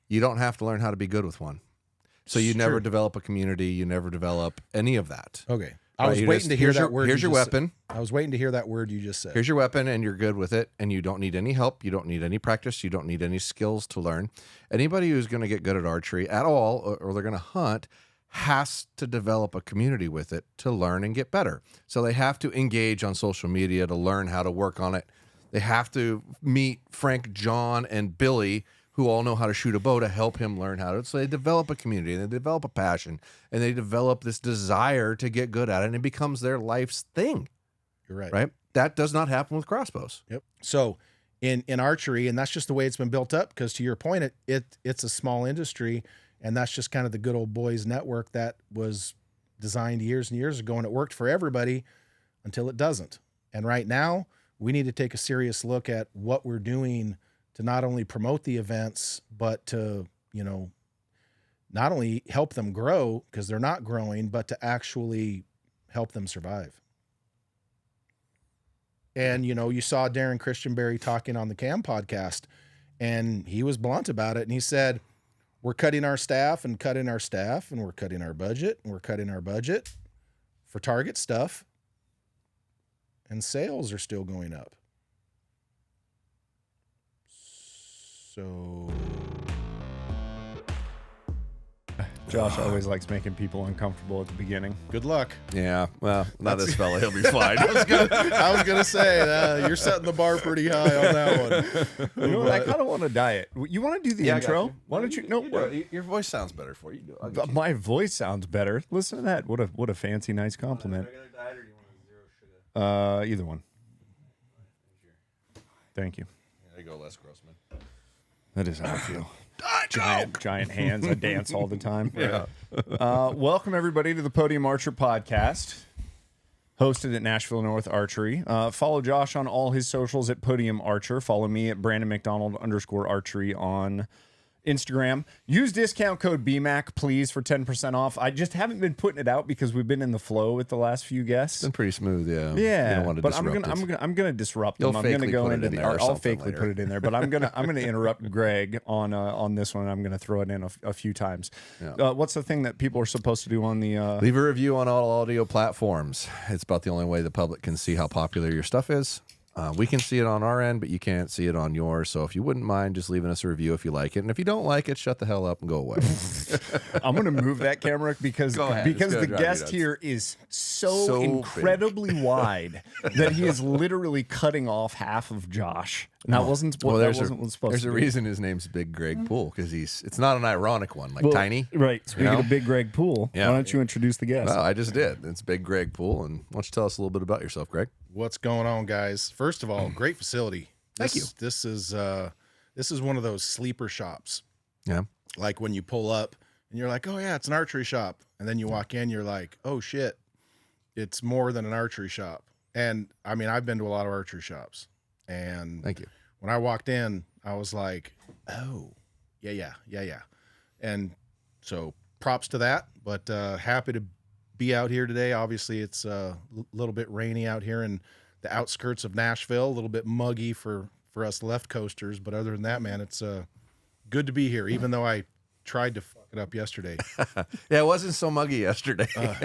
You don't have to learn how to be good with one. So you never develop a community. You never develop any of that. Okay. I was waiting to hear that word. Here's your weapon. I was waiting to hear that word you just said. Here's your weapon, and you're good with it, and you don't need any help. You don't need any practice. You don't need any skills to learn. Anybody who's going to get good at archery at all, or they're going to hunt, has to develop a community with it to learn and get better. So they have to engage on social media to learn how to work on it. They have to meet Frank, John, and Billy, who all know how to shoot a bow, to help him learn how to. So they develop a community, and they develop a passion, and they develop this desire to get good at it, and it becomes their life's thing. You're right. Right? That does not happen with crossbows. Yep. So in archery, and that's just the way it's been built up, because to your point, it's a small industry, and that's just kind of the good old boys network that was designed years and years ago, and it worked for everybody until it doesn't. And right now, we need to take a serious look at what we're doing to not only promote the events, but to, not only help them grow, because they're not growing, but to actually help them survive. And, you saw Darren Christianberry talking on the CAM podcast, and he was blunt about it. And he said, we're cutting our staff and cutting our staff, and we're cutting our budget, and we're cutting our budget for target stuff. And sales are still going up. So Josh always likes making people uncomfortable at the beginning. Good luck. Yeah, well, not this fella. He'll be fine. I was gonna say you're setting the bar pretty high on that one. You know what? I kind of want to diet. You want to do the intro? Why don't you? No, your voice sounds better for you. My voice sounds better. Listen to that. What a fancy, nice compliment. Either one. Thank you. There you go, Les Grossman. That is how I feel. Giant hands. I dance all the time. Yeah. Welcome everybody to the Podium Archer podcast, hosted at Nashville North Archery. Follow Josh on all his socials at Podium Archer. Follow me at Brandon McDonald _archery on Instagram. Use discount code BMAC, please, for 10% off. I just haven't been putting it out because we've been in the flow with the last few guests. It's been pretty smooth, yeah. Yeah, you don't want to but disrupt I'm gonna disrupt them. I'm gonna go into the. I'll fakely put it in there, but I'm gonna interrupt Greg on this one. I'm gonna throw it in a few times. Yeah. What's the thing that people are supposed to do on the? Leave a review on all audio platforms. It's about the only way the public can see how popular your stuff is. We can see it on our end, but you can't see it on yours. So if you wouldn't mind just leaving us a review if you like it. And if you don't like it, shut the hell up and go away. I'm going to move that camera because the guest here is so incredibly wide that he is literally cutting off half of Josh. And that wasn't what supposed to be. There's a reason his name's Big Greg Poole, because it's not an ironic one, like tiny. Right. Speaking of Big Greg Poole, why don't you introduce the guest? Well, I just did. It's Big Greg Poole. And why don't you tell us a little bit about yourself, Greg? What's going on, guys? First of all, great facility. Thank you. This is one of those sleeper shops. Yeah. Like when you pull up and you're like, oh yeah, it's an archery shop. And then you walk in, you're like, oh shit, it's more than an archery shop. And I mean, I've been to a lot of archery shops. And thank you. When I walked in, I was like, oh, yeah. And so props to that, but happy to be out here today. Obviously, it's a little bit rainy out here in the outskirts of Nashville, a little bit muggy for us left coasters. But other than that, man, it's good to be here, even though I tried to fuck it up yesterday. Yeah, it wasn't so muggy yesterday. No,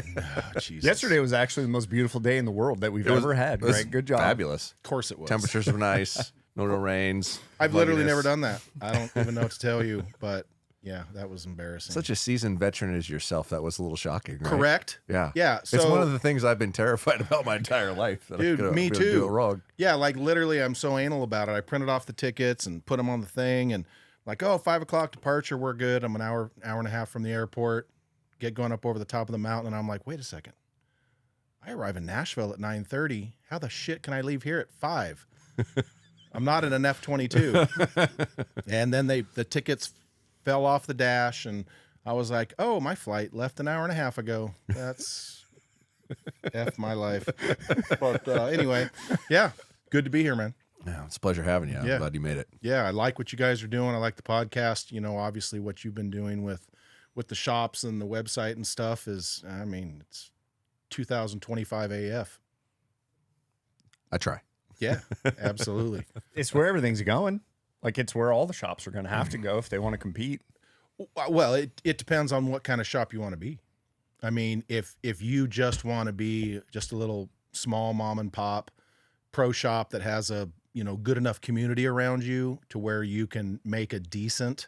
Jesus. Yesterday was actually the most beautiful day in the world that we've ever had. Right? Good job. Fabulous. Of course it was. Temperatures were nice. No rains. I've literally never done that. I don't even know what to tell you, but yeah, that was embarrassing. Such a seasoned veteran as yourself, that was a little shocking, right? Correct. Yeah. Yeah. So, it's one of the things I've been terrified about my entire life. That dude, me too. Do it wrong. Yeah, like literally, I'm so anal about it. I printed off the tickets and put them on the thing, and like, oh, 5 o'clock departure, we're good. I'm an hour and a half from the airport. Get going up over the top of the mountain, and I'm like, wait a second. I arrive in Nashville at 9:30. How the shit can I leave here at 5? I'm not in an F-22. And then the tickets fell off the dash, and I was like, oh, my flight left an hour and a half ago. That's F my life. But anyway, yeah, good to be here, man. Yeah, it's a pleasure having you. I'm glad you made it. Yeah, I like what you guys are doing. I like the podcast. You know, obviously what you've been doing with the shops and the website and stuff is, I mean, it's 2025 AF. I try. Yeah, absolutely. It's where everything's going. Like it's where all the shops are going to have to go if they want to compete. Well, it depends on what kind of shop you want to be. I mean, if you just want to be just a little small mom and pop pro shop that has a, good enough community around you to where you can make a decent,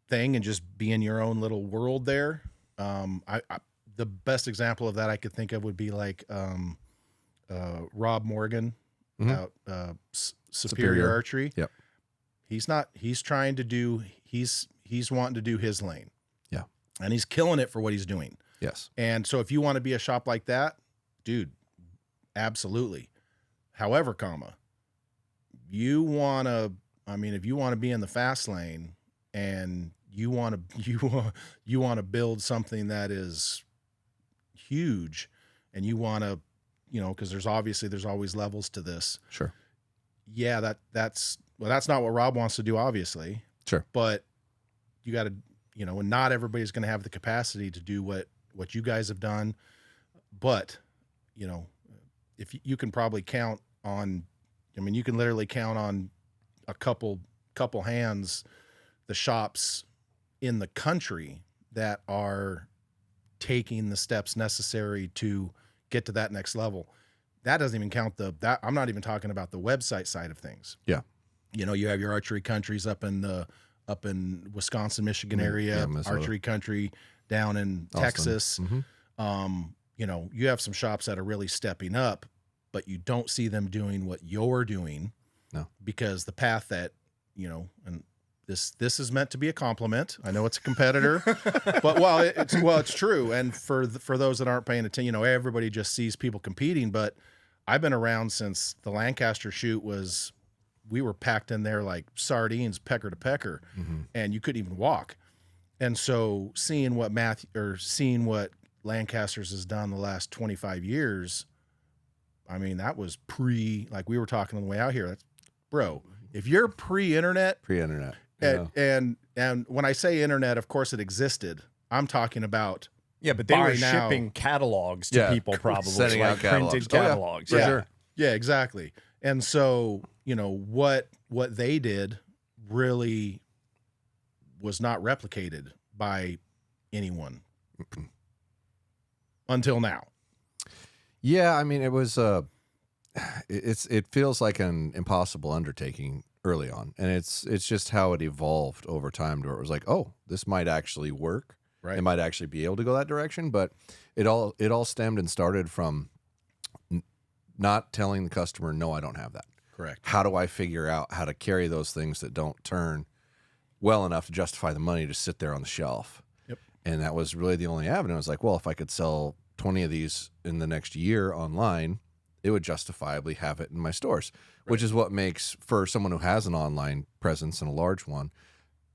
thing and just be in your own little world there. The best example of that I could think of would be like Rob Morgan out Superior Archery. Yep. He's wanting to do his lane. Yeah. And he's killing it for what he's doing. Yes. And so if you want to be a shop like that, dude, absolutely. However, if you want to be in the fast lane and you want to build something that is huge and you want to, because there's always levels to this. Sure. Yeah, that's not what Rob wants to do, obviously. Sure. But you got to, and not everybody's going to have the capacity to do what you guys have done. But, if you can probably count on, you can literally count on a couple hands, the shops in the country that are taking the steps necessary to get to that next level. That doesn't even count I'm not even talking about the website side of things. Yeah. You have your archery countries up in Wisconsin, Michigan area, archery country down in Austin. Texas. You have some shops that are really stepping up, but you don't see them doing what you're doing. No. Because the path that, and this is meant to be a compliment. I know it's a competitor, but it's true. And for those that aren't paying attention, everybody just sees people competing, but I've been around since the Lancaster shoot we were packed in there like sardines, pecker to pecker, and you couldn't even walk. And so seeing what Lancaster's has done the last 25 years, that was like we were talking on the way out here. Bro, if you're pre-internet, yeah. and when I say internet, of course it existed. I'm talking about Yeah, but they were Buy now. shipping catalogs to people, probably Sending out printed catalogs. For sure. Yeah, exactly. And so, what they did really was not replicated by anyone until now. Yeah, it was it feels like an impossible undertaking early on, and it's just how it evolved over time to where it was like, oh, this might actually work. Right. It might actually be able to go that direction, but it all stemmed and started from not telling the customer, no, I don't have that. Correct. How do I figure out how to carry those things that don't turn well enough to justify the money to sit there on the shelf? Yep. And that was really the only avenue. I was like, well, if I could sell 20 of these in the next year online, it would justifiably have it in my stores, which is what makes, for someone who has an online presence and a large one,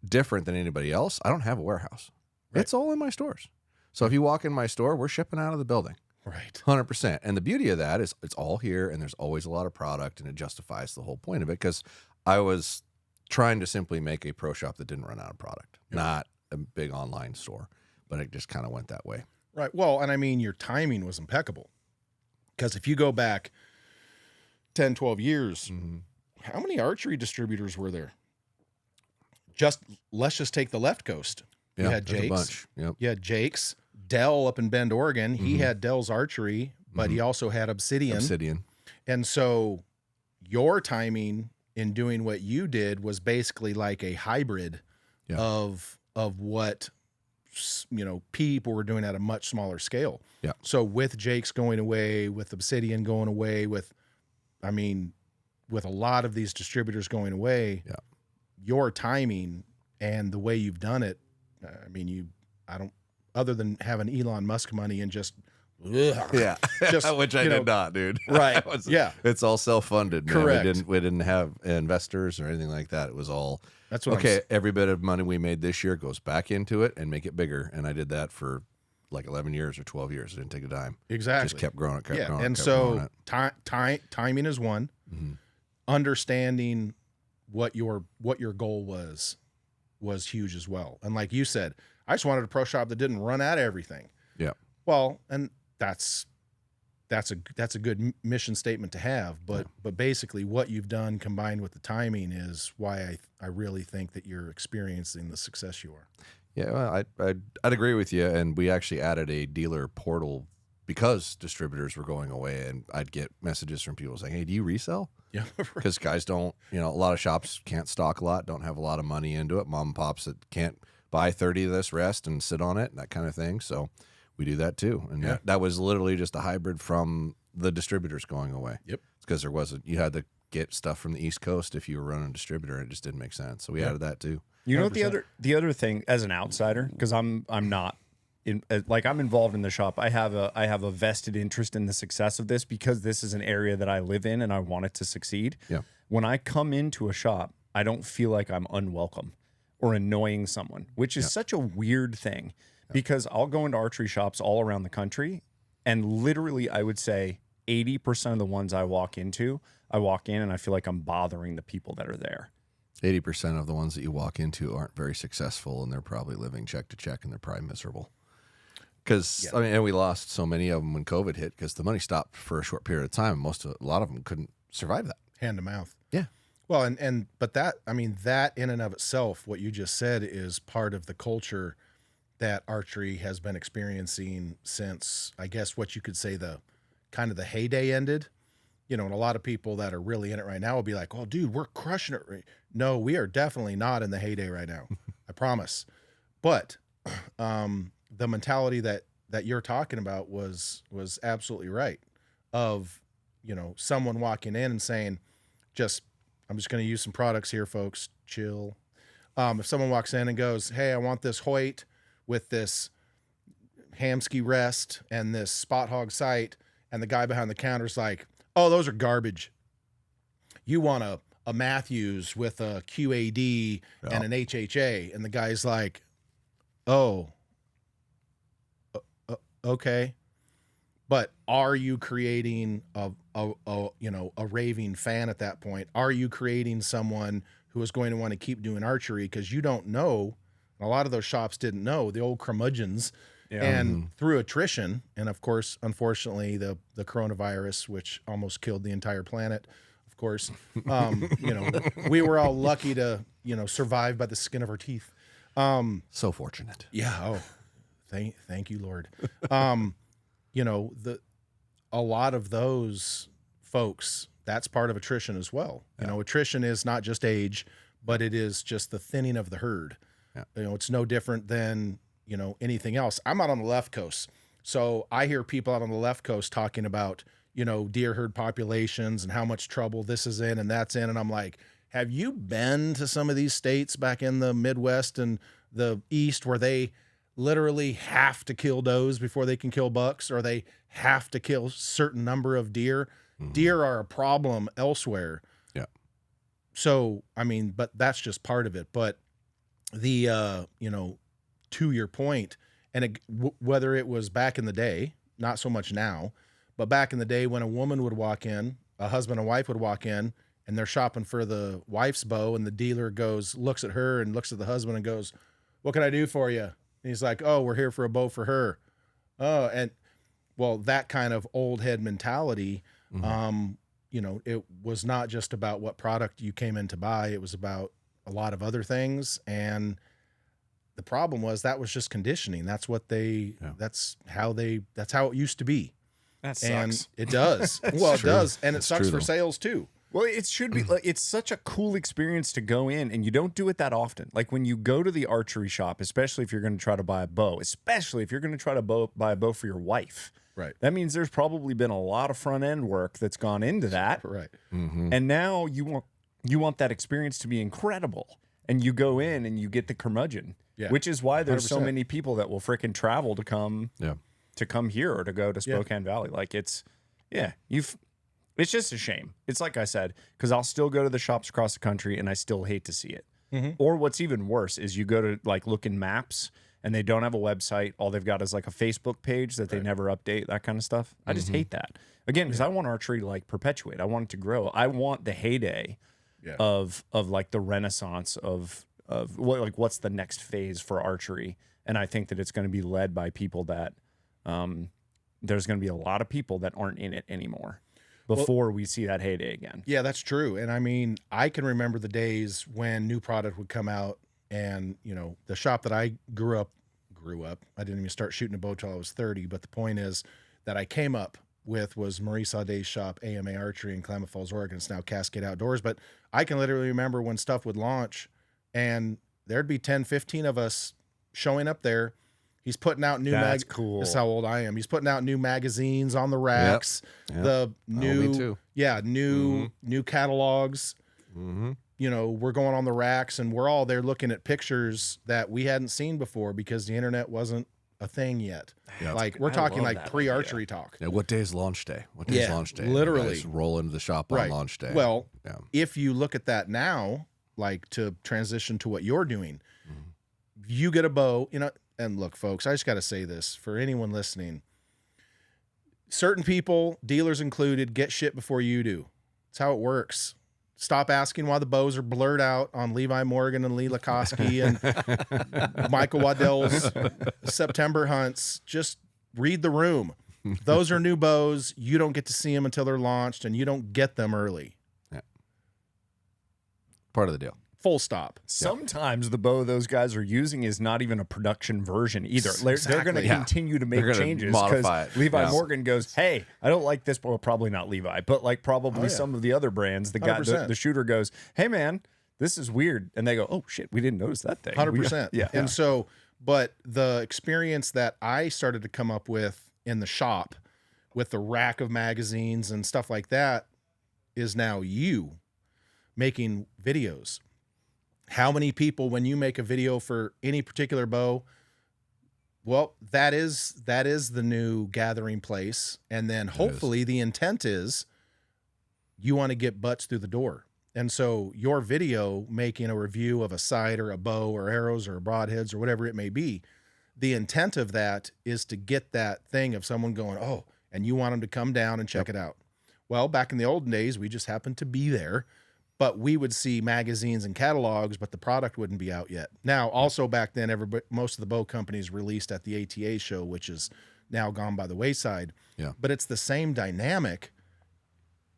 different than anybody else. I don't have a warehouse. Right. It's all in my stores. So if you walk in my store, we're shipping out of the building. Right. 100%. And the beauty of that is it's all here and there's always a lot of product, and it justifies the whole point of it, because I was trying to simply make a pro shop that didn't run out of product, not a big online store, but it just kind of went that way. Right. Well, and your timing was impeccable, because if you go back 10, 12 years, how many archery distributors were there? Let's just take the left coast. Yeah, You had there's a Jake's. bunch. Yep. You had Jake's. Dell up in Bend, Oregon. He had Dell's Archery, but he also had Obsidian. And so your timing in doing what you did was basically like a hybrid of what people were doing at a much smaller scale. Yeah. So with Jake's going away, with Obsidian going away, with a lot of these distributors going away, your timing and the way you've done it, other than having Elon Musk money and just which I did not, dude. Right. It's all self-funded, man. Correct. We didn't have investors or anything like that. It was all That's what every bit of money we made this year goes back into it and make it bigger. And I did that for like 11 years or 12 years. I didn't take a dime. Exactly. Just kept growing it, kept growing it. And kept so growing it. timing is one. Understanding what your goal was huge as well. And like you said, I just wanted a pro shop that didn't run out of everything. Yeah. Well, and that's that's a good mission statement to have. But basically, what you've done combined with the timing is why I really think that you're experiencing the success you are. Yeah, well, I'd agree with you. And we actually added a dealer portal because distributors were going away, and I'd get messages from people saying, "Hey, do you resell?" Yeah, Because guys don't, a lot of shops can't stock a lot, don't have a lot of money into it. Mom and pops that can't buy 30 of this, rest and sit on it, and that kind of thing. So we do that too. And that was literally just a hybrid from the distributors going away. Yep. It's because you had to get stuff from the East Coast if you were running a distributor, and it just didn't make sense. So we added that too. You know what the other thing, as an outsider, because I'm not I'm involved in the shop. I have a vested interest in the success of this because this is an area that I live in and I want it to succeed. Yeah. When I come into a shop, I don't feel like I'm unwelcome or annoying someone, which is such a weird thing because I'll go into archery shops all around the country, and literally I would say 80% of the ones I walk in and I feel like I'm bothering the people that are there. 80% of the ones that you walk into aren't very successful, and they're probably living check to check, and they're probably miserable. Because and we lost so many of them when COVID hit because the money stopped for a short period of time. A lot of them couldn't survive that. Hand to mouth. Yeah. Well, but that in and of itself, what you just said is part of the culture that archery has been experiencing since, I guess, what you could say the heyday ended. And a lot of people that are really in it right now will be like, "Oh, dude, we're crushing it." No, we are definitely not in the heyday right now. I promise. But the mentality that you're talking about was absolutely right. Of, someone walking in and saying, I'm just going to use some products here, folks. Chill. If someone walks in and goes, "Hey, I want this Hoyt with this Hamsky rest and this Spot Hog sight," and the guy behind the counter's like, "Oh, those are garbage. You want a Matthews with a QAD and an HHA," and the guy's like, "Oh, okay." But are you creating a raving fan at that point? Are you creating someone who is going to want to keep doing archery? Because you don't know. A lot of those shops didn't know, the old curmudgeons. Yeah. And through attrition, and of course, unfortunately, the coronavirus, which almost killed the entire planet, of course, we were all lucky to, survive by the skin of our teeth. So fortunate. Yeah. Oh, thank you, Lord. A lot of those folks, that's part of attrition as well. Attrition is not just age, but it is just the thinning of the herd. Yeah. It's no different than, anything else. I'm out on the left coast. So I hear people out on the left coast talking about, deer herd populations and how much trouble this is in and that's in. And I'm like, have you been to some of these states back in the Midwest and the East where they literally have to kill does before they can kill bucks, or they have to kill a certain number of deer? Mm-hmm. Deer are a problem elsewhere. Yeah. So, but that's just part of it. But the, to your point, and whether it was back in the day, not so much now, but back in the day when a woman would walk in, a husband and wife would walk in, and they're shopping for the wife's bow, and the dealer looks at her and looks at the husband and goes, "What can I do for you?" And he's like, "Oh, we're here for a bow for her." Oh, and well, that kind of old head mentality, it was not just about what product you came in to buy. It was about a lot of other things. And the problem was that was just conditioning. That's that's how it used to be. That sucks. And it does. Well, it does. And it sucks for sales too. Well, it should be. Like, it's such a cool experience to go in, and you don't do it that often. Like when you go to the archery shop, especially if you're going to try to buy a bow, especially if you're going to try to buy a bow for your wife. Right. That means there's probably been a lot of front end work that's gone into that. Right. Mm-hmm. And now you want that experience to be incredible, and you go in and you get the curmudgeon, which is why there's 100%. So many people that will frickin' travel to come here or to go to Spokane Valley. Like it's just a shame. It's like I said, because I'll still go to the shops across the country and I still hate to see it. Mm-hmm. Or what's even worse is you go to like look in maps and they don't have a website. All they've got is like a Facebook page that they never update, that kind of stuff. I just hate that. Again, because I want archery to like perpetuate. I want it to grow. I want the heyday of like the renaissance of what's the next phase for archery. And I think that it's going to be led by people that there's going to be a lot of people that aren't in it anymore before we see that heyday again. Yeah, that's true. And I mean, I can remember the days when new product would come out, and the shop that I grew up. I didn't even start shooting a bow till I was 30. But the point is that I came up with was Maurice Audet's shop, AMA Archery in Klamath Falls, Oregon. It's now Cascade Outdoors. But I can literally remember when stuff would launch, and there'd be 10, 15 of us showing up there. He's putting out new That's cool. This is how old I am. He's putting out new magazines on the racks, Yep. the new, me too. new catalogs. Mm-hmm. We're going on the racks, and we're all there looking at pictures that we hadn't seen before because the internet wasn't a thing yet. Yeah. Like we're I talking love like that pre-archery talk. Yeah, what day is launch day? What day is Yeah, launch day? literally. You guys roll into the shop Right. on launch day. Well, yeah. if you look at that now, like to transition to what you're doing, you get a bow, and look, folks, I just got to say this for anyone listening. Certain people, dealers included, get shit before you do. It's how it works. Stop asking why the bows are blurred out on Levi Morgan and Lee Lakoski and Michael Waddell's September hunts. Just read the room. Those are new bows. You don't get to see them until they're launched, and you don't get them early. Yeah. Part of the deal. Full stop. Sometimes the bow those guys are using is not even a production version either. They're going to Exactly. continue to make They're gonna changes modify because it. Levi Yeah. Morgan goes, "Hey, I don't like this." Well, probably not Levi, but like probably Oh, yeah. some of the other brands. The guy, 100%. the shooter goes, "Hey, man, this is weird," and they go, "Oh shit, we didn't notice that thing." 100%. Yeah. And so, but the experience that I started to come up with in the shop with the rack of magazines and stuff like that is now you making videos. How many people, when you make a video for any particular bow, well, that is the new gathering place. And then hopefully the intent is you want to get butts through the door. And so your video making a review of a sight or a bow or arrows or broadheads or whatever it may be, the intent of that is to get that thing of someone going, oh, and you want them to come down and check it out. Well, back in the olden days, we just happened to be there, but we would see magazines and catalogs, but the product wouldn't be out yet. Now, also back then, most of the bow companies released at the ATA show, which is now gone by the wayside. Yeah. But it's the same dynamic.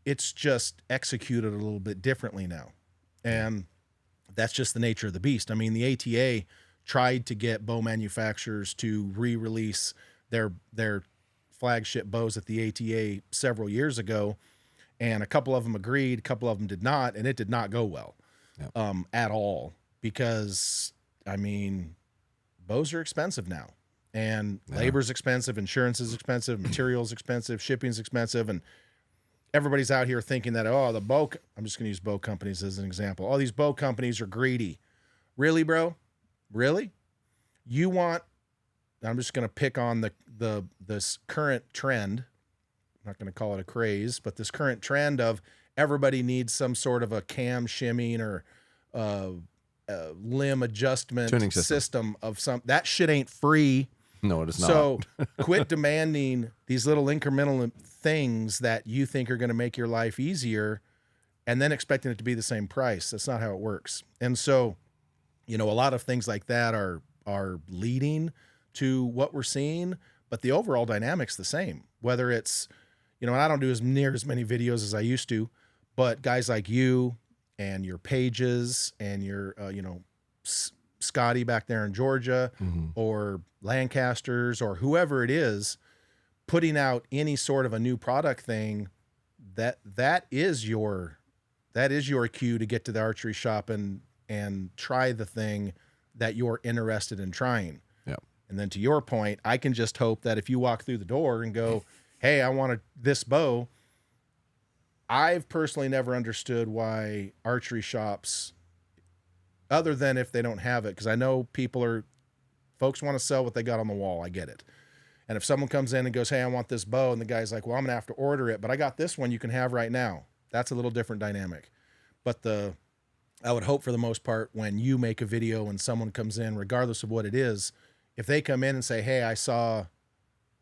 It's just executed a little bit differently now. And that's just the nature of the beast. I mean, the ATA tried to get bow manufacturers to re-release their flagship bows at the ATA several years ago, and a couple of them agreed, a couple of them did not, and it did not go well at all, because I mean, bows are expensive now, and labor's expensive, insurance is expensive, materials expensive, shipping's expensive, and everybody's out here thinking that, oh, I'm just going to use bow companies as an example. Oh, these bow companies are greedy. Really, bro? Really? You want, I'm just going to pick on this current trend. I'm not going to call it a craze, but this current trend of everybody needs some sort of a cam shimming or limb adjustment Tuning system of some, that shit ain't free. No, it is not. So quit demanding these little incremental things that you think are going to make your life easier and then expecting it to be the same price. That's not how it works. And so, a lot of things like that are leading to what we're seeing, but the overall dynamic's the same. Whether it's, and I don't do as many videos as I used to, but guys like you and your pages and your, Scotty back there in Georgia or Lancasters or whoever it is, putting out any sort of a new product thing, that is your cue to get to the archery shop and try the thing that you're interested in trying. Yeah. And then to your point, I can just hope that if you walk through the door and go, hey, I want this bow. I've personally never understood why archery shops, other than if they don't have it, because I know folks want to sell what they got on the wall. I get it. And if someone comes in and goes, hey, I want this bow, and the guy's like, well, I'm going to have to order it, but I got this one you can have right now. That's a little different dynamic. But I would hope for the most part, when you make a video and someone comes in, regardless of what it is, if they come in and say, hey, I saw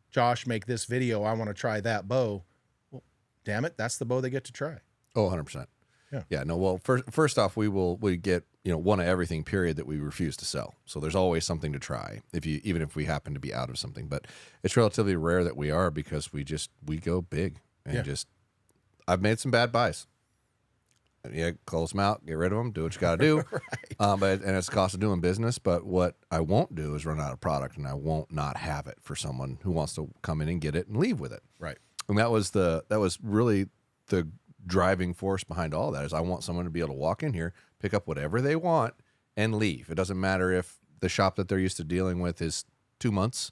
Josh make this video, I want to try that bow. Well, damn it, that's the bow they get to try. Oh, 100%. Yeah. Yeah. No, well, first off, we get one of everything period that we refuse to sell. So there's always something to try even if we happen to be out of something, but it's relatively rare that we are because we go big and I've made some bad buys. Yeah, close them out, get rid of them, do what you got to do. Right. And it's the cost of doing business. But what I won't do is run out of product, and I won't not have it for someone who wants to come in and get it and leave with it. Right. And that was really the driving force behind all that. Is I want someone to be able to walk in here, pick up whatever they want, and leave. It doesn't matter if the shop that they're used to dealing with is 2 months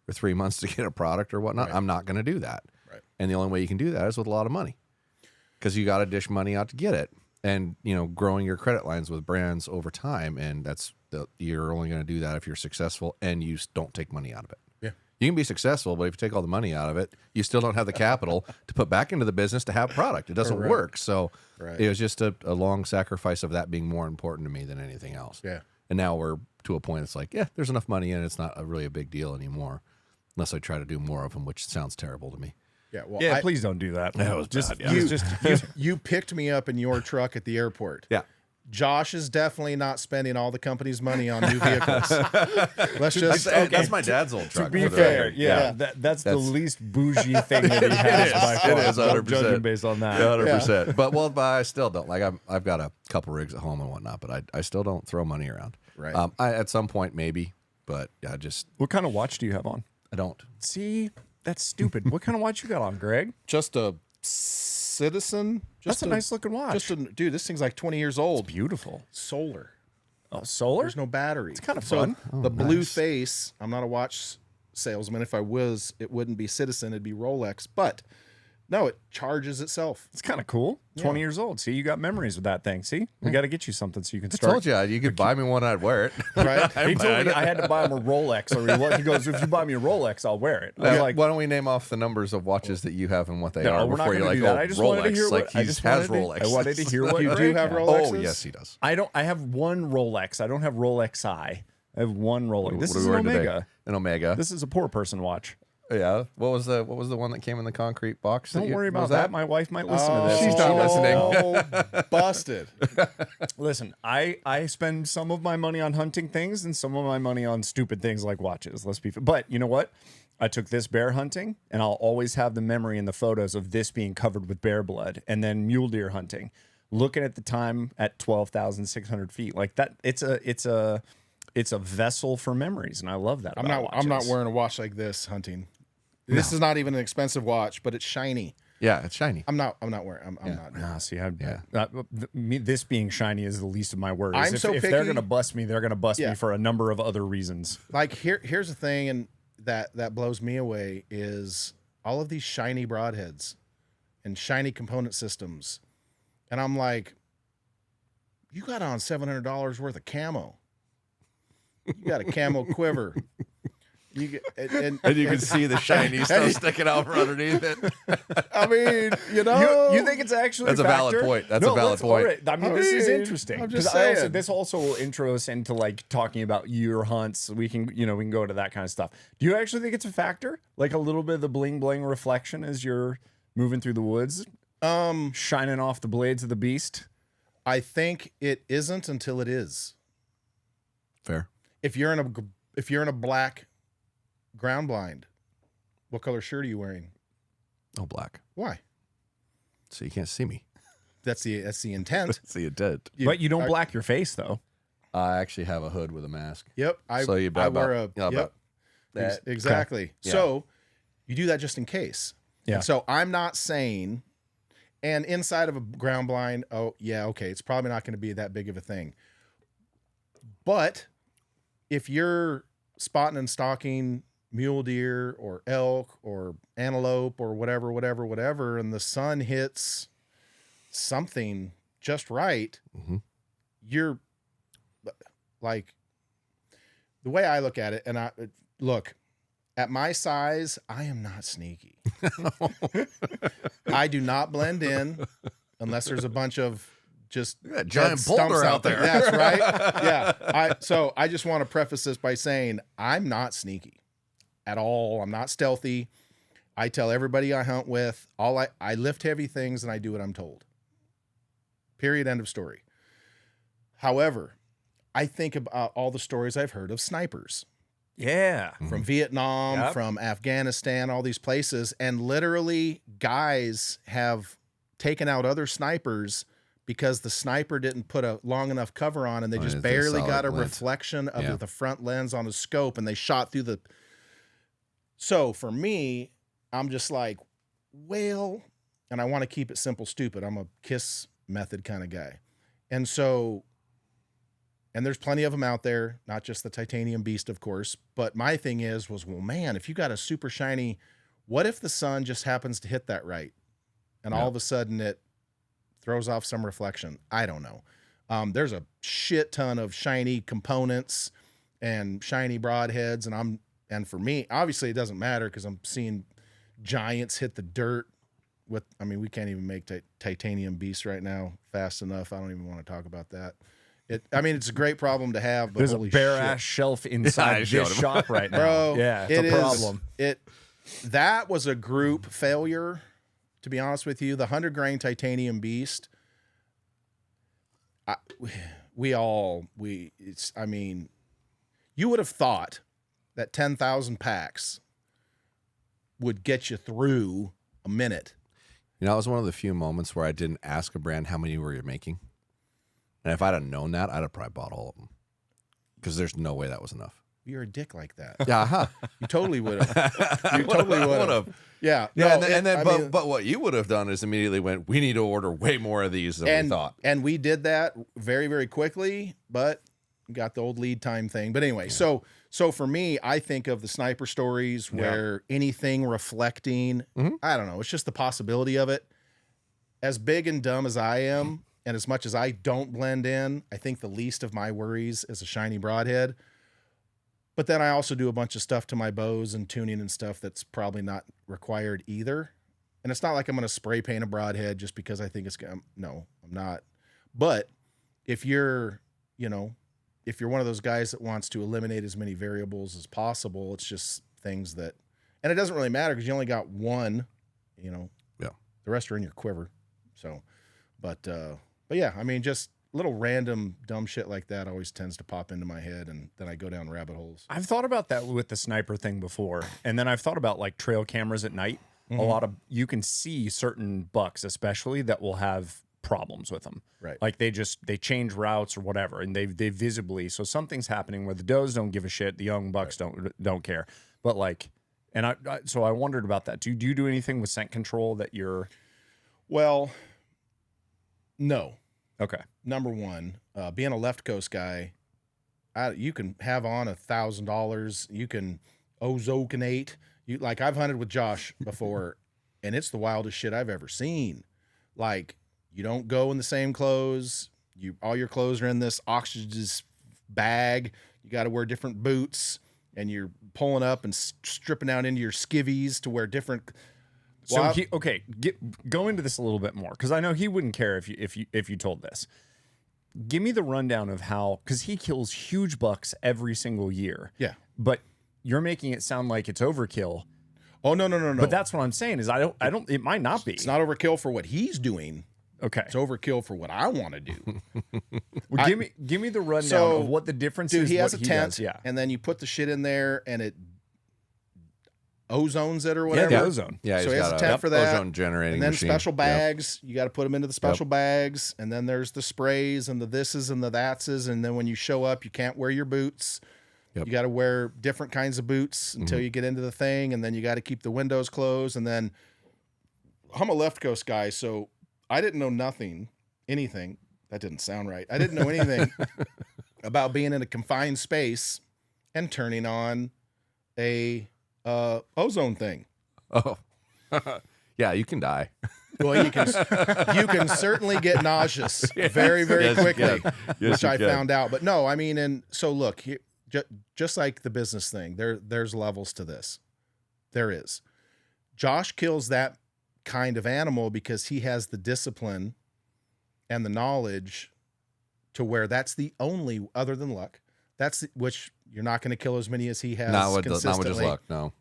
or 3 months to get a product or whatnot. Right. I'm not going to do that. Right. And the only way you can do that is with a lot of money. Because you got to dish money out to get it, and growing your credit lines with brands over time, and you're only going to do that if you're successful and you don't take money out of it. Yeah, you can be successful, but if you take all the money out of it, you still don't have the capital to put back into the business to have product. It doesn't work. So it was just a long sacrifice of that being more important to me than anything else. Yeah, and now we're to a point. It's like, there's enough money in it. It's not really a big deal anymore, unless I try to do more of them, which sounds terrible to me. Yeah, well, please don't do that. That was just bad, you picked me up in your truck at the airport. Yeah. Josh is definitely not spending all the company's money on new vehicles. Let's just that's my dad's old truck. To be fair, that's the least bougie thing that he has by far. It is 100%. Judging based on that. 100%. But I still don't I've got a couple rigs at home and whatnot, but I still don't throw money around. Right. At some point maybe, but I just. What kind of watch do you have on? I don't. See. That's stupid. What kind of watch you got on, Greg? Just a Citizen. That's a nice looking watch. Dude, this thing's like 20 years old. It's beautiful. Solar. Oh, solar? There's no battery. It's kind of fun. The blue face, I'm not a watch salesman. If I was, it wouldn't be Citizen, it'd be Rolex. But no, it charges itself. It's kind of cool. 20 years old. See, you got memories with that thing. See, we got to get you something so you can I start. told you could buy me one, I'd wear it. Right? He told me I had to buy him a Rolex. He goes, if you buy me a Rolex, I'll wear it. I was like, why don't we name off the numbers of watches that you have and what they are we're not before you're gonna like, do that. I just wanted to hear Rolex, I just has wanted Rolex. I wanted to hear what You Greg do have had. Rolexes? Oh, yes, he does. I have one Rolex. I don't have Rolex I. I have one Rolex. This What is are we an wearing today? Omega. An Omega. This is a poor person watch. Yeah. What was the one that came in the concrete box? Don't worry about that. My wife might listen to this. She's not listening. Busted. Listen, I spend some of my money on hunting things and some of my money on stupid things like watches. But you know what? I took this bear hunting, and I'll always have the memory and the photos of this being covered with bear blood. And then mule deer hunting, looking at the time at 12,600 feet, like that. It's a vessel for memories, and I love that. I'm not wearing a watch like this hunting. This is not even an expensive watch, but it's shiny. Yeah, it's shiny. I'm not wearing. I'm not. Nah, see, this being shiny is the least of my worries. I'm if so they're picky. gonna bust me, they're gonna bust me for a number of other reasons. Like here's the thing, and that blows me away is all of these shiny broadheads and shiny component systems, and I'm like, you got on $700 worth of camo. You got a camo quiver. And you can see the shiny stuff sticking out from underneath it. I mean, you think it's actually That's a valid point. That's a valid point. Right. I mean, this is interesting. I'm just saying. This also will intro us into like talking about your hunts. We can go to that kind of stuff. Do you actually think it's a factor? Like a little bit of the bling bling reflection as you're moving through the woods, shining off the blades of the beast? I think it isn't until it is. Fair. If you're in a black ground blind, what color shirt are you wearing? Oh, black. Why? So you can't see me. That's the intent. That's the intent. But you don't black your face though. I actually have a hood with a mask. Yep. I wear a yep. Exactly. Okay. Yeah. So you do that just in case. Yeah. And so I'm not saying, and inside of a ground blind, oh yeah, okay, it's probably not going to be that big of a thing. But if you're spotting and stalking mule deer or elk or antelope or whatever, and the sun hits something just right, you're like, the way I look at it, and look, at my size, I am not sneaky. I do not blend in unless there's a bunch of just giant boulder out there. That's right. Yeah. So I just want to preface this by saying I'm not sneaky at all. I'm not stealthy. I tell everybody I hunt with, I lift heavy things and I do what I'm told. Period. End of story. However, I think about all the stories I've heard of snipers Yeah. from Vietnam, Yep. from Afghanistan, all these places. And literally guys have taken out other snipers because the sniper didn't put a long enough cover on, and they just it's a barely got a solid lens. reflection of Yeah. the front lens on a scope, and they shot through the. So for me, I'm just like, well, and I want to keep it simple, stupid. I'm a KISS method kind of guy. And so, and there's plenty of them out there, not just the titanium beast, of course. But my thing was, well, man, if you got a super shiny, what if the sun just happens to hit that right? And all of a sudden it throws off some reflection. I don't know. There's a shit ton of shiny components and shiny broadheads. And for me, obviously it doesn't matter because I'm seeing giants hit the dirt with, I mean, we can't even make titanium beasts right now fast enough. I don't even want to talk about that. It's a great problem to have, but There's a holy bare shit. ass shelf inside this shop right now. Bro, yeah, it's a problem. That was a group failure, to be honest with you. The 100-grain titanium beast, you would have thought that 10,000 packs would get you through a minute. You know, it was one of the few moments where I didn't ask a brand how many were you making. And if I'd have known that, I'd have probably bought all of them. Because there's no way that was enough. You're a dick like that. Yeah, You totally would have. You totally would have. Yeah. Yeah, No, but what you would have done is immediately went, we need to order way more of these than we thought. And we did that very, very quickly, but got the old lead time thing. But anyway, so for me, I think of the sniper stories where anything reflecting, I don't know, it's just the possibility of it. As big and dumb as I am, and as much as I don't blend in, I think the least of my worries is a shiny broadhead. But then I also do a bunch of stuff to my bows and tuning and stuff that's probably not required either. And it's not like I'm going to spray paint a broadhead just because I think it's going to, no, I'm not. But if you're one of those guys that wants to eliminate as many variables as possible, it's just things that, and it doesn't really matter because you only got one, the rest are in your quiver. So, but yeah, I mean, just little random dumb shit like that always tends to pop into my head, and then I go down rabbit holes. I've thought about that with the sniper thing before. And then I've thought about like trail cameras at night. A lot of, you can see certain bucks, especially, that will have problems with them. Right. Like they change routes or whatever, and they visibly, so something's happening where the does don't give a shit, the young bucks don't care. But like, and so I wondered about that. Do you do anything with scent control that you're? Well, no. Okay. Number one, being a left coast guy, you can have on $1,000. You can ozoconate. Like I've hunted with Josh before, and it's the wildest shit I've ever seen. Like, you don't go in the same clothes. All your clothes are in this oxygen bag. You got to wear different boots, and you're pulling up and stripping out into your skivvies to wear different. So go into this a little bit more, because I know he wouldn't care if you told this. Give me the rundown of how, because he kills huge bucks every single year. Yeah, but you're making it sound like it's overkill. Oh no. But that's what I'm saying is I don't. It might not be. It's not overkill for what he's doing. Okay. It's overkill for what I want to do. Well, give me the rundown of what the difference is. Dude, he has a tent, does, yeah, and then you put the shit in there, and it ozones it or whatever. Yeah, the ozone. Yeah, so he has a tent for that. Ozone generating and then machine. special bags. You got to put them into the special bags, and then there's the sprays and the thises and the thatses, and then when you show up, you can't wear your boots. Yep. You got to wear different kinds of boots until you get into the thing, and then you got to keep the windows closed. And then I'm a left coast guy, so I didn't know anything. That didn't sound right. I didn't know anything about being in a confined space and turning on a ozone thing. Oh, yeah, you can die. Well, you can certainly get nauseous very, very quickly, which I found out. But no, I mean, and so look, just like the business thing, there's levels to this. There is. Josh kills that kind of animal because he has the discipline and the knowledge to where that's the only, other than luck, which you're not going to kill as many as he has. Not with consistently. just luck. No.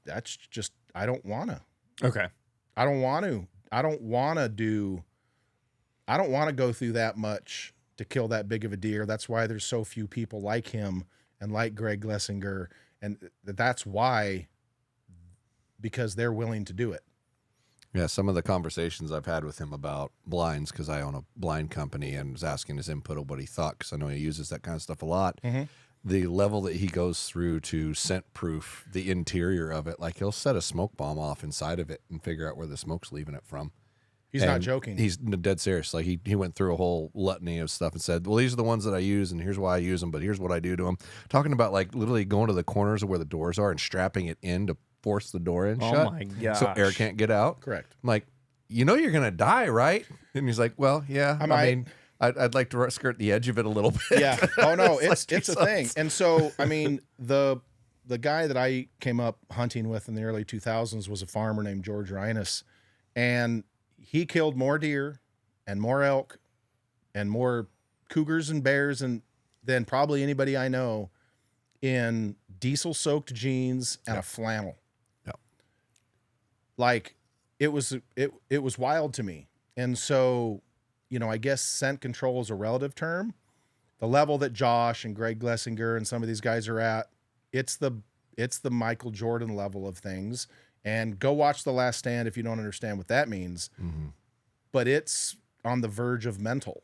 That's just, I don't want to. Okay. I don't want to do, I don't want to go through that much to kill that big of a deer. That's why there's so few people like him and like Greg Glessinger. And that's why, because they're willing to do it. Yeah, some of the conversations I've had with him about blinds, because I own a blind company, and was asking his input of what he thought, because I know he uses that kind of stuff a lot. The level that he goes through to scent proof the interior of it, like he'll set a smoke bomb off inside of it and figure out where the smoke's leaving it from. He's not joking. He's dead serious. Like he went through a whole litany of stuff and said, well, these are the ones that I use, and here's why I use them, but here's what I do to them. Talking about like literally going to the corners of where the doors are and strapping it in to force the door in shut. Oh my gosh. So air can't get out. Correct. I'm like, you know you're going to die, right? And he's like, well, yeah. I mean, I'd like to skirt the edge of it a little bit. Yeah. Oh, no, it's like a thing. And so, I mean, the guy that I came up hunting with in the early 2000s was a farmer named George Reines, and he killed more deer and more elk and more cougars and bears than probably anybody I know in diesel-soaked jeans and a flannel. Yep. Like, it was wild to me. And so, you know, I guess scent control is a relative term. The level that Josh and Greg Glessinger and some of these guys are at, it's the Michael Jordan level of things. And go watch The Last Stand if you don't understand what that means. But it's on the verge of mental.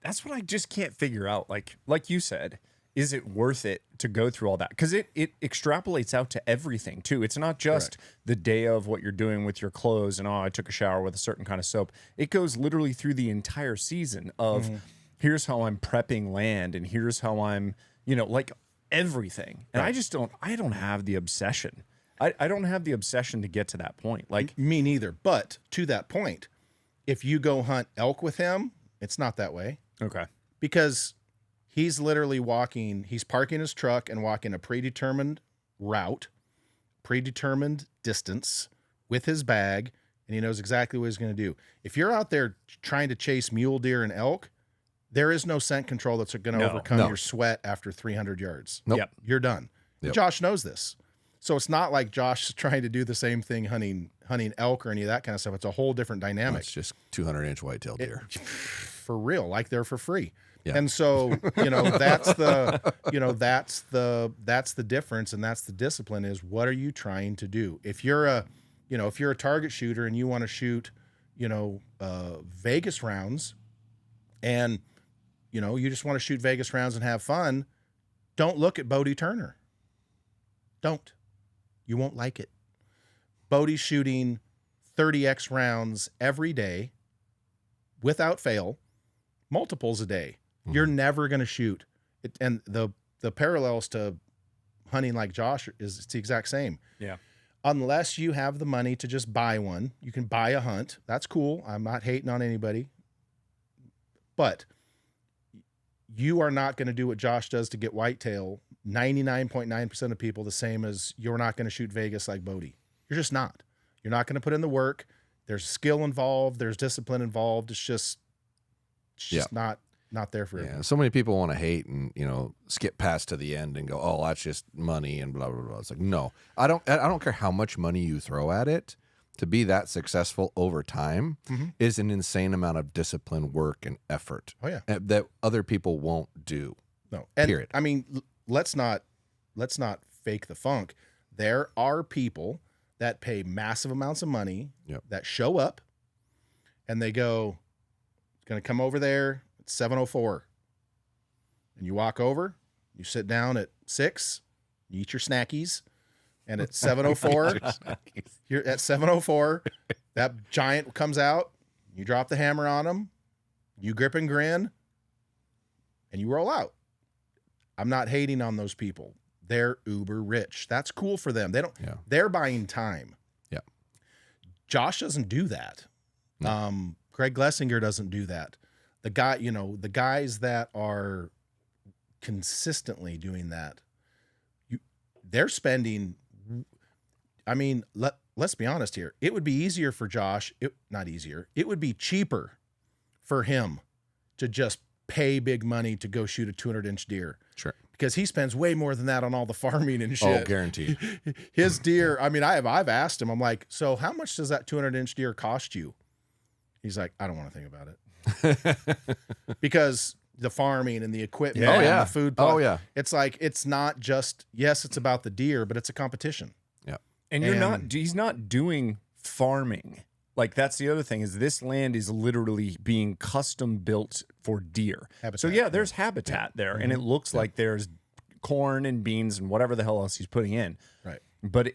That's what I just can't figure out. Like you said, is it worth it to go through all that? Because it extrapolates out to everything too. It's not just the day of what you're doing with your clothes and, oh, I took a shower with a certain kind of soap. It goes literally through the entire season of here's how I'm prepping land, and here's how I'm, you know, like everything. And I don't have the obsession. I don't have the obsession to get to that point. Like me neither. But to that point, if you go hunt elk with him, it's not that way. Okay. Because he's literally he's parking his truck and walking a predetermined route, predetermined distance with his bag, and he knows exactly what he's going to do. If you're out there trying to chase mule deer and elk, there is no scent control that's going to overcome your sweat after 300 yards. Nope. Yep. You're done. Yep. Josh knows this. So it's not like Josh is trying to do the same thing hunting elk or any of that kind of stuff. It's a whole different dynamic. It's just 200-inch whitetail deer. For real, like they're for free. Yeah. And so, you know, that's the difference, and that's the discipline is what are you trying to do? If you're a target shooter and you want to shoot, you know, Vegas rounds, and you know, you just want to shoot Vegas rounds and have fun, don't look at Bodie Turner. Don't. You won't like it. Bodie's shooting 30x rounds every day without fail, multiples a day. You're never going to shoot it. And the parallels to hunting like Josh is it's the exact same. Yeah. Unless you have the money to just buy one, you can buy a hunt. That's cool. I'm not hating on anybody. But you are not going to do what Josh does to get whitetail. 99.9% of people the same as you're not going to shoot Vegas like Bodie. You're just not. You're not going to put in the work. There's skill involved. There's discipline involved. It's just not there for everyone. Yeah, so many people want to hate and, you know, skip past to the end and go, oh, that's just money and blah, blah, blah. It's like, no, I don't care how much money you throw at it. To be that successful over time is an insane amount of discipline, work, and effort. Oh, yeah. That other people won't do. No. And, period. I mean, let's not fake the funk. There are people that pay massive amounts of money that show up and they go, it's going to come over there at 7:04. And you walk over, you sit down at 6, you eat your snackies, and at 7:04, you're at 7:04, that giant comes out, you drop the hammer on him, you grip and grin, and you roll out. I'm not hating on those people. They're uber rich. That's cool for them. They're buying time. Yeah. Josh doesn't do that. No. Greg Glessinger doesn't do that. The guys that are consistently doing that, they're spending, I mean, let's be honest here. It would be easier for Josh, not easier. It would be cheaper for him to just pay big money to go shoot a 200-inch deer. Sure. Because he spends way more than that on all the farming and shit. Oh, guaranteed. His deer, I mean, I've asked him, I'm like, so how much does that 200-inch deer cost you? He's like, I don't want to think about it. because the farming and the equipment Yeah. Oh, and yeah. the food. Oh, yeah. It's like, it's not just, yes, it's about the deer, but it's a competition. Yeah. And he's not doing farming. Like, that's the other thing, is this land is literally being custom built for deer. Habitat, So yeah, there's habitat there, and it looks like there's corn and beans and whatever the hell else he's putting in. Right. But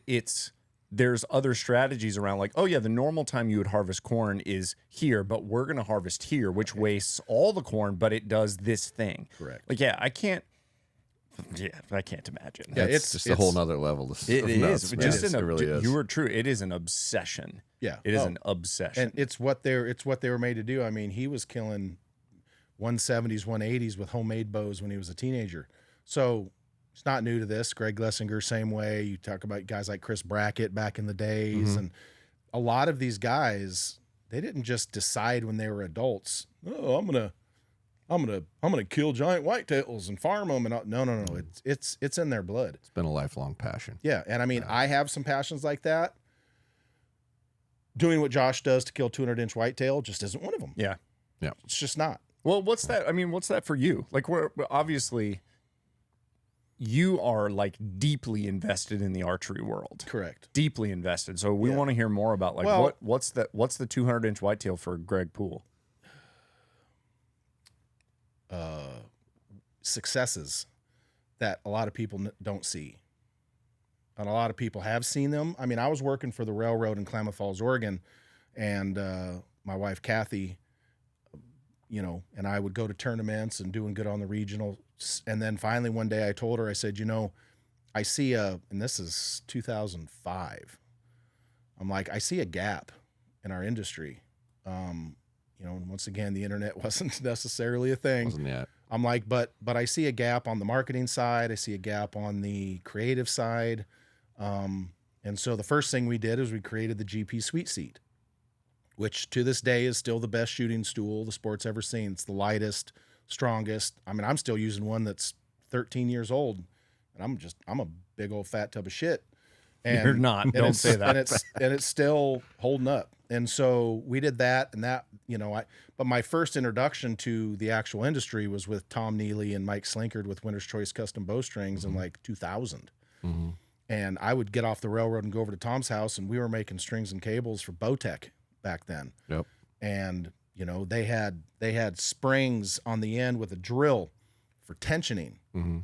there's other strategies around, like, oh yeah, the normal time you would harvest corn is here, but we're going to harvest here, which wastes all the corn, but it does this thing. Correct. Like, yeah, I can't imagine. Yeah, It's just a whole nother level. It nuts, is. man. Just It really is. You were true. It is an obsession. Yeah. It is an obsession. And it's what they were made to do. I mean, he was killing 170s, 180s with homemade bows when he was a teenager. So it's not new to this. Greg Lessinger, same way. You talk about guys like Chris Brackett back in the days, and a lot of these guys, they didn't just decide when they were adults, oh, I'm gonna kill giant whitetails and farm them. And no. It's in their blood. It's been a lifelong passion. Yeah, and I mean, I have some passions like that. Doing what Josh does to kill 200-inch whitetail just isn't one of them. yeah. It's just not. Well, what's that? I mean, what's that for you? Like, we're obviously, you are like deeply invested in the archery world. Correct. Deeply invested. So we want to hear more about, like, Well- what's the 200-inch whitetail for Greg Poole? Successes that a lot of people don't see. And a lot of people have seen them. I mean, I was working for the railroad in Klamath Falls, Oregon, and my wife, Kathy, and I would go to tournaments and doing good on the regional. And then finally one day I told her, I said, I see and this is 2005. I'm like, I see a gap in our industry. And once again, the internet wasn't necessarily a thing. Wasn't yet. I'm like, but I see a gap on the marketing side. I see a gap on the creative side. And so the first thing we did is we created the GP Sweet Seat, which to this day is still the best shooting stool the sport's ever seen. It's the lightest, strongest. I mean, I'm still using one that's 13 years old, and I'm a big old fat tub of shit. And, You're not. and Don't it's- say that. And it's still holding up. And so we did that, and that, but my first introduction to the actual industry was with Tom Neely and Mike Slinkard with Winner's Choice Custom Bowstrings in like 2000. Mm-hmm. And I would get off the railroad and go over to Tom's house, and we were making strings and cables for Bowtech back then. Yep. And they had springs on the end with a drill for tensioning. Mm-hmm.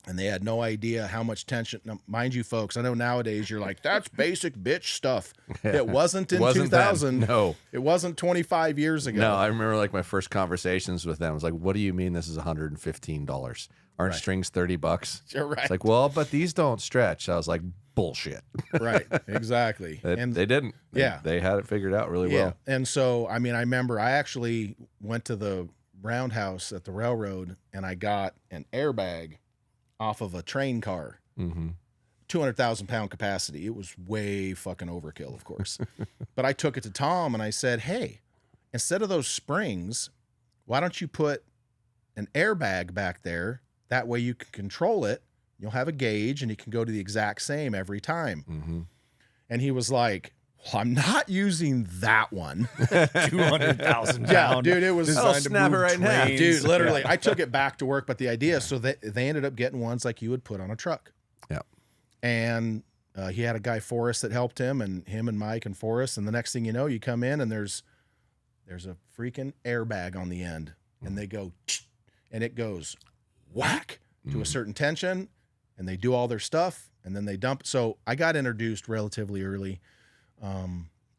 And they had no idea how much tension. Now, mind you, folks, I know nowadays you're like, that's basic bitch stuff. It wasn't in Wasn't 2000. then. No. It wasn't 25 years ago. No, I remember like my first conversations with them. I was like, what do you mean this is $115? Aren't strings $30? You're right. It's like, well, but these don't stretch. I was like, bullshit. Right, exactly. And they didn't. Yeah. They had it figured out really Yeah. well. And so, I mean, I remember I actually went to the roundhouse at the railroad, and I got an airbag off of a train car. Mm-hmm. 200,000 pound capacity. It was way fucking overkill, of course. But I took it to Tom and I said, hey, instead of those springs, why don't you put an airbag back there? That way you can control it. You'll have a gauge and you can go to the exact same every time. Mm-hmm. And he was like, well, I'm not using that one. 200,000 Yeah, pound. dude, it was I'll snap it right now. trains. Dude, literally, I took it back to work, but the idea, so they ended up getting ones like you would put on a truck. Yeah. And he had a guy, Forrest, that helped him and Mike and Forrest. And the next thing you know, you come in and there's a freaking airbag on the end, and they go, and it goes whack to a certain tension, and they do all their stuff, and then they dump. So I got introduced relatively early.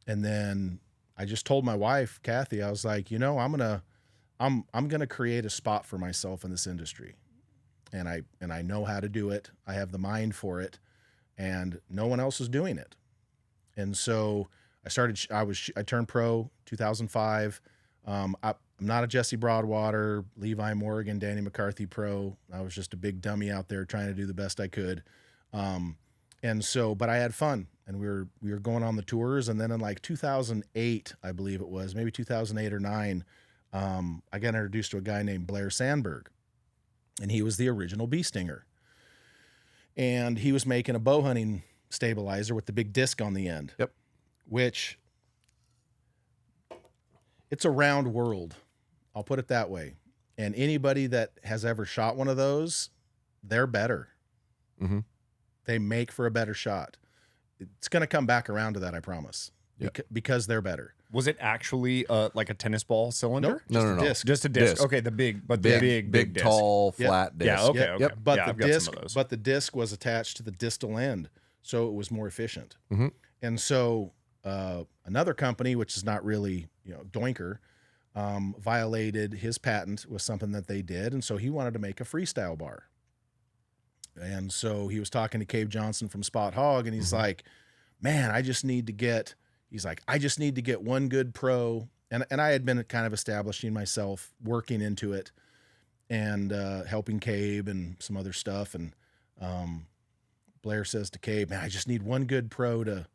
And then I just told my wife, Kathy, I was like, I'm gonna create a spot for myself in this industry, and I know how to do it. I have the mind for it, and no one else is doing it. And so I turned pro 2005. I'm not a Jesse Broadwater, Levi Morgan, Danny McCarthy pro. I was just a big dummy out there trying to do the best I could. But I had fun, and we were going on the tours. And then in like 2008, I believe it was, maybe 2008 or 9, I got introduced to a guy named Blair Sandberg, and he was the original bee stinger. And he was making a bow hunting stabilizer with the big disc on the end. Yep. Which, it's a round world I'll put it that way. And anybody that has ever shot one of those, they're better. Mm-hmm. They make for a better shot. It's going to come back around to that, I promise. Yep. Because they're better. Was it actually like a tennis ball cylinder? Nope, No. a disc. Just a disc. Disc. Okay, the big disc. tall, Yep. flat disc. Yeah, okay, Yep. okay. Yep. But yeah, the I've got disc, some of those. but the disc was attached to the distal end, so it was more efficient. Mm-hmm. And so another company, which is not really Doinker, violated his patent with something that they did, and so he wanted to make a freestyle bar. And so he was talking to Cave Johnson from Spot Hog, and he's like, "Man, I just need to get." He's like, "I just need to get one good pro." And I had been kind of establishing myself, working into it, and helping Cave and some other stuff. And Blair says to Cave, "Man, I just need one good pro to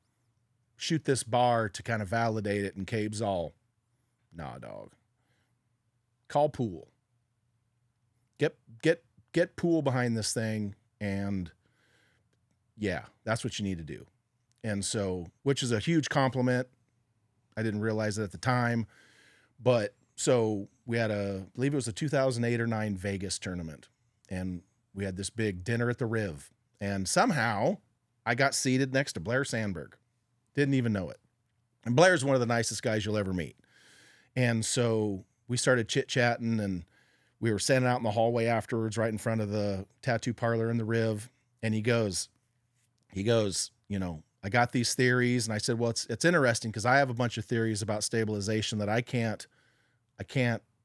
shoot this bar to kind of validate it." And Cave's all, "Nah, dog. Call Poole. Get Poole behind this thing, and yeah, that's what you need to do." And so, which is a huge compliment. I didn't realize it at the time, but so we had I believe it was a 2008 or 9 Vegas tournament, and we had this big dinner at the Riv, and somehow I got seated next to Blair Sandberg. Didn't even know it. And Blair's one of the nicest guys you'll ever meet. And so we started chit-chatting, and we were standing out in the hallway afterwards, right in front of the tattoo parlor in the Riv. And he goes, I got these theories. And I said, well, it's interesting because I have a bunch of theories about stabilization that I can't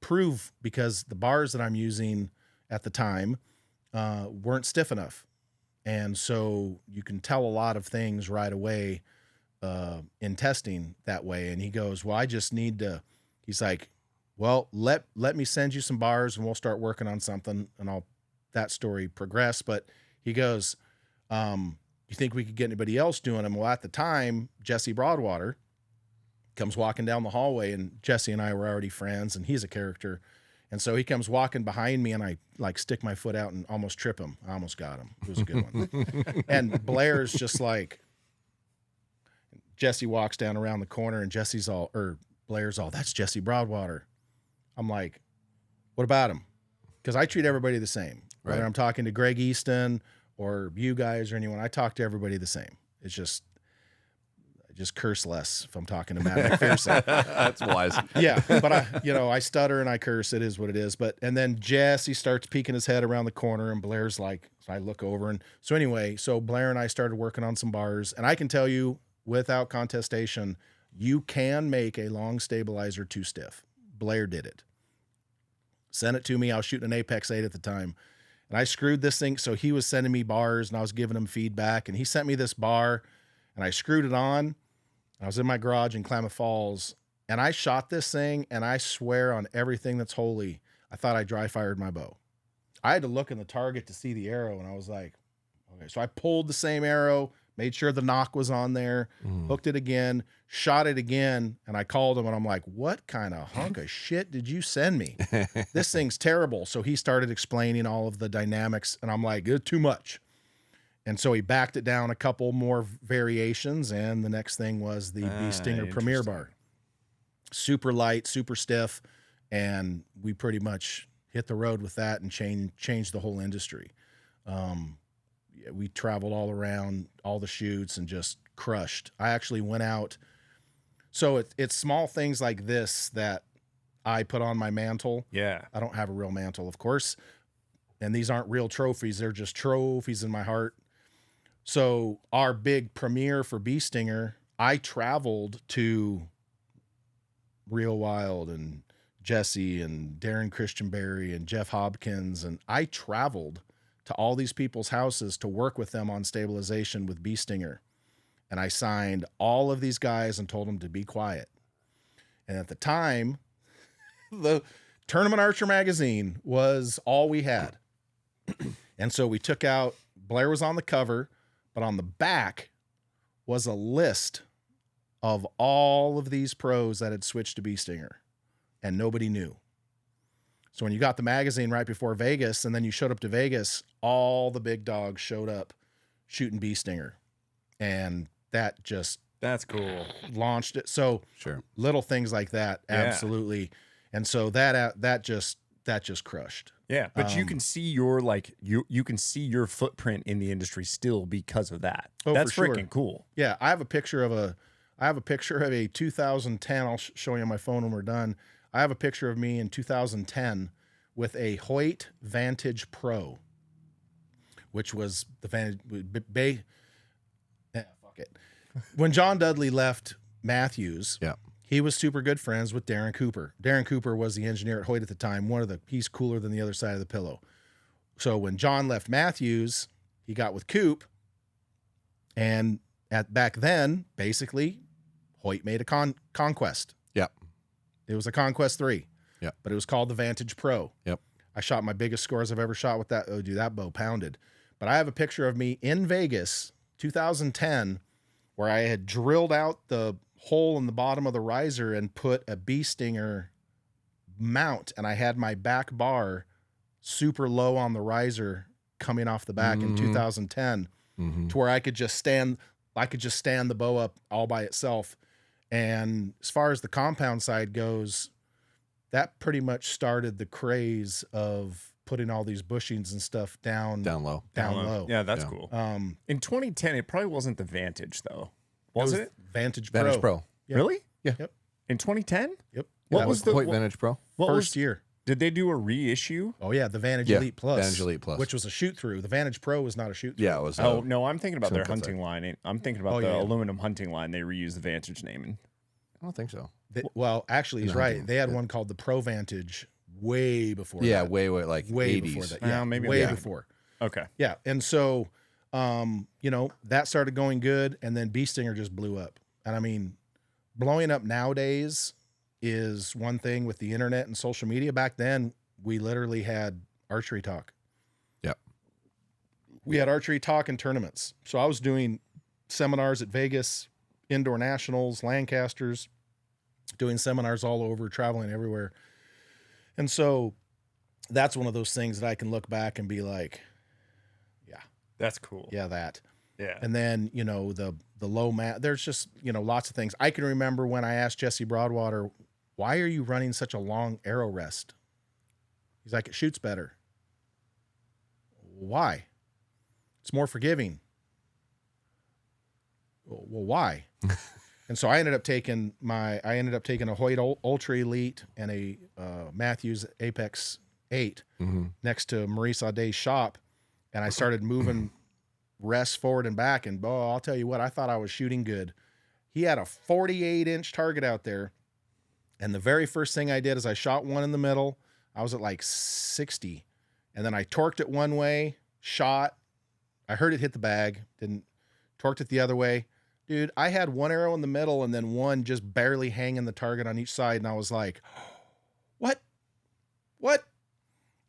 prove because the bars that I'm using at the time weren't stiff enough. And so you can tell a lot of things right away in testing that way. And he goes, well, I just need to, he's like, well, let me send you some bars and we'll start working on something, and that story progress. But he goes, you think we could get anybody else doing them? Well, at the time, Jesse Broadwater comes walking down the hallway, and Jesse and I were already friends, and he's a character. And so he comes walking behind me, and I like stick my foot out and almost trip him. I almost got him. It was a good one. And Blair's just like, Jesse walks down around the corner, and Blair's all, that's Jesse Broadwater. I'm like, what about him? Because I treat everybody the same. Whether Right. I'm talking to Greg Easton or you guys or anyone, I talk to everybody the same. I just curse less if I'm talking to Matt McPherson. That's wise. Yeah, but I stutter and I curse. It is what it is. But and then Jesse starts peeking his head around the corner, and Blair's like, so I look over, and so anyway, so Blair and I started working on some bars, and I can tell you without contestation, you can make a long stabilizer too stiff. Blair did it. Sent it to me. I was shooting an Apex 8 at the time, and I screwed this thing. So he was sending me bars, and I was giving him feedback, and he sent me this bar, and I screwed it on. I was in my garage in Klamath Falls, and I shot this thing, and I swear on everything that's holy, I thought I dry fired my bow. I had to look in the target to see the arrow, and I was like, okay. So I pulled the same arrow, made sure the knock was on there, hooked it again, shot it again, and I called him, and I'm like, what kind of hunk of shit did you send me? This thing's terrible. So he started explaining all of the dynamics, and I'm like, too much. And so he backed it down a couple more variations, and the next thing was the Bee Stinger Premier Bar. Super light, super stiff, and we pretty much hit the road with that and changed the whole industry. We traveled all around all the shoots and just crushed. I actually went out. So it's small things like this that I put on my mantle. Yeah. I don't have a real mantle, of course. And these aren't real trophies. They're just trophies in my heart. So our big premiere for Bee Stinger, I traveled to Real Wild and Jesse and Darren Christianberry and Jeff Hopkins. And I traveled to all these people's houses to work with them on stabilization with Bee Stinger. And I signed all of these guys and told them to be quiet. And at the time, the Tournament Archer magazine was all we had. And so we took out, Blair was on the cover, but on the back was a list of all of these pros that had switched to Bee Stinger, and nobody knew. So when you got the magazine right before Vegas, and then you showed up to Vegas, all the big dogs showed up shooting Bee Stinger, and that just That's cool. launched it. So Sure. little things like that, absolutely. And so that just crushed. Yeah, but you can see your you can see your footprint in the industry still because of that. Oh, That's for sure. freaking cool. Yeah, I have a picture of a 2010. I'll show you on my phone when we're done. I have a picture of me in 2010 with a Hoyt Vantage Pro, which was the Vantage. Fuck it. When John Dudley left Matthews, Yeah. he was super good friends with Darren Cooper. Darren Cooper was the engineer at Hoyt at the time. He's cooler than the other side of the pillow. So when John left Matthews, he got with Coop, and back then, basically, Hoyt made a Conquest. Yep. It was a Conquest 3. Yep. But it was called the Vantage Pro. Yep. I shot my biggest scores I've ever shot with that. Oh, dude, that bow pounded. But I have a picture of me in Vegas, 2010, where I had drilled out the hole in the bottom of the riser and put a bee stinger mount, and I had my back bar super low on the riser coming off the back in 2010 to where I could just stand the bow up all by itself. And as far as the compound side goes, that pretty much started the craze of putting all these bushings and stuff down low. Yeah, that's Yeah. cool. In 2010, it probably wasn't the Vantage though, was it? Vantage Vantage Pro. Yep. Really? Yeah. Yep. In 2010? Yep. What That was the Hoyt Vantage Pro? what first was, year? Did they do a reissue? Oh yeah, the Vantage Yeah, Elite Plus. Vantage Elite Plus. Which was a shoot through. The Vantage Pro was not a shoot through. Yeah, it was. Oh no, I'm thinking about their Simple hunting line. I'm thinking about Oh, the yeah. aluminum hunting line. They reused the Vantage naming. I don't think so. Well, actually, he's No, I right. didn't. They had one called the Pro Vantage way before Yeah, that. way like Way 80s. before that. Well, Yeah, maybe way I'm thinking- before. Okay. Yeah, and so, that started going good, and then Bee Stinger just blew up. And I mean, blowing up nowadays is one thing with the internet and social media. Back then, we literally had archery talk. Yep. We had archery talk and tournaments. So I was doing seminars at Vegas, indoor nationals, Lancasters, doing seminars all over, traveling everywhere. And so that's one of those things that I can look back and be like, That's cool. yeah, that. Yeah. And then, the low mat, there's just, lots of things. I can remember when I asked Jesse Broadwater, why are you running such a long arrow rest? He's like, it shoots better. Why? It's more forgiving. Well, why? And so I ended up taking a Hoyt Ultra Elite and a Matthews Apex 8 next to Maurice Audet's shop, and I started moving rests forward and back. And I'll tell you what, I thought I was shooting good. He had a 48-inch target out there, and the very first thing I did is I shot one in the middle. I was at like 60, and then I torqued it one way, shot. I heard it hit the bag, torqued it the other way. Dude, I had one arrow in the middle and then one just barely hanging the target on each side. And I was like, what?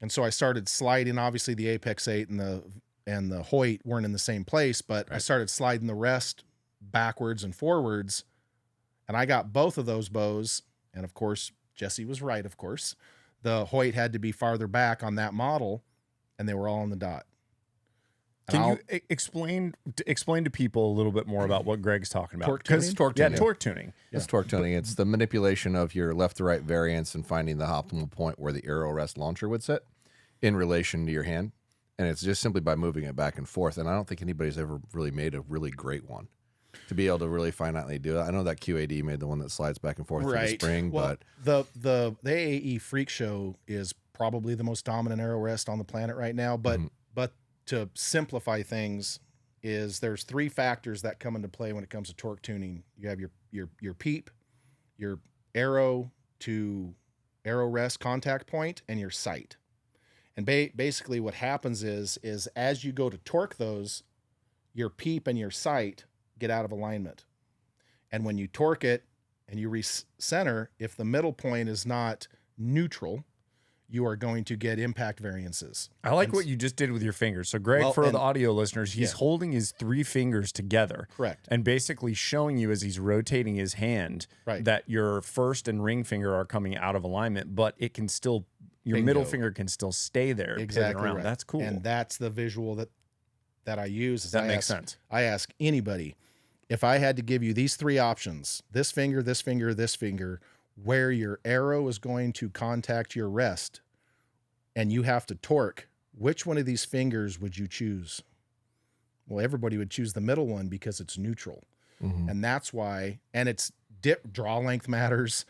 And so I started sliding. Obviously the Apex 8 and the Hoyt weren't in the same place, but I started sliding the rest backwards and forwards. And I got both of those bows. And of course, Jesse was right. Of course, the Hoyt had to be farther back on that model, and they were all on the dot. Can you explain to people a little bit more about what Greg's talking about? Torque tuning? Torque Yeah, tuning. torque tuning. It's torque tuning. It's the manipulation of your left to right variance and finding the optimal point where the arrow rest launcher would sit in relation to your hand. And it's just simply by moving it back and forth. And I don't think anybody's ever really made a really great one to be able to really finitely do it. I know that QAD made the one that slides back and forth through the spring, well, but the AAE Freak Show is probably the most dominant arrow rest on the planet right now. But to simplify things, is there's three factors that come into play when it comes to torque tuning. You have your peep, your arrow to arrow rest contact point, and your sight. And basically what happens is as you go to torque those, your peep and your sight get out of alignment. And when you torque it and you recenter, if the middle point is not neutral, you are going to get impact variances. I like what you just did with your fingers. So Greg, for the audio listeners, he's holding his three fingers together. Correct. And basically showing you as he's rotating his hand that your first and ring finger are coming out of alignment, but it can still, your middle finger can still stay there. Exactly around. right. That's cool. And that's the visual that I use. That makes sense. I ask anybody, if I had to give you these three options, this finger, where your arrow is going to contact your rest and you have to torque, which one of these fingers would you choose? Well, everybody would choose the middle one because it's neutral. And that's why, and it's draw length matters.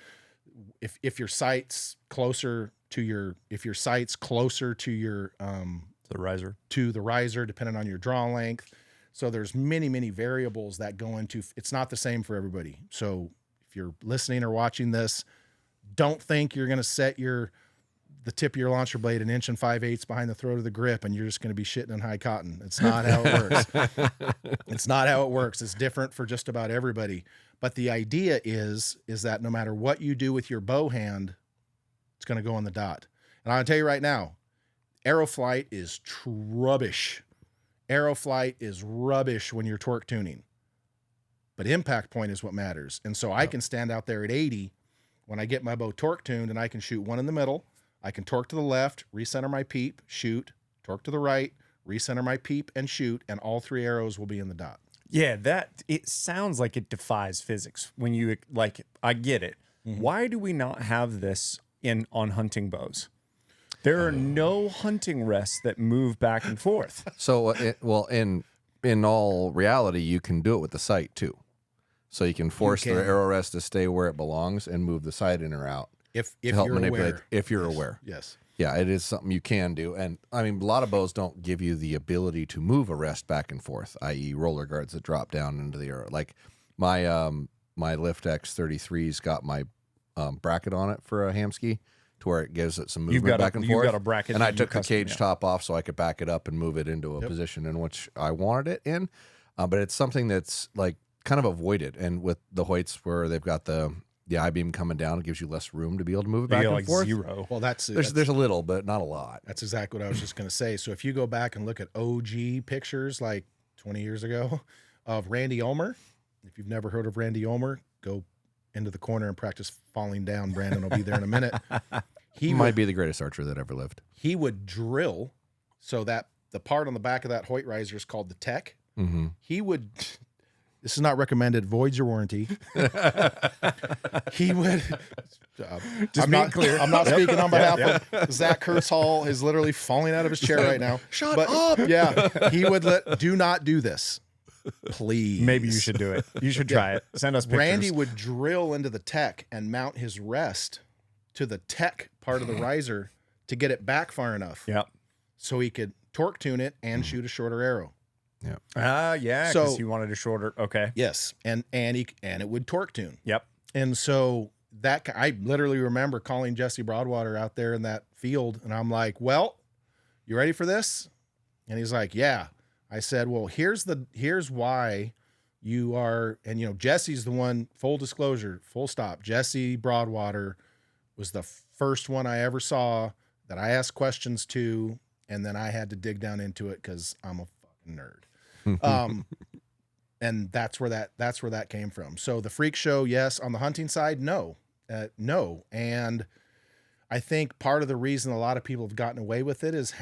If your sight's closer to your, The riser. to the riser, depending on your draw length. So there's many variables that go into, it's not the same for everybody. So if you're listening or watching this, don't think you're going to set the tip of your launcher blade 1 5/8 behind the throat of the grip and you're just going to be shitting in high cotton. It's not how it works. It's not how it works. It's different for just about everybody. But the idea is that no matter what you do with your bow hand, it's going to go on the dot. And I'll tell you right now, arrow flight is rubbish. Arrow flight is rubbish when you're torque tuning. But impact point is what matters. And so I can stand out there at 80 when I get my bow torque tuned and I can shoot one in the middle. I can torque to the left, recenter my peep, shoot, torque to the right, recenter my peep, and shoot, and all 3 arrows will be in the dot. Yeah, it sounds like it defies physics when you I get it. Why do we not have this on hunting bows? There are no hunting rests that move back and forth. So, in all reality, you can do it with the sight too. So you can force the arrow rest to stay where it belongs and move the sight in or out. If to help you're manipulate, aware. if you're aware. Yes. Yeah, it is something you can do. And I mean, a lot of bows don't give you the ability to move a rest back and forth, i.e. roller guards that drop down into the arrow. Like my my Lift X33's got my bracket on it for a ham ski to where it gives it some movement back and forth. You've got a bracket. And I that took you the cage custom- top off so I could back it up and move it into a position in which I wanted it in. But it's something that's like kind of avoided. And with the Hoyts where they've got the I-beam coming down, it gives you less room to be able to move it You back get and like forth. 0. Well, that's There's a little, but not a lot. That's exactly what I was just going to say. So if you go back and look at OG pictures like 20 years ago of Randy Ulmer, if you've never heard of Randy Ulmer, go into the corner and practice falling down. Brandon will be there in a minute. He might be the greatest archer that ever lived. He would drill so that the part on the back of that Hoyt riser is called the tech. He would... This is not recommended. Voids your warranty. He would. Just being clear. I'm not speaking on behalf of Zach Kurtzhall. Is literally falling out of his chair right now. Shut up. Yeah, he would do not do this, please. Maybe you should do it. You should try it. Send us pictures. Randy would drill into the tech and mount his rest to the tech part of the riser to get it back far enough. Yep. So he could torque tune it and shoot a shorter arrow. Yeah. Yeah. So- Because he wanted a shorter. Okay. Yes, and it would torque tune. Yep. And so I literally remember calling Jesse Broadwater out there in that field, and I'm like, "Well, you ready for this?" And he's like, "Yeah." I said, "Well, here's why you are." And Jesse's the one. Full disclosure, full stop. Jesse Broadwater was the first one I ever saw that I asked questions to, and then I had to dig down into it because I'm a fucking nerd. And that's where that came from. So the freak show, yes. On the hunting side, no. And I think part of the reason a lot of people have gotten away with it is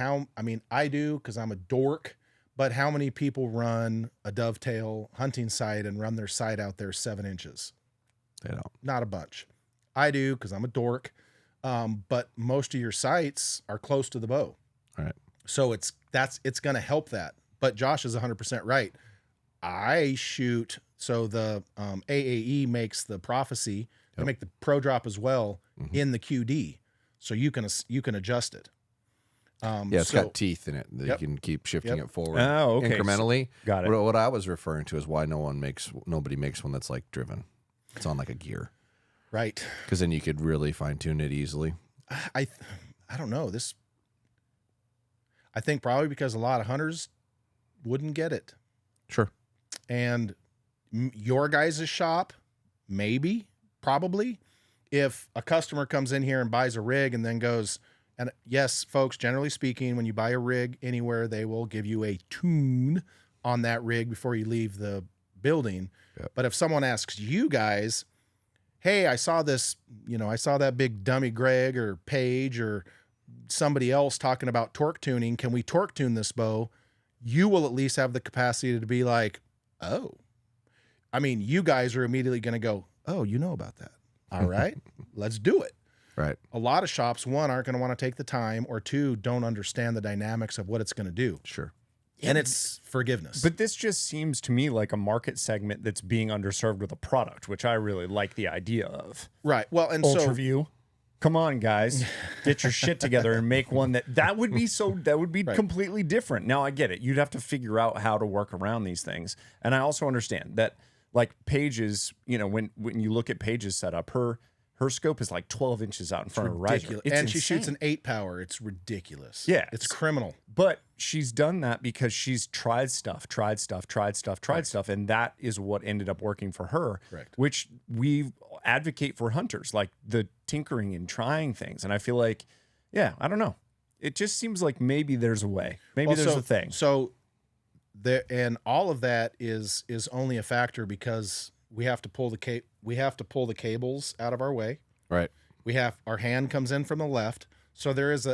I do because I'm a dork, but how many people run a dovetail hunting sight and run their sight out there 7 inches? They don't. Not a bunch. I do because I'm a dork. But most of your sights are close to the bow. All right. So it's going to help that. But Josh is 100% right. I shoot, so the AAE makes the Prophecy. They make the Pro Drop as well in the QD, so you can adjust it. It's got teeth in it that you can keep shifting it forward okay. incrementally. Got it. What I was referring to is why nobody makes one that's like driven. It's on like a gear, Right. because then you could really fine tune it easily. I don't know this. I think probably because a lot of hunters wouldn't get it. Sure. And your guys' shop, maybe, probably, if a customer comes in here and buys a rig and then goes, and yes, folks, generally speaking, when you buy a rig anywhere, they will give you a tune on that rig before you leave the building. Yep. But if someone asks you guys, hey, I saw this, I saw that big dummy Greg or Paige or somebody else talking about torque tuning. Can we torque tune this bow? You will at least have the capacity to be like, oh, I mean, you guys are immediately going to go, oh, you know about that. All right, let's do it. Right. A lot of shops, one, aren't going to want to take the time, or two, don't understand the dynamics of what it's going to do. Sure. And it's forgiveness. But this just seems to me like a market segment that's being underserved with a product, which I really like the idea of. Right. Well, and Ultraview. Come on, guys, get your shit together and make one that would be completely different. Now I get it. You'd have to figure out how to work around these things. And I also understand that like Paige's, when you look at Paige's setup, her scope is like 12 inches out in front of her riser. It's and she insane. shoots an 8 power. It's ridiculous. Yeah. It's criminal. But she's done that because she's tried stuff, and that is what ended up working for her. Correct. Which we advocate for hunters, like the tinkering and trying things. And I feel like, yeah, I don't know. It just seems like maybe there's a way. Maybe there's a thing. So there, and all of that is only a factor because we have to pull the cables out of our way. Right. Our hand comes in from the left. So there is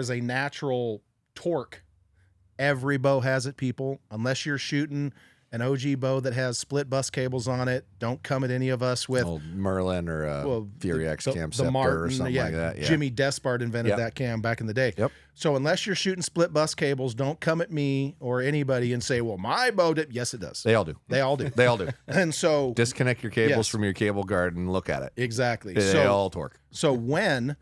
a natural torque. Every bow has it, people. Unless you're shooting an OG bow that has split bus cables on it, don't come at any of us with Old Merlin or Fury X Cam Scepter Martin, or something like that. Yeah. Jimmy Despard invented that cam back in the day. Yep. So unless you're shooting split bus cables, don't come at me or anybody and say, well, my bow did. Yes, it does. They all do. They all do. They all do. And so Disconnect your cables Yes. from your cable guard and look at it. exactly. They all torque. So when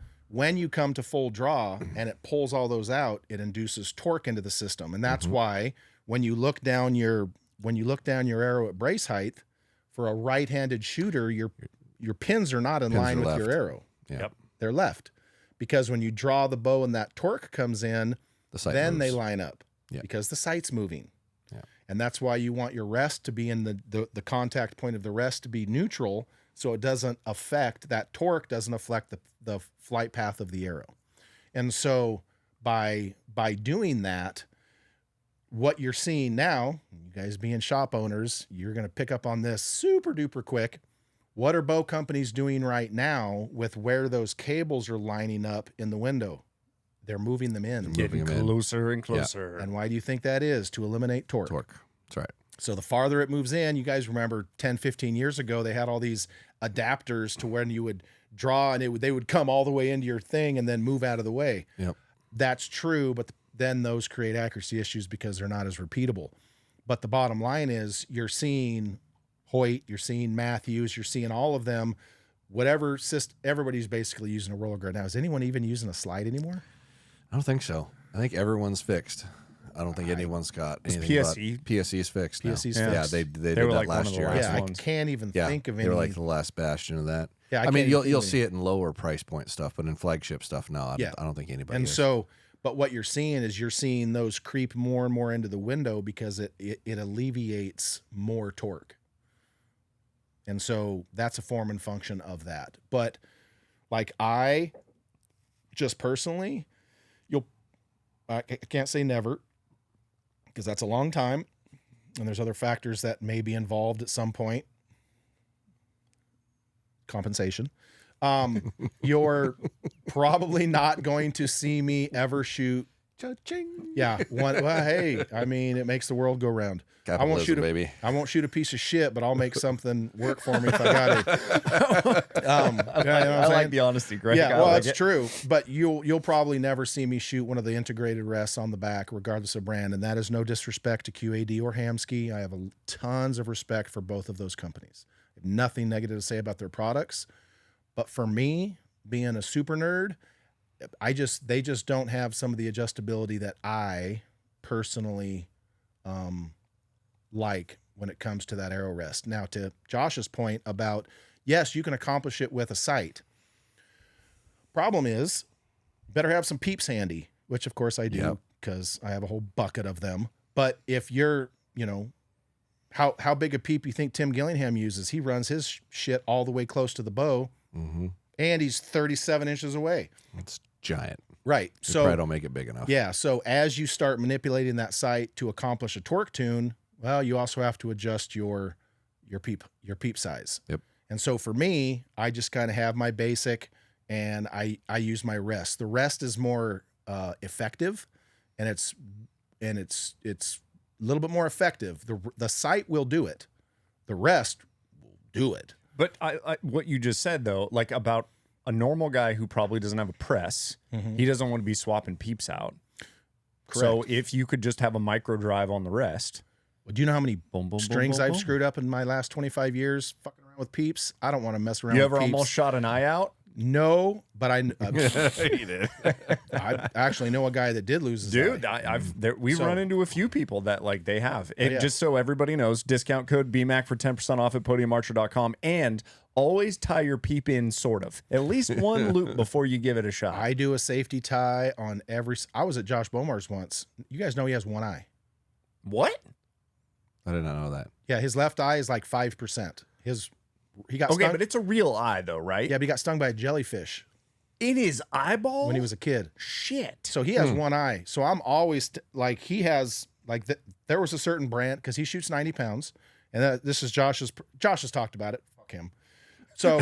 you come to full draw and it pulls all those out, it induces torque into the system. And that's why when you look down your arrow at brace height, for a right-handed shooter, your pins are not in Pins line are with left. your arrow. Yeah. Yep. They're left. Because when you draw the bow and that torque comes in, The sight then they moves. line up. Yeah. Because the sight's moving. Yeah. And that's why you want your rest to be in the contact point of the rest to be neutral, so it doesn't affect, that torque doesn't affect the flight path of the arrow. And so by doing that, what you're seeing now, you guys being shop owners, you're going to pick up on this super duper quick. What are bow companies doing right now with where those cables are lining up in the window? They're moving them in. Moving Getting them in. closer and closer. And why do you think that is? To eliminate torque. Torque. That's right. So the farther it moves in, you guys remember 10, 15 years ago, they had all these adapters to when you would draw and they would come all the way into your thing and then move out of the way. Yep. That's true, but then those create accuracy issues because they're not as repeatable. But the bottom line is you're seeing Hoyt, you're seeing Matthews, you're seeing all of them, whatever system, everybody's basically using a roller guard now. Is anyone even using a slide anymore? I don't think so. I think everyone's fixed. I don't think anyone's got anything. PSE. But PSE's fixed. Now. PSE's Yeah, fixed. they They did were that like one of last the year. last Yeah, ones. I can't even Yeah, think of any. they were like the last bastion of that. Yeah, I I mean, can't you'll even- see it in lower price point stuff, but in flagship stuff, no, I don't think anybody. And is. so, but what you're seeing is you're seeing those creep more and more into the window because it alleviates more torque. And so that's a form and function of that. But like I just personally, I can't say never because that's a long time. And there's other factors that may be involved at some point. Compensation. You're probably not going to see me ever shoot. Cha-ching. Yeah. Well, hey, I mean, it makes the world go round. I won't shoot baby. I won't shoot a piece of shit, but I'll make something work for me if I got it. You know what I'm I like saying? the honesty, Greg. Yeah, I well, like that's it. true. But you'll probably never see me shoot one of the integrated rests on the back, regardless of brand. And that is no disrespect to QAD or Hamsky. I have tons of respect for both of those companies. I have nothing negative to say about their products. But for me, being a super nerd, they just don't have some of the adjustability that I personally like when it comes to that arrow rest. Now, to Josh's point about, yes, you can accomplish it with a sight. Problem is, better have some peeps handy, which of course I do because I have a whole bucket of them. But if you're, how big a peep you think Tim Gillingham uses? He runs his shit all the way close to the bow, and he's 37 inches away. It's giant. Right. You So probably don't make it big enough. yeah. So as you start manipulating that sight to accomplish a torque tune, well, you also have to adjust your peep size. Yep. And so for me, I just kind of have my basic, and I use my rest. The rest is more effective, and it's a little bit more effective. The sight will do it. The rest will do it. But what you just said though, like about a normal guy who probably doesn't have a press, he doesn't want to be swapping peeps out. So if you could just have a micro drive on the rest. Well, do you know how many Boom, strings boom, I've boom. screwed up in my last 25 years fucking around with peeps? I don't want to mess around You with ever peeps. almost shot an eye out? No, but I He did. I actually know a guy that did lose his Dude, eye. we've So- run into a few people that like they have. yeah. Just so everybody knows, discount code BMAC for 10% off at podiumarcher.com, and always tie your peep in, sort of. At least one loop before you give it a shot. I do a safety tie on every. I was at Josh Bomar's once. You guys know he has one eye. What? I did not know that. Yeah, his left eye is like 5%. He got Okay, stung. but it's a real eye though, right? Yeah, but he got stung by a jellyfish In his eyeball? when he was a kid. Shit. So he has one eye. So I'm always like he has like there was a certain brand because he shoots 90 pounds, and this is Josh has talked about it. Fuck him. So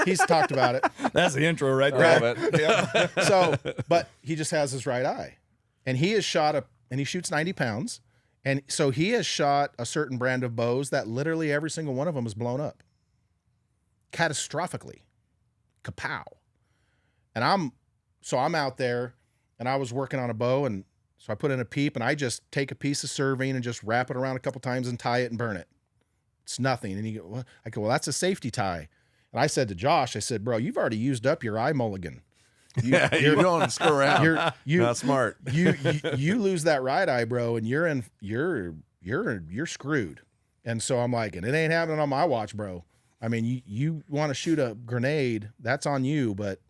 he's talked about it. That's the intro right I there. love it. Yeah. So, but he just has his right eye, and he has shot and he shoots 90 pounds, and so he has shot a certain brand of bows that literally every single one of them is blown up, catastrophically, kapow. And I'm out there, and I was working on a bow, and so I put in a peep, and I just take a piece of serving and just wrap it around a couple times and tie it and burn it. It's nothing. And I go, well, that's a safety tie. And I said to Josh, I said, bro, you've already used up your eye mulligan. You don't screw around. You're Not smart. you lose that right eye, bro, and you're screwed. And so I'm like, and it ain't happening on my watch, bro. I mean, you want to shoot a grenade, that's on you, but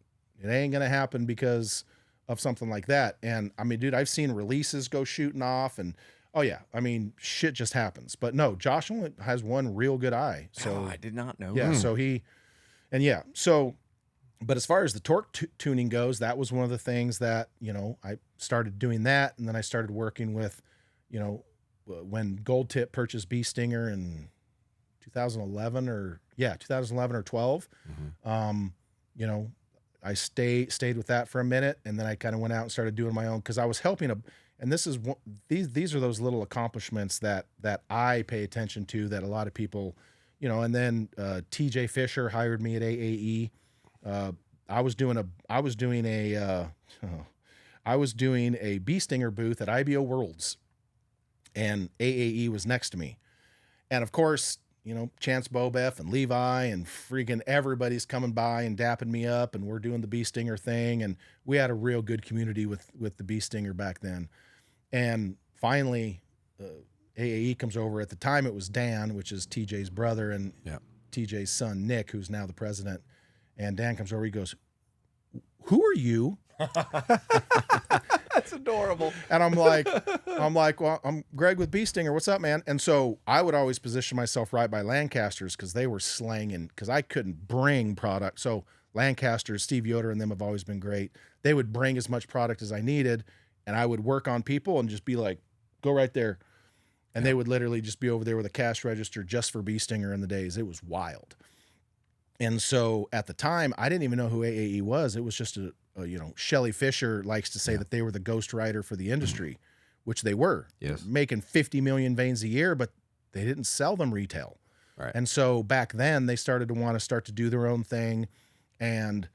it ain't gonna happen because of something like that. And I mean, dude, I've seen releases go shooting off, and oh yeah, I mean, shit just happens. But no, Josh only has one real good eye. So I did not know. yeah, so but as far as the torque tuning goes, that was one of the things that, I started doing that. And then I started working with, when Gold Tip purchased Bee Stinger in 2011 or 12. I stayed with that for a minute. And then I kind of went out and started doing my own, cause I was helping and this is these are those little accomplishments that I pay attention to that a lot of people, and then TJ Fisher hired me at AAE. I was doing a Bee Stinger booth at IBO Worlds, and AAE was next to me. And of course, Chance Bobeff and Levi and freaking everybody's coming by and dapping me up, and we're doing the Bee Stinger thing. And we had a real good community with the Bee Stinger back then. And finally, AAE comes over. At the time, it was Dan, which is TJ's brother, and TJ's son, Nick, who's now the president. And Dan comes over, he goes, "Who are you?" That's adorable. And I'm like, well, I'm Greg with Bee Stinger. What's up, man? And so I would always position myself right by Lancasters because they were slanging, because I couldn't bring product. So Lancasters, Steve Yoder and them have always been great. They would bring as much product as I needed, and I would work on people and just be like, go right there. And they would literally just be over there with a cash register just for Bee Stinger in the days. It was wild. And so at the time, I didn't even know who AAE was. It was just Shelly Fisher likes to say that they were the ghostwriter for the industry, which they were. Yes. Making 50 million vanes a year, but they didn't sell them retail. Right. And so back then they started to want to start to do their own thing. And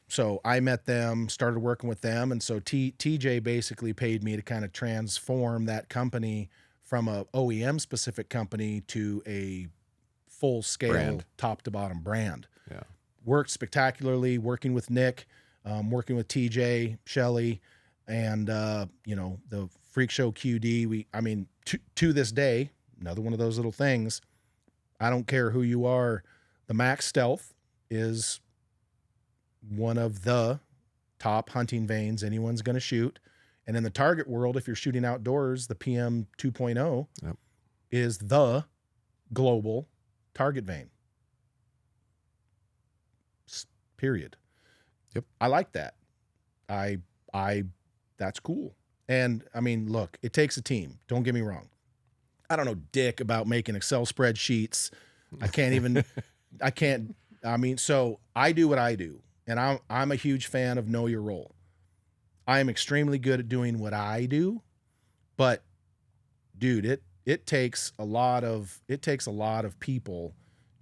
so I met them, started working with them. And so TJ basically paid me to kind of transform that company from a OEM specific company to a full scale Brand. top to bottom brand. Yeah. Worked spectacularly, working with Nick, working with TJ, Shelly, and the Freak Show QD. To this day, another one of those little things. I don't care who you are. The Max Stealth is one of the top hunting vanes anyone's going to shoot. And in the target world, if you're shooting outdoors, the PM 2.0 is the global target vane. Period. Yep. I like that. That's cool. And I mean, look, it takes a team. Don't get me wrong. I don't know dick about making Excel spreadsheets. So I do what I do. And I'm a huge fan of know your role. I am extremely good at doing what I do, but dude, it takes a lot of people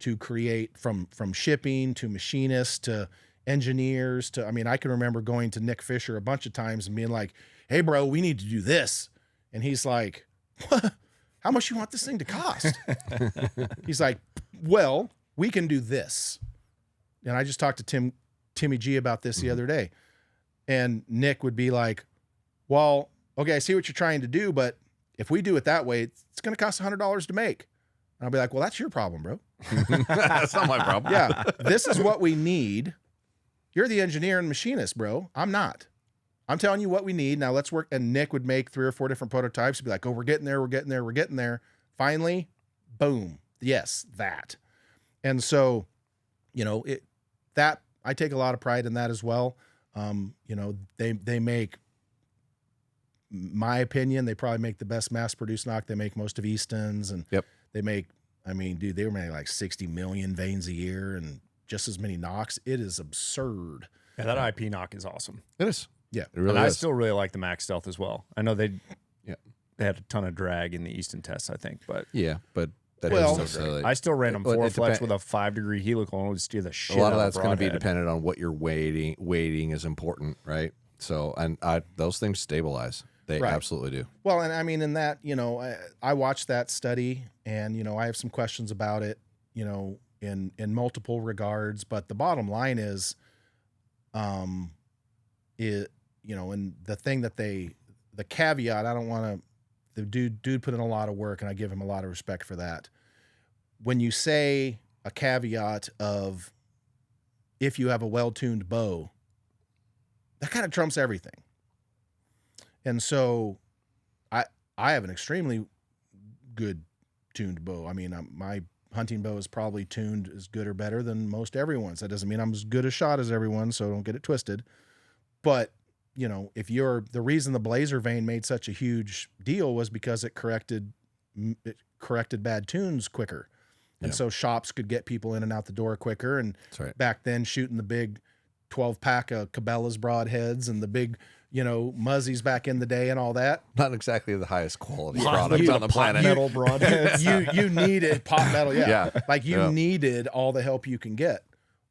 to create from shipping to machinists to engineers to, I mean, I can remember going to Nick Fisher a bunch of times and being like, hey bro, we need to do this. And he's like, what? How much you want this thing to cost? He's like, well, we can do this. And I just talked to Timmy G about this the other day. And Nick would be like, well, okay, I see what you're trying to do, but if we do it that way, it's going to cost $100 to make. And I'll be like, well, that's your problem, bro. That's not my problem. Yeah, this is what we need. You're the engineer and machinist, bro. I'm not. I'm telling you what we need. Now let's work. And Nick would make 3 or 4 different prototypes. He'd be like, oh, we're getting there. We're getting there. We're getting there. Finally, boom. Yes, that. And so, you know, that I take a lot of pride in that as well. You know, they make, my opinion, they probably make the best mass-produced knock. They make most of Easton's, and they make, I mean, dude, they were making like 60 million vanes a year and just as many knocks. It is absurd. Yeah, that IP knock is awesome. It is. Yeah, it really and is. I still really like the Max Stealth as well. I know they had a ton of drag in the Easton tests, I think, but but that Well, is so silly. I still ran them But four it flex depend- with a 5-degree helical and would steer the shit a lot out of that's going to be broadhead. dependent on what you're weighting. Weighting is important, right? So, and those things stabilize. They Right. absolutely do. Well, and I mean, in that, you know, I watched that study, and, you know, I have some questions about it, you know, in multiple regards, but the bottom line is, you know, and the thing that the caveat, I don't want to, the dude put in a lot of work, and I give him a lot of respect for that. When you say a caveat of, if you have a well-tuned bow, that kind of trumps everything. And so I have an extremely good tuned bow. I mean, my hunting bow is probably tuned as good or better than most everyone's. That doesn't mean I'm as good a shot as everyone, so don't get it twisted. But, you know, if you're, the reason the Blazer vane made such a huge deal was because it corrected bad tunes quicker. And so shops could get people in and out the door quicker. And That's right. back then, shooting the big 12-pack of Cabela's broadheads and the big, you know, Muzzies back in the day and all that. Not exactly the highest quality Yeah, product on the planet. Metal broadheads. You needed pop metal, Yeah. like you needed all the help you can get.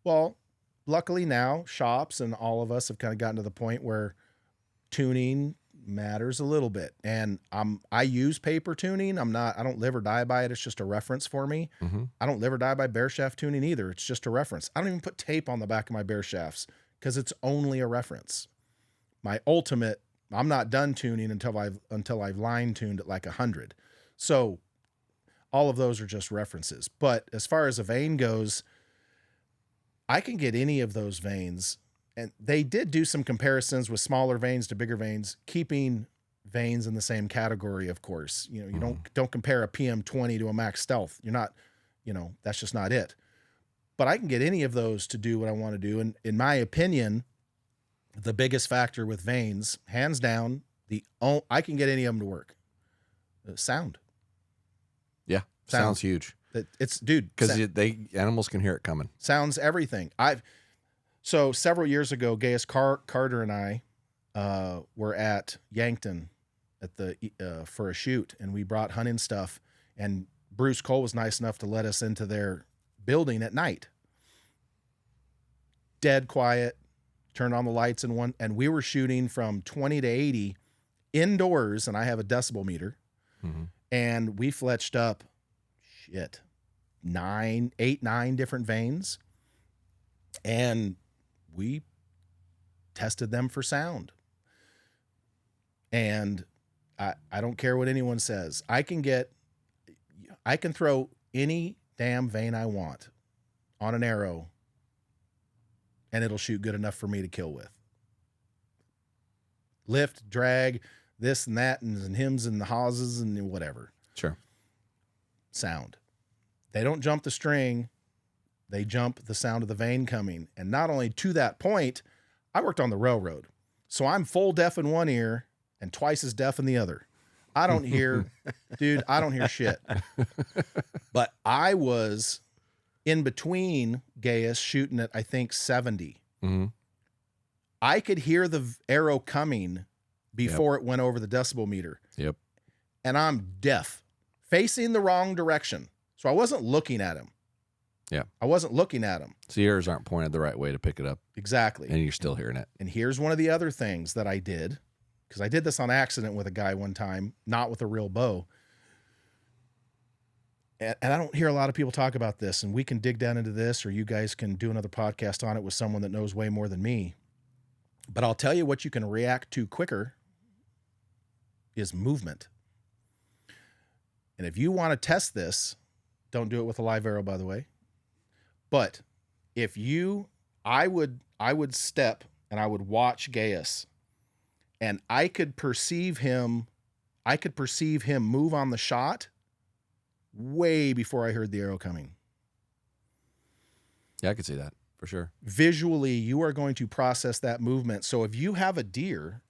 Well, luckily now shops and all of us have kind of gotten to the point where tuning matters a little bit. And I use paper tuning. I don't live or die by it. It's just a reference for me. Mm-hmm. I don't live or die by bear shaft tuning either. It's just a reference. I don't even put tape on the back of my bear shafts because it's only a reference. My ultimate, I'm not done tuning until I've line tuned at like 100. So all of those are just references. But as far as a vane goes, I can get any of those vanes. And they did do some comparisons with smaller vanes to bigger vanes, keeping vanes in the same category, of course. You know, you don't compare a PM20 to a Max Stealth. You're not, you know, that's just not it. But I can get any of those to do what I want to do. And in my opinion, the biggest factor with vanes, hands down, I can get any of them to work. Sound. Yeah, sounds huge. It's, dude, Because animals can hear it coming. sounds everything. So several years ago, Gaius Carter and I were at Yankton for a shoot, and we brought hunting stuff, and Bruce Cole was nice enough to let us into their building at night. Dead quiet, turned on the lights and we were shooting from 20 to 80 indoors, and I have a decibel meter, and we fletched up 9 different vanes, and we tested them for sound. And I don't care what anyone says. I can throw any damn vane I want on an arrow, and it'll shoot good enough for me to kill with. Lift, drag, this and that, and hims and the hawses and whatever. Sure. Sound. They don't jump the string. They jump the sound of the vane coming. And not only to that point, I worked on the railroad. So I'm full deaf in one ear and twice as deaf in the other. I don't hear, dude, I don't hear shit. But I was in between Gaius shooting at, I think, 70. Mm-hmm. I could hear the arrow coming before it went over the decibel meter. Yep. And I'm deaf, facing the wrong direction. So I wasn't looking at him. Yeah. I wasn't looking at them. So your ears aren't pointed the right way to pick it up, Exactly. and you're still hearing it. And here's one of the other things that I did, because I did this on accident with a guy one time, not with a real bow. And I don't hear a lot of people talk about this, and we can dig down into this, or you guys can do another podcast on it with someone that knows way more than me. But I'll tell you what you can react to quicker is movement. And if you want to test this, don't do it with a live arrow, by the way. But if I would step and I would watch Gaius, and I could perceive him move on the shot way before I heard the arrow coming. Yeah, I could see that for sure. Visually, you are going to process that movement. So if you have a deer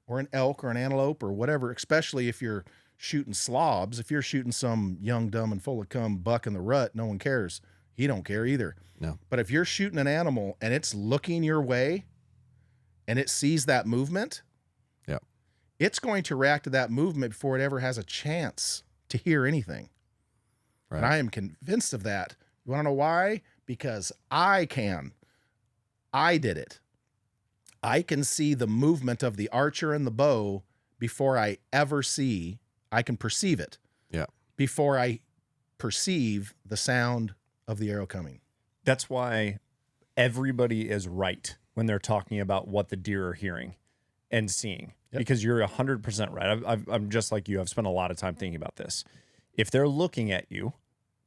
or an elk or an antelope or whatever, especially if you're shooting slobs, if you're shooting some young, dumb, and full of cum buck in the rut, no one cares. He don't care either. No. But if you're shooting an animal and it's looking your way and it sees that movement, yeah, it's going to react to that movement before it ever has a chance to hear anything. Right. And I am convinced of that. You want to know why? Because I did it. I can see the movement of the archer and the bow before I can perceive it. Yeah. Before I perceive the sound of the arrow coming. That's why everybody is right when they're talking about what the deer are hearing and seeing, because you're 100% right. I'm just like you. I've spent a lot of time thinking about this. If they're looking at you,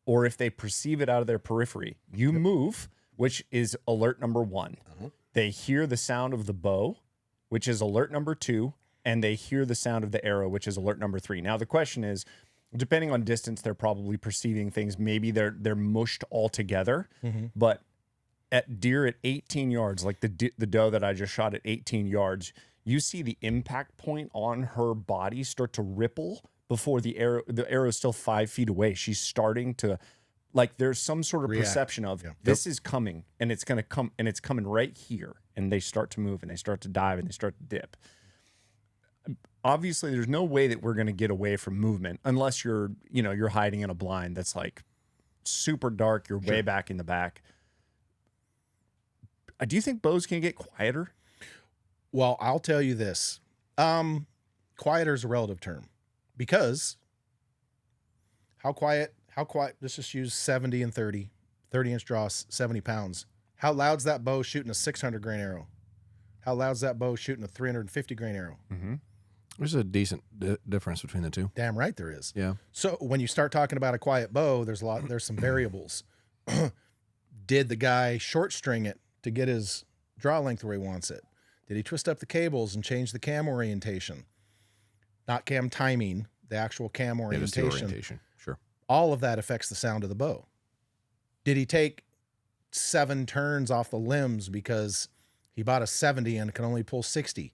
or if they perceive it out of their periphery, you move, which is alert number 1. They hear the sound of the bow, which is alert number 2, and they hear the sound of the arrow, which is alert number 3. Now the question is, depending on distance, they're probably perceiving things. Maybe they're mushed all together. But at deer at 18 yards, like the doe that I just shot at 18 yards, you see the impact point on her body start to ripple before the arrow is still 5 feet away. She's starting to, like, there's some sort of perception of this is coming, and it's going to come, and it's coming right here. And they start to move, and they start to dive, and they start to dip. Obviously, there's no way that we're going to get away from movement unless you're hiding in a blind that's like super dark. You're way back in the back. Do you think bows can get quieter? Well, I'll tell you this. Quieter is a relative term, because how quiet, let's just use 70 and 30-inch draw, 70 pounds. How loud's that bow shooting a 600 grain arrow? How loud's that bow shooting a 350 grain arrow? There's a decent difference between the two. Damn right there is. Yeah. So when you start talking about a quiet bow, there's some variables. Did the guy short string it to get his draw length where he wants it? Did he twist up the cables and change the cam orientation? Not cam timing, the actual cam orientation. Yeah, just the orientation. Sure. All of that affects the sound of the bow. Did he take 7 turns off the limbs because he bought a 70 and can only pull 60?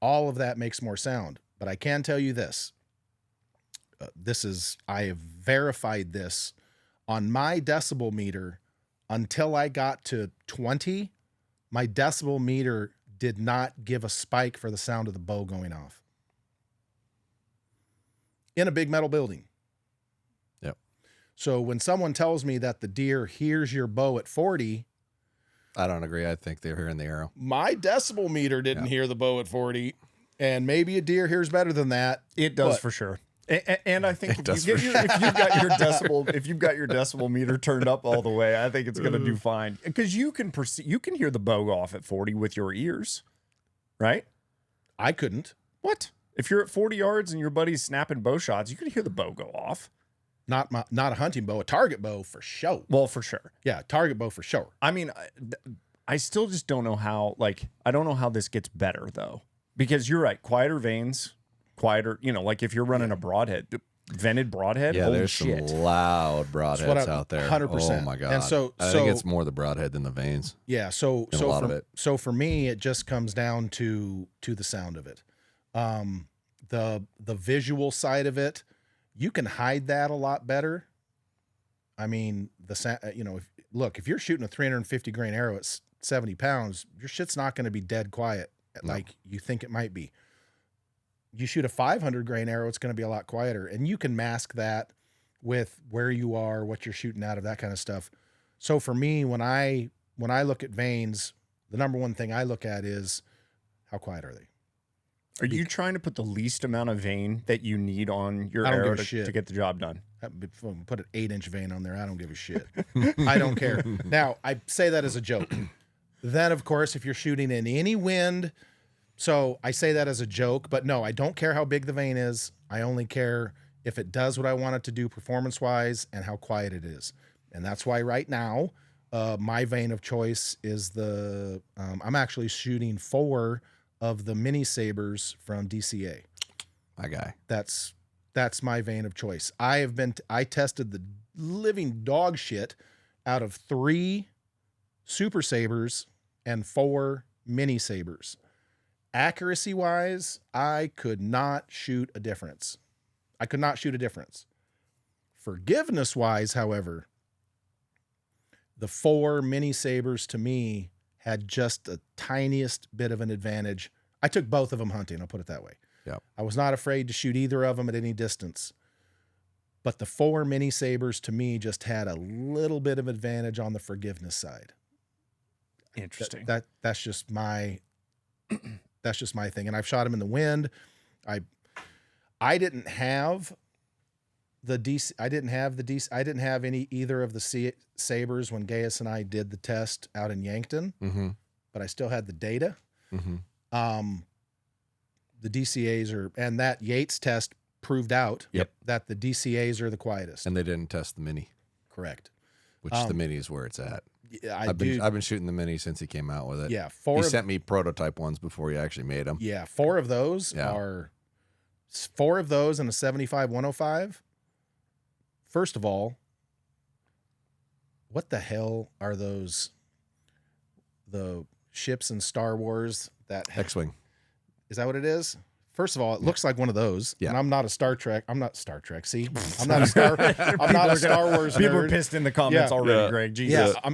All of that makes more sound. But I can tell you this. I have verified this on my decibel meter. Until I got to 20, my decibel meter did not give a spike for the sound of the bow going off. In a big metal building. Yep. So when someone tells me that the deer hears your bow at 40, I don't agree. I think they're hearing the arrow. my decibel meter didn't hear the bow at 40, and maybe a deer hears better than that. It does, but for sure. And I think does if you've got your decibel meter turned up all the way, I think it's going to do fine, because you can hear the bow go off at 40 with your ears, right? I couldn't. What? If you're at 40 yards and your buddy's snapping bow shots, you can hear the bow go off. Not a hunting bow, a target bow for sure. Well, for sure. Yeah, target bow for sure. I mean, I still just don't know how. I don't know how this gets better though, because you're right. Quieter vanes, quieter. Like if you're running a broadhead, vented broadhead. Yeah, holy there's shit. some loud broadheads out there. 100%. Oh my god. And so I think it's more the broadhead than the veins. Yeah, so a lot of it. So for me, it just comes down to the sound of it. The visual side of it, you can hide that a lot better. I mean, if you're shooting a 350 grain arrow at 70 pounds, your shit's not going to be dead quiet like you think it might be. You shoot a 500 grain arrow, it's going to be a lot quieter, and you can mask that with where you are, what you're shooting out of, that kind of stuff. So for me, when I look at veins, the number one thing I look at is how quiet are they? Are you trying to put the least amount of vein that you need on your I don't arrow give a shit. to get the job done? Put an 8-inch vein on there. I don't give a shit. I don't care. Now, I say that as a joke. Then, of course, if you're shooting in any wind, so I say that as a joke, but no, I don't care how big the vein is. I only care if it does what I want it to do performance-wise and how quiet it is. And that's why right now, my vein of choice is I'm actually shooting 4 of the mini sabers from DCA. My guy. That's my vein of choice. I tested the living dog shit out of 3 super sabers and 4 mini sabers. Accuracy wise, I could not shoot a difference. Forgiveness wise, however, the 4 mini sabers to me had just the tiniest bit of an advantage. I took both of them hunting, I'll put it that way. Yep. I was not afraid to shoot either of them at any distance. But the 4 mini sabers to me just had a little bit of advantage on the forgiveness side. Interesting. That's just my thing. And I've shot them in the wind. I didn't have the DC. I didn't have either of the sabers when Gaius and I did the test out in Yankton. Mm-hmm. But I still had the data. Mm-hmm. The DCAs and that Yates test proved out that the DCAs are the quietest. And they didn't test the mini. Correct. Which the mini is where it's at. I've been shooting the mini since he came out with it. Yeah, he sent me prototype ones before he actually made them. Yeah, 4 of those are 4 of those in a 75-105. First of all, what the hell are those? The ships in Star Wars that X-wing. Is that what it is? First of all, it looks like one of those. Yeah. And I'm not a Star Trek. I'm not Star Trek. See, I'm not a Star Wars nerd. People are pissed in the comments already, Greg. Jesus. Yeah,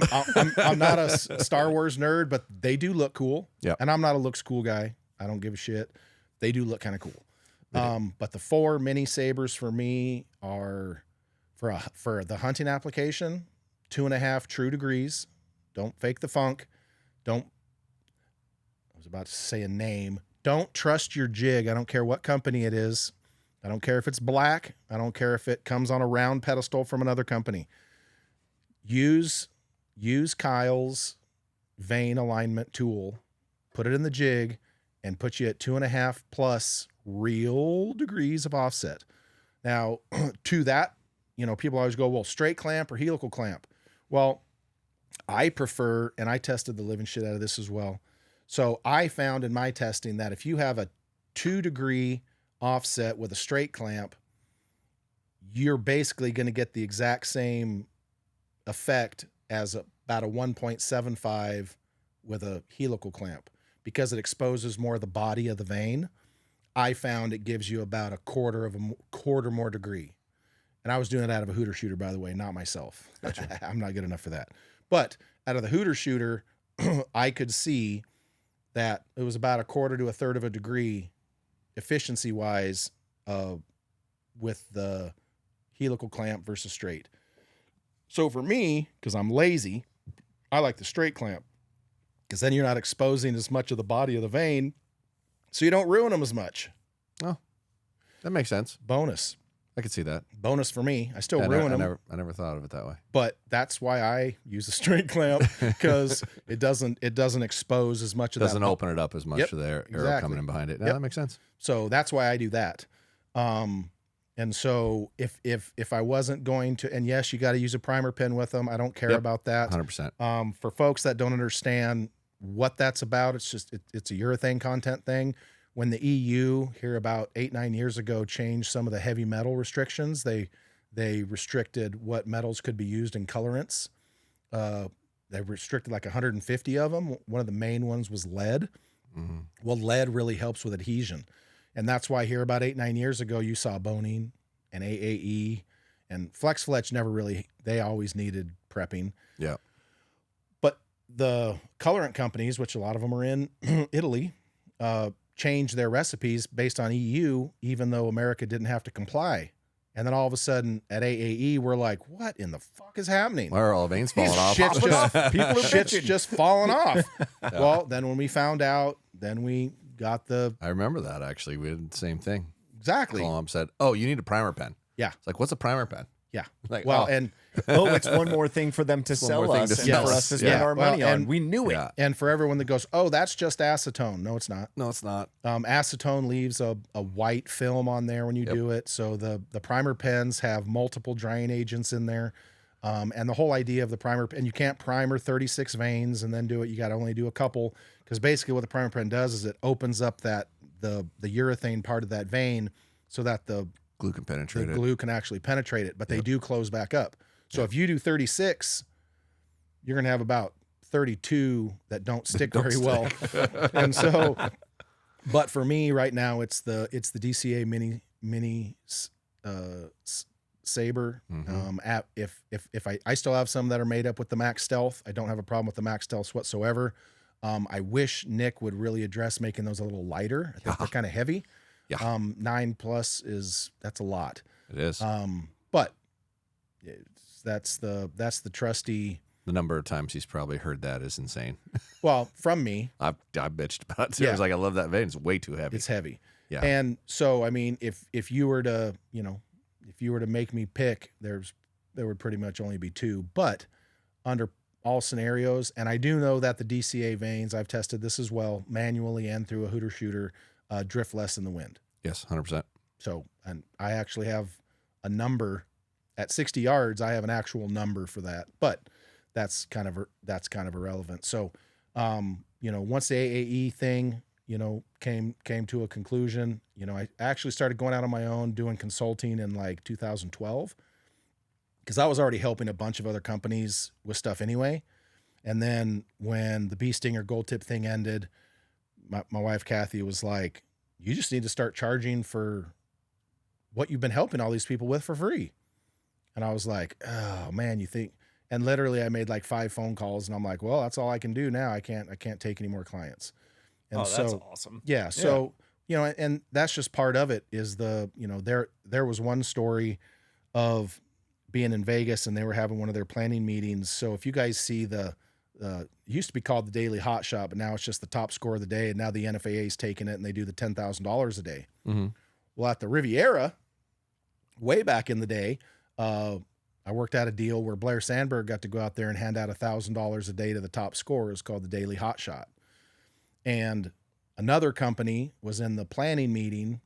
I'm not a Star Wars nerd, but they do look cool. Yeah. And I'm not a looks cool guy. I don't give a shit. They do look kind of cool. But the 4 mini sabers for me are for the hunting application, 2.5 true degrees. Don't fake the funk. I was about to say a name. Don't trust your jig. I don't care what company it is. I don't care if it's black. I don't care if it comes on a round pedestal from another company. Use Kyle's vein alignment tool, put it in the jig, and put you at 2.5 plus real degrees of offset. Now, to that, people always go, well, straight clamp or helical clamp. Well, I prefer, and I tested the living shit out of this as well. So I found in my testing that if you have a 2-degree offset with a straight clamp, you're basically going to get the exact same effect as about a 1.75 with a helical clamp because it exposes more of the body of the vein. I found it gives you about a quarter more degree. And I was doing it out of a Hooter shooter, by the way, not myself. Gotcha. I'm not good enough for that. But out of the Hooter shooter, I could see that it was about a quarter to a third of a degree efficiency wise with the helical clamp versus straight. So for me, because I'm lazy, I like the straight clamp because then you're not exposing as much of the body of the vein, so you don't ruin them as much. Oh, that makes sense. Bonus. I could see that. Bonus for me. I still ruin them. I never thought of it that way. But that's why I use a straight clamp because it doesn't expose as much of that. Doesn't open it up as much of the arrow coming in behind it. No, that makes sense. So that's why I do that. And so if I wasn't going to, and yes, you got to use a primer pin with them. I don't care about that. 100%. For folks that don't understand what that's about, it's just it's a urethane content thing. When the EU here about 8-9 years ago changed some of the heavy metal restrictions, they restricted what metals could be used in colorants. They restricted like 150 of them. One of the main ones was lead. Mm-hmm. Well, lead really helps with adhesion. And that's why here about 8-9 years ago, you saw boning and AAE and Flex Fletch they always needed prepping. Yeah. But the colorant companies, which a lot of them are in Italy, changed their recipes based on EU, even though America didn't have to comply. And then all of a sudden at AAE, we're like, what in the fuck is happening? Why are all the veins falling off? Shit's just, shit's bitching. just falling off. Well, then when we found out, then we got the I remember that actually. We did the same thing. exactly. Call him, said, "Oh, you need a primer pen." Yeah. It's like, what's a primer pen? Yeah. Like, Well, oh. and It's one more thing for them to sell more thing us to and sell for us. us to spend Yeah. our money Well, on. and- We knew it. Yeah. and for everyone that goes, oh, that's just acetone. No, it's not. No, it's not. Acetone leaves a white film on there when you do it. So the primer pens have multiple drying agents in there. And the whole idea of the primer, and you can't primer 36 veins and then do it. You got to only do a couple, because basically what the primer pen does is it opens up that the urethane part of that vein so that the Glue can penetrate it. glue can actually penetrate it, but they do close back up. So if you do 36, you're going to have about 32 that don't stick very well. And so, but for me right now, it's the DCA mini Saber. If I still have some that are made up with the Max Stealth. I don't have a problem with the Max Stealth whatsoever. I wish Nick would really address making those a little lighter. I think they're kind of heavy. Yeah. 9+ that's a lot. It is. But that's the trusty. The number of times he's probably heard that is insane. Well, from me, I bitched about it too. I Yeah. was like, I love that vein. It's way too heavy. it's heavy. Yeah. And so, I mean, if you were to, if you were to make me pick, there would pretty much only be two. But under all scenarios, and I do know that the DCA veins, I've tested this as well, manually and through a hooter shooter, drift less in the wind. Yes, 100%. So, and I actually have a number at 60 yards. I have an actual number for that, but that's kind of irrelevant. So, once the AAE thing, came to a conclusion, I actually started going out on my own doing consulting in like 2012, because I was already helping a bunch of other companies with stuff anyway. And then when the bee stinger gold tip thing ended, my wife, Kathy, was like, you just need to start charging for what you've been helping all these people with for free. And I was like, oh man, you think, and literally I made like 5 phone calls and I'm like, well, that's all I can do now. I can't take any more clients. And That's awesome. yeah. So, and that's just part of it is there was one story of being in Vegas and they were having one of their planning meetings. So if you guys see it used to be called the Daily Hot Shot, but now it's just the top score of the day. And now the NFAA's taking it and they do the $10,000 a day. Mm-hmm. Well, at the Riviera, way back in the day, I worked out a deal where Blair Sandberg got to go out there and hand out $1,000 a day to the top scorers, called the Daily Hot Shot. And another company was in the planning meeting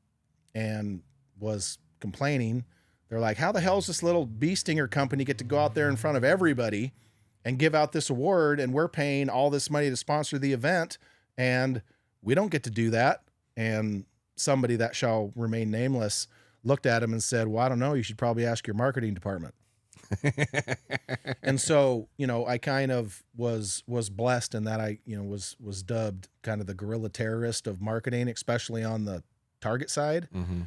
and was complaining. They're like, how the hell does this little bee stinger company get to go out there in front of everybody and give out this award, and we're paying all this money to sponsor the event, and we don't get to do that? And somebody that shall remain nameless looked at him and said, well, I don't know, you should probably ask your marketing department. And so, I kind of was blessed in that I, was dubbed kind of the guerrilla terrorist of marketing, especially on the target side. Mm-hmm.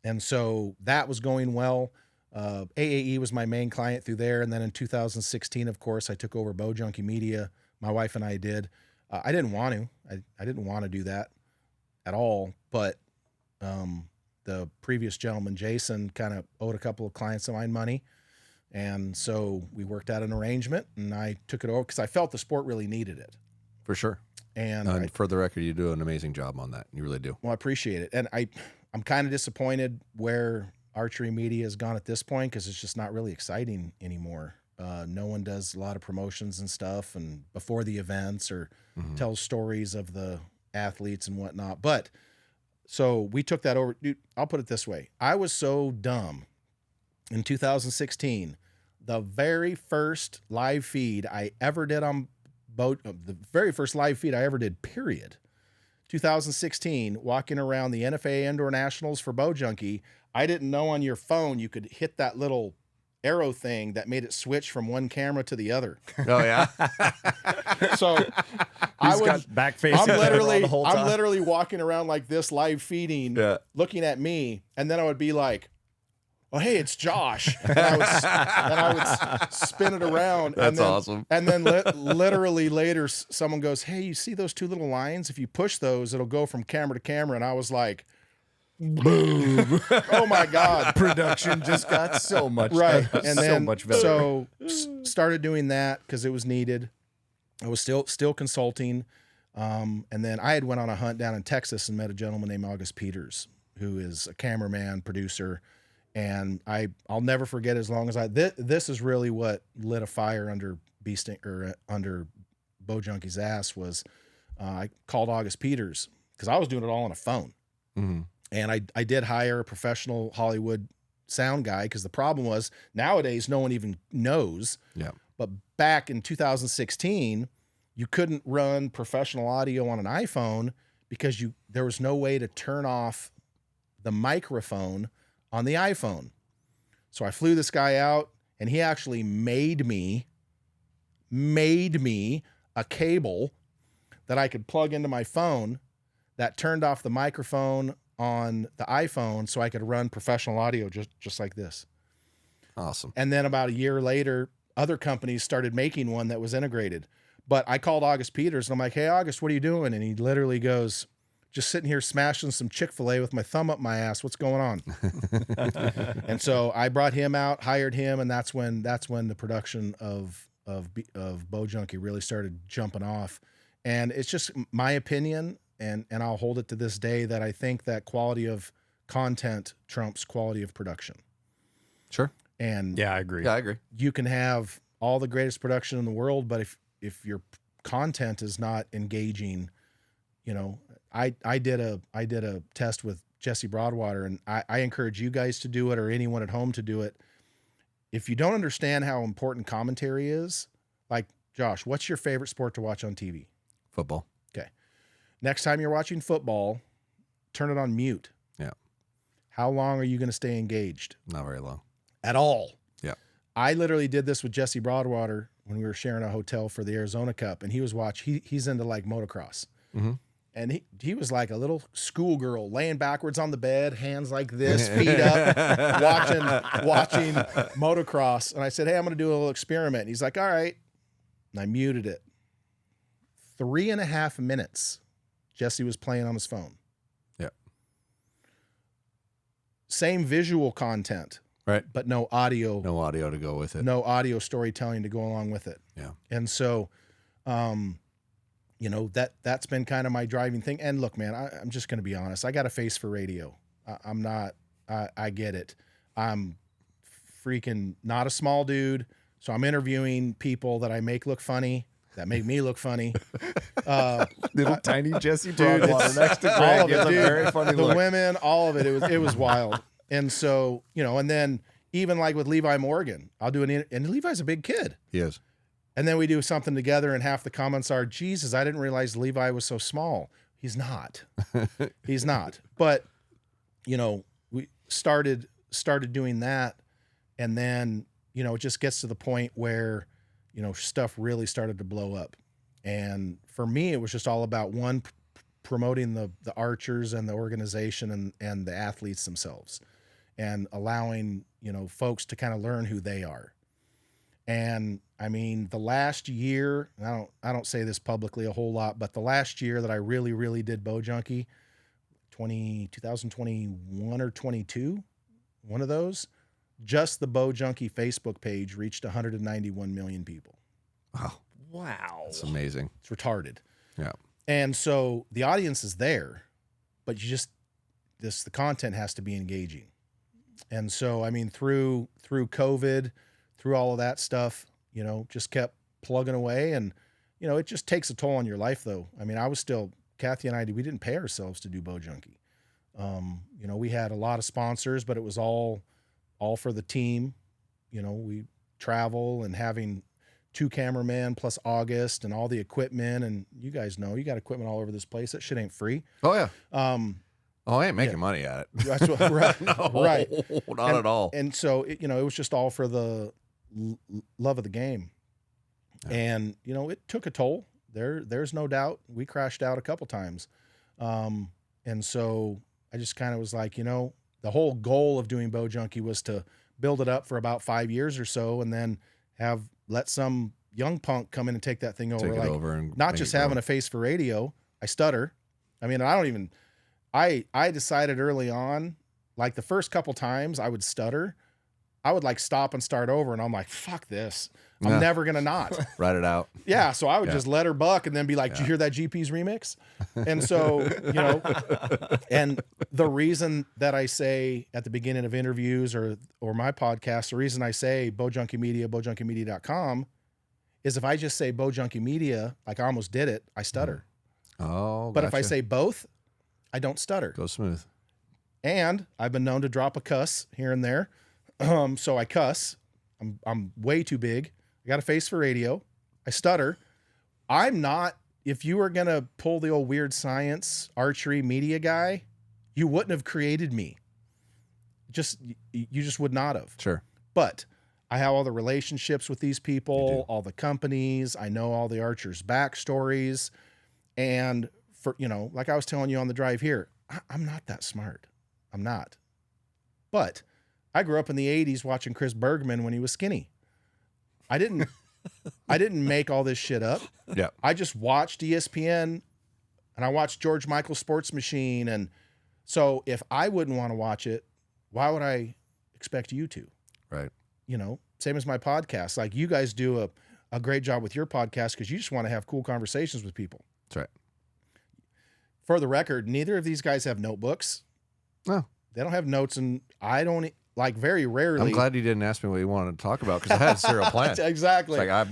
And so that was going well. AAE was my main client through there. And then in 2016, of course, I took over Bow Junkie Media. My wife and I did. I didn't want to. I didn't want to do that at all. But the previous gentleman, Jason, kind of owed a couple of clients of mine money. And so we worked out an arrangement and I took it over because I felt the sport really needed it. For sure. And for the record, you do an amazing job on that. You really do. Well, I appreciate it. And I'm kind of disappointed where archery media has gone at this point, because it's just not really exciting anymore. No one does a lot of promotions and stuff and before the events, or tells stories of the athletes and whatnot. But so we took that over. Dude, I'll put it this way. I was so dumb in 2016. The very first live feed I ever did on the very first live feed I ever did, period. 2016, walking around the NFA Indoor Nationals for Bow Junkie. I didn't know on your phone you could hit that little arrow thing that made it switch from one camera to the other. Oh yeah. So I'm literally walking around like this, live feeding, looking at me, and then I would be like, oh, hey, it's Josh. And I would spin it around. That's awesome. And then literally later, someone goes, hey, you see those 2 little lines? If you push those, it'll go from camera to camera. And I was like, Boom. Oh my God. Production just got so much Right. And so then, much better. so started doing that because it was needed. I was still consulting. And then I had went on a hunt down in Texas and met a gentleman named August Peters, who is a cameraman, producer. And I'll never forget as long as this is really what lit a fire under under Bow Junkie's ass was, I called August Peters because I was doing it all on a phone. Mhm. And I did hire a professional Hollywood sound guy because the problem was nowadays no one even knows. Yeah. But back in 2016, you couldn't run professional audio on an iPhone because there was no way to turn off the microphone on the iPhone. So I flew this guy out and he actually made me a cable that I could plug into my phone that turned off the microphone on the iPhone so I could run professional audio just like this. Awesome. And then about a year later, other companies started making one that was integrated. But I called August Peters and I'm like, hey, August, what are you doing? And he literally goes, just sitting here smashing some Chick-fil-A with my thumb up my ass. What's going on? And so I brought him out, hired him. And that's when the production of Bow Junkie really started jumping off. And it's just my opinion, and I'll hold it to this day, that I think that quality of content trumps quality of production. Sure. And Yeah, I agree. Yeah, I agree. you can have all the greatest production in the world, but if your content is not engaging, you know, I did a test with Jesse Broadwater, and I encourage you guys to do it, or anyone at home to do it. If you don't understand how important commentary is, like Josh, what's your favorite sport to watch on TV? Football. Okay. Next time you're watching football, turn it on mute. Yeah. How long are you going to stay engaged? Not very long. At all. Yeah. I literally did this with Jesse Broadwater when we were sharing a hotel for the Arizona Cup, and he was he's into like motocross. Mm-hmm. And he was like a little schoolgirl laying backwards on the bed, hands like this, feet up, watching motocross. And I said, hey, I'm going to do a little experiment. And he's like, all right. And I muted it. 3.5 minutes, Jesse was playing on his phone. Yeah. Same visual content. Right. But no audio. No audio to go with it. No audio storytelling to go along with it. Yeah. And so, you know, that's been kind of my driving thing. And look, man, I'm just going to be honest. I got a face for radio. I get it. I'm freaking not a small dude. So I'm interviewing people that I make look funny, that make me look funny. Little tiny Jesse Dude, Broadwater next to all Greg of it, gives a dude. very funny The look. women, all of it. It was wild. And so, you know, and then even like with Levi Morgan, I'll do and Levi's a big kid. He is. And then we do something together and half the comments are, Jesus, I didn't realize Levi was so small. He's not. He's not. But, you know, we started doing that. And then, you know, it just gets to the point where, you know, stuff really started to blow up. And for me, it was just all about promoting the archers and the organization and the athletes themselves, and allowing, you know, folks to kind of learn who they are. And I mean, the last year, I don't say this publicly a whole lot, but the last year that I really, really did Bow Junkie, 2021 or 22, one of those, just the Bow Junkie Facebook page reached 191 million people. Wow. Wow. That's amazing. It's retarded. Yeah. And so the audience is there, but the content has to be engaging. And so, I mean, through COVID, through all of that stuff, you know, just kept plugging away. And, you know, it just takes a toll on your life though. I mean, Kathy and I, we didn't pay ourselves to do Bow Junkie. You know, we had a lot of sponsors, but it was all for the team. You know, we travel and having 2 cameramen plus August and all the equipment. And you guys know, you got equipment all over this place. That shit ain't free. Oh yeah. I ain't making yeah. money at it. That's what, right. No, Right. Not at all. And so, you know, it was just all for the love of the game. Yeah. And, you know, it took a toll. There's no doubt. We crashed out a couple times. And so I just kind of was like, you know, the whole goal of doing Bow Junkie was to build it up for about 5 years or so, and then let some young punk come in and take that thing over. Take it like, over and not make just it grow. having a face for radio. I stutter. I mean, I don't even, I decided early on, like the first couple times I would stutter, I would like stop and start over, and I'm like, fuck this. I'm never gonna not. Write it out. Yeah, so I would just let her buck and then be like, "Did you hear that GP's remix?" And so, and the reason that I say at the beginning of interviews or my podcast, the reason I say Bow Junkie Media, bowjunkiemedia.com, is if I just say Bow Junkie Media, like I almost did it, I stutter. Oh, But if I say both, I don't stutter. go smooth. And I've been known to drop a cuss here and there. So I cuss. I'm way too big. I got a face for radio. I stutter. I'm not, if you were going to pull the old weird science archery media guy, you wouldn't have created me. You just would not have. Sure. But I have all the relationships with these people, all the companies. I know all the archers' backstories. And for, like I was telling you on the drive here, I'm not that smart. I'm not. But I grew up in the 80s watching Chris Bergman when he was skinny. I didn't make all this shit up. Yeah. I just watched ESPN and I watched George Michael Sports Machine. And so if I wouldn't want to watch it, why would I expect you to? Right. Same as my podcast. Like you guys do a great job with your podcast because you just want to have cool conversations with people. That's right. For the record, neither of these guys have notebooks. No. They don't have notes, and I don't, like, very rarely. I'm glad you didn't ask me what you wanted to talk about because I had a serial plan. Exactly. It's like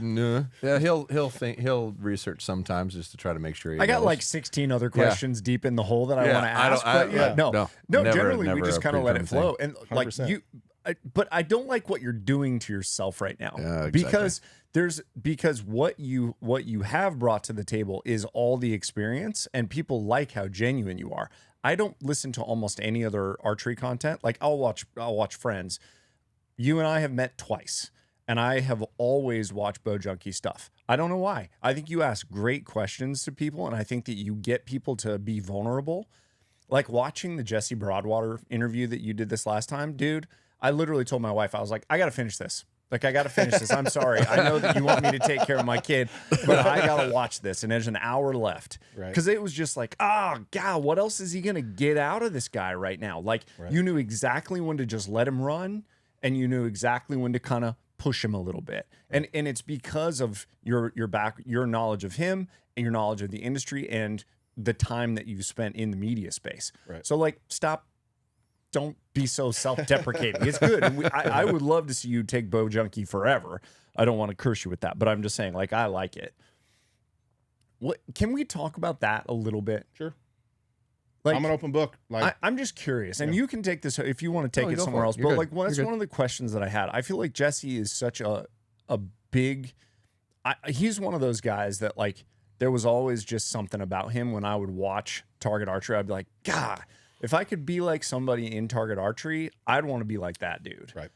yeah, he'll research sometimes just to try to make sure he I got knows. like 16 other questions deep in the hole that I want to ask. No, never generally we just kind of let it flow. And like 100%. but I don't like what you're doing to yourself right now. Yeah, exactly. because what you have brought to the table is all the experience, and people like how genuine you are. I don't listen to almost any other archery content. Like I'll watch Friends. You and I have met twice, and I have always watched Bow Junkie stuff. I don't know why. I think you ask great questions to people, and I think that you get people to be vulnerable. Like watching the Jesse Broadwater interview that you did this last time, dude. I literally told my wife, I was like, I got to finish this. Like, I got to finish this. I'm sorry. I know that you want me to take care of my kid, but I got to watch this. And there's an hour left. Right. Because it was just like, God, what else is he going to get out of this guy right now? Like, you knew exactly when to just let him run, and you knew exactly when to kind of push him a little bit. And it's because of your knowledge of him and your knowledge of the industry and the time that you spent in the media space. Right. So, like, don't be so self-deprecating. It's good. And I would love to see you take Bow Junkie forever. I don't want to curse you with that, but I'm just saying, like, I like it. What can we talk about that a little bit? Sure. Like, I'm an open book. Like I'm just curious, and you can take this if you want to take it go somewhere for it. else. You're But good. like, that's You're one of the questions that I had. I feel like Jesse is such a big. He's one of those guys that, like, there was always just something about him when I would watch Target Archery. I'd be like, God, if I could be like somebody in Target Archery, I'd want to be like that dude. Right.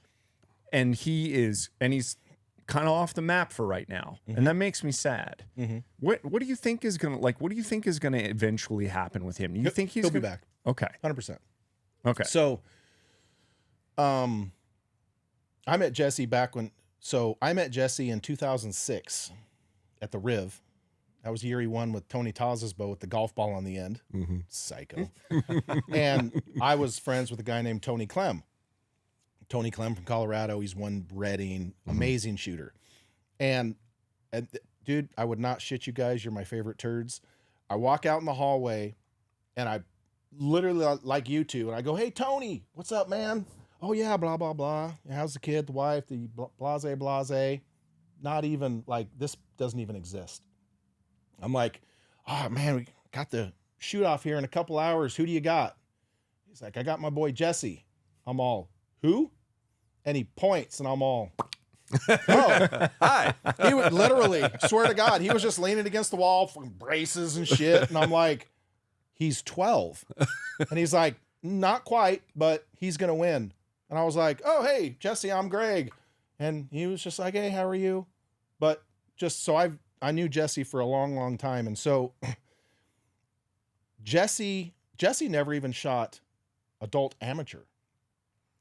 And he's kind of off the map for right now, and that makes me sad. What do you think is gonna eventually happen with him? Do you think he'll be back? Okay. 100%. Okay. So, I met Jesse I met Jesse in 2006 at the Riv. That was the year he won with Tony Taz's bow with the golf ball on the end. Psycho. And I was friends with a guy named Tony Clem. Tony Clem from Colorado. He's won Redding. Amazing shooter. And dude, I would not shit you guys. You're my favorite turds. I walk out in the hallway and I literally, like you two, and I go, hey, Tony, what's up, man? Oh, yeah, blah, blah, blah. How's the kid, the wife, the blase? Not even, like, this doesn't even exist. I'm like, oh, man, we got the shoot off here in a couple hours. Who do you got? He's like, I got my boy Jesse. I'm all, who? And he points, and I'm all, oh, hi. He would literally, swear to God, he was just leaning against the wall, fucking braces and shit. And I'm like, he's 12. And he's like, not quite, but he's going to win. And I was like, oh, hey, Jesse, I'm Greg. And he was just like, hey, how are you? But just so I knew Jesse for a long, long time. And so Jesse never even shot adult amateur.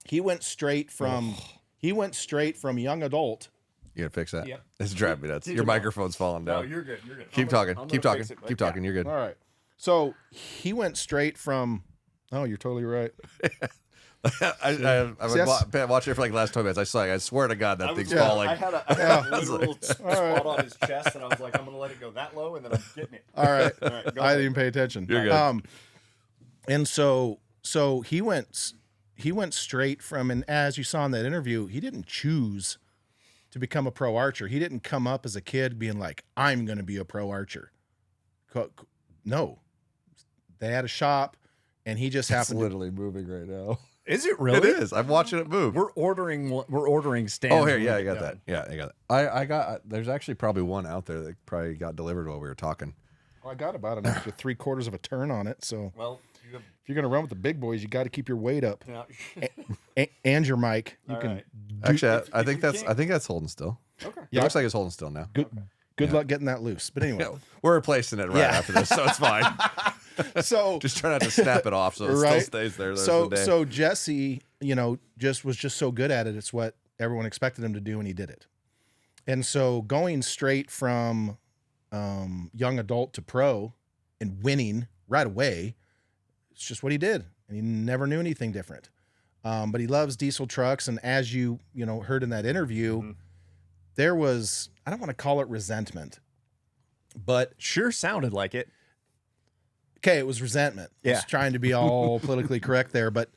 He went straight from young adult. You gotta fix that. Yep. It's driving me nuts. Your microphone's falling down. No, you're good. You're good. Keep talking. Keep talking. Keep talking. You're good. All right. So he went straight from Oh, you're totally right. I've been watching it for like the last 20 minutes. I swear to God that thing's falling. I had a literal spot on his chest, and I was like, I'm going to let it go that low, and then I'm getting it. All right. Go I ahead. didn't even pay attention. You're good. And so he went straight from, and as you saw in that interview, he didn't choose to become a pro archer. He didn't come up as a kid being like, I'm going to be a pro archer. No. They had a shop, and he just It's happened to. literally moving right now. Is it really? It is. I'm watching it move. We're ordering stands. Oh, here, yeah, I got that. Yeah, I got that. I got. There's actually probably one out there that probably got delivered while we were talking. I got about an extra 3/4 of a turn on it. So Well, if you're going to run with the big boys, you got to keep your weight up yeah. and your mic. You All can. right. Actually, I if think you that's holding still. Okay. It looks like it's holding still now. Good luck getting that loose. But anyway, We're replacing it right after this, so it's fine. so Just try not to snap it off so it still stays there. So Jesse, was just so good at it. It's what everyone expected him to do, and he did it. And so going straight from young adult to pro and winning right away, it's just what he did, and he never knew anything different. But he loves diesel trucks, and as you heard in that interview, there was, I don't want to call it resentment, but Sure sounded like it. okay, it was resentment. Yeah. He's trying to be all politically correct there, but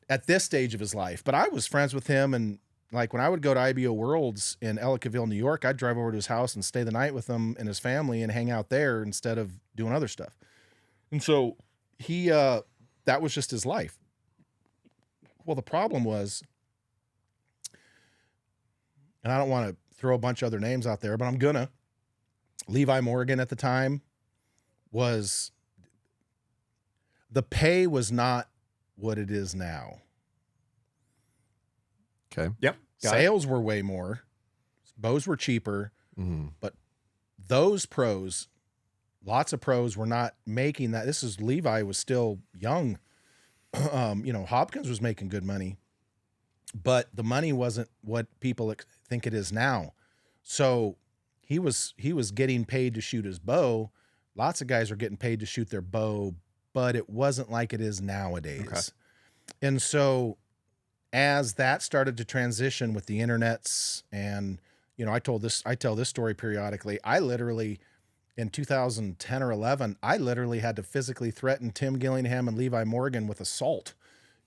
at this stage of his life. But I was friends with him, and like when I would go to IBO Worlds in Ellicottville, New York, I'd drive over to his house and stay the night with him and his family and hang out there instead of doing other stuff. And so he that was just his life. Well, the problem was, and I don't want to throw a bunch of other names out there, but I'm gonna. Levi Morgan at the time the pay was not what it is now. Okay. Yep. Sales were way more. Bows were cheaper, but those pros, lots of pros were not making that. Levi was still young. Hopkins was making good money, but the money wasn't what people think it is now. So he was getting paid to shoot his bow. Lots of guys were getting paid to shoot their bow, but it wasn't like it is nowadays. Okay. And so as that started to transition with the internets, and I tell this story periodically. I literally, in 2010 or 11, I literally had to physically threaten Tim Gillingham and Levi Morgan with assault